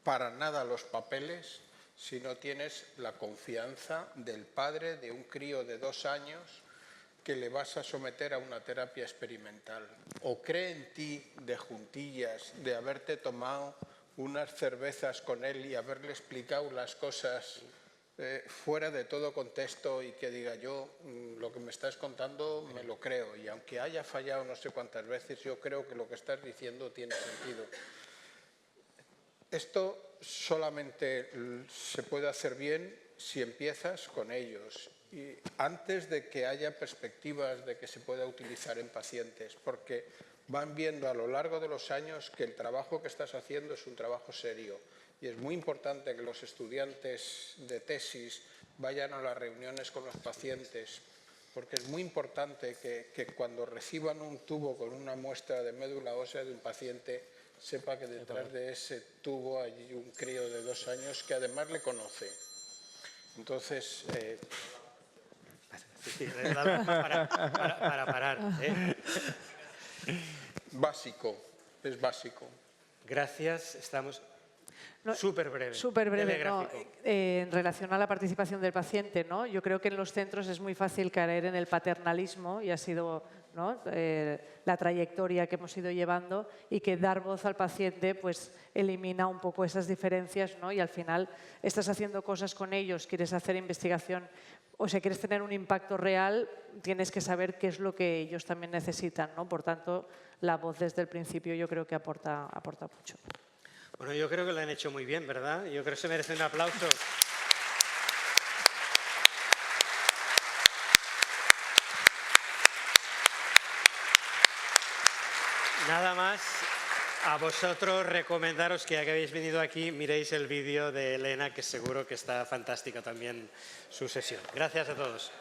para nada los papeles si no tienes la confianza del padre de un crío de 2 años que le vas a someter a una terapia experimental. O cree en ti de juntillas, de haberte tomado unas cervezas con él y haberle explicado las cosas fuera de todo contexto y que diga yo lo que me estás contando me lo creo y aunque haya fallado no sé cuántas veces yo creo que lo que estás diciendo tiene sentido. Esto solamente se puede hacer bien si empiezas con ellos y antes de que haya perspectivas de que se pueda utilizar en pacientes, porque van viendo a lo largo de los años que el trabajo que estás haciendo es un trabajo serio. Y es muy importante que los estudiantes de tesis vayan a las reuniones con los pacientes, porque es muy importante que cuando reciban un tubo con una muestra de médula ósea de un paciente, sepa que detrás de ese tubo hay un crío de 2 años que además le conoce. Entonces... para parar. Básico, es básico. Gracias, estamos... Súper breve. Súper breve, no. En relación a la participación del paciente, ¿no? Yo creo que en los centros es muy fácil caer en el paternalismo y ha sido, ¿no? La trayectoria que hemos ido llevando y que dar voz al paciente pues, elimina un poco esas diferencias, ¿no? Y al final estás haciendo cosas con ellos, quieres hacer investigación, o sea, quieres tener un impacto real, tienes que saber qué es lo que ellos también necesitan, ¿no? Por tanto, la voz desde el principio yo creo que aporta mucho. Bueno, yo creo que lo han hecho muy bien, ¿verdad? Yo creo que se merece un aplauso. Nada más, a vosotros recomendaros que ya que habéis venido aquí, miréis el vídeo de Elena, que seguro que está fantástica también su sesión. Gracias a todos.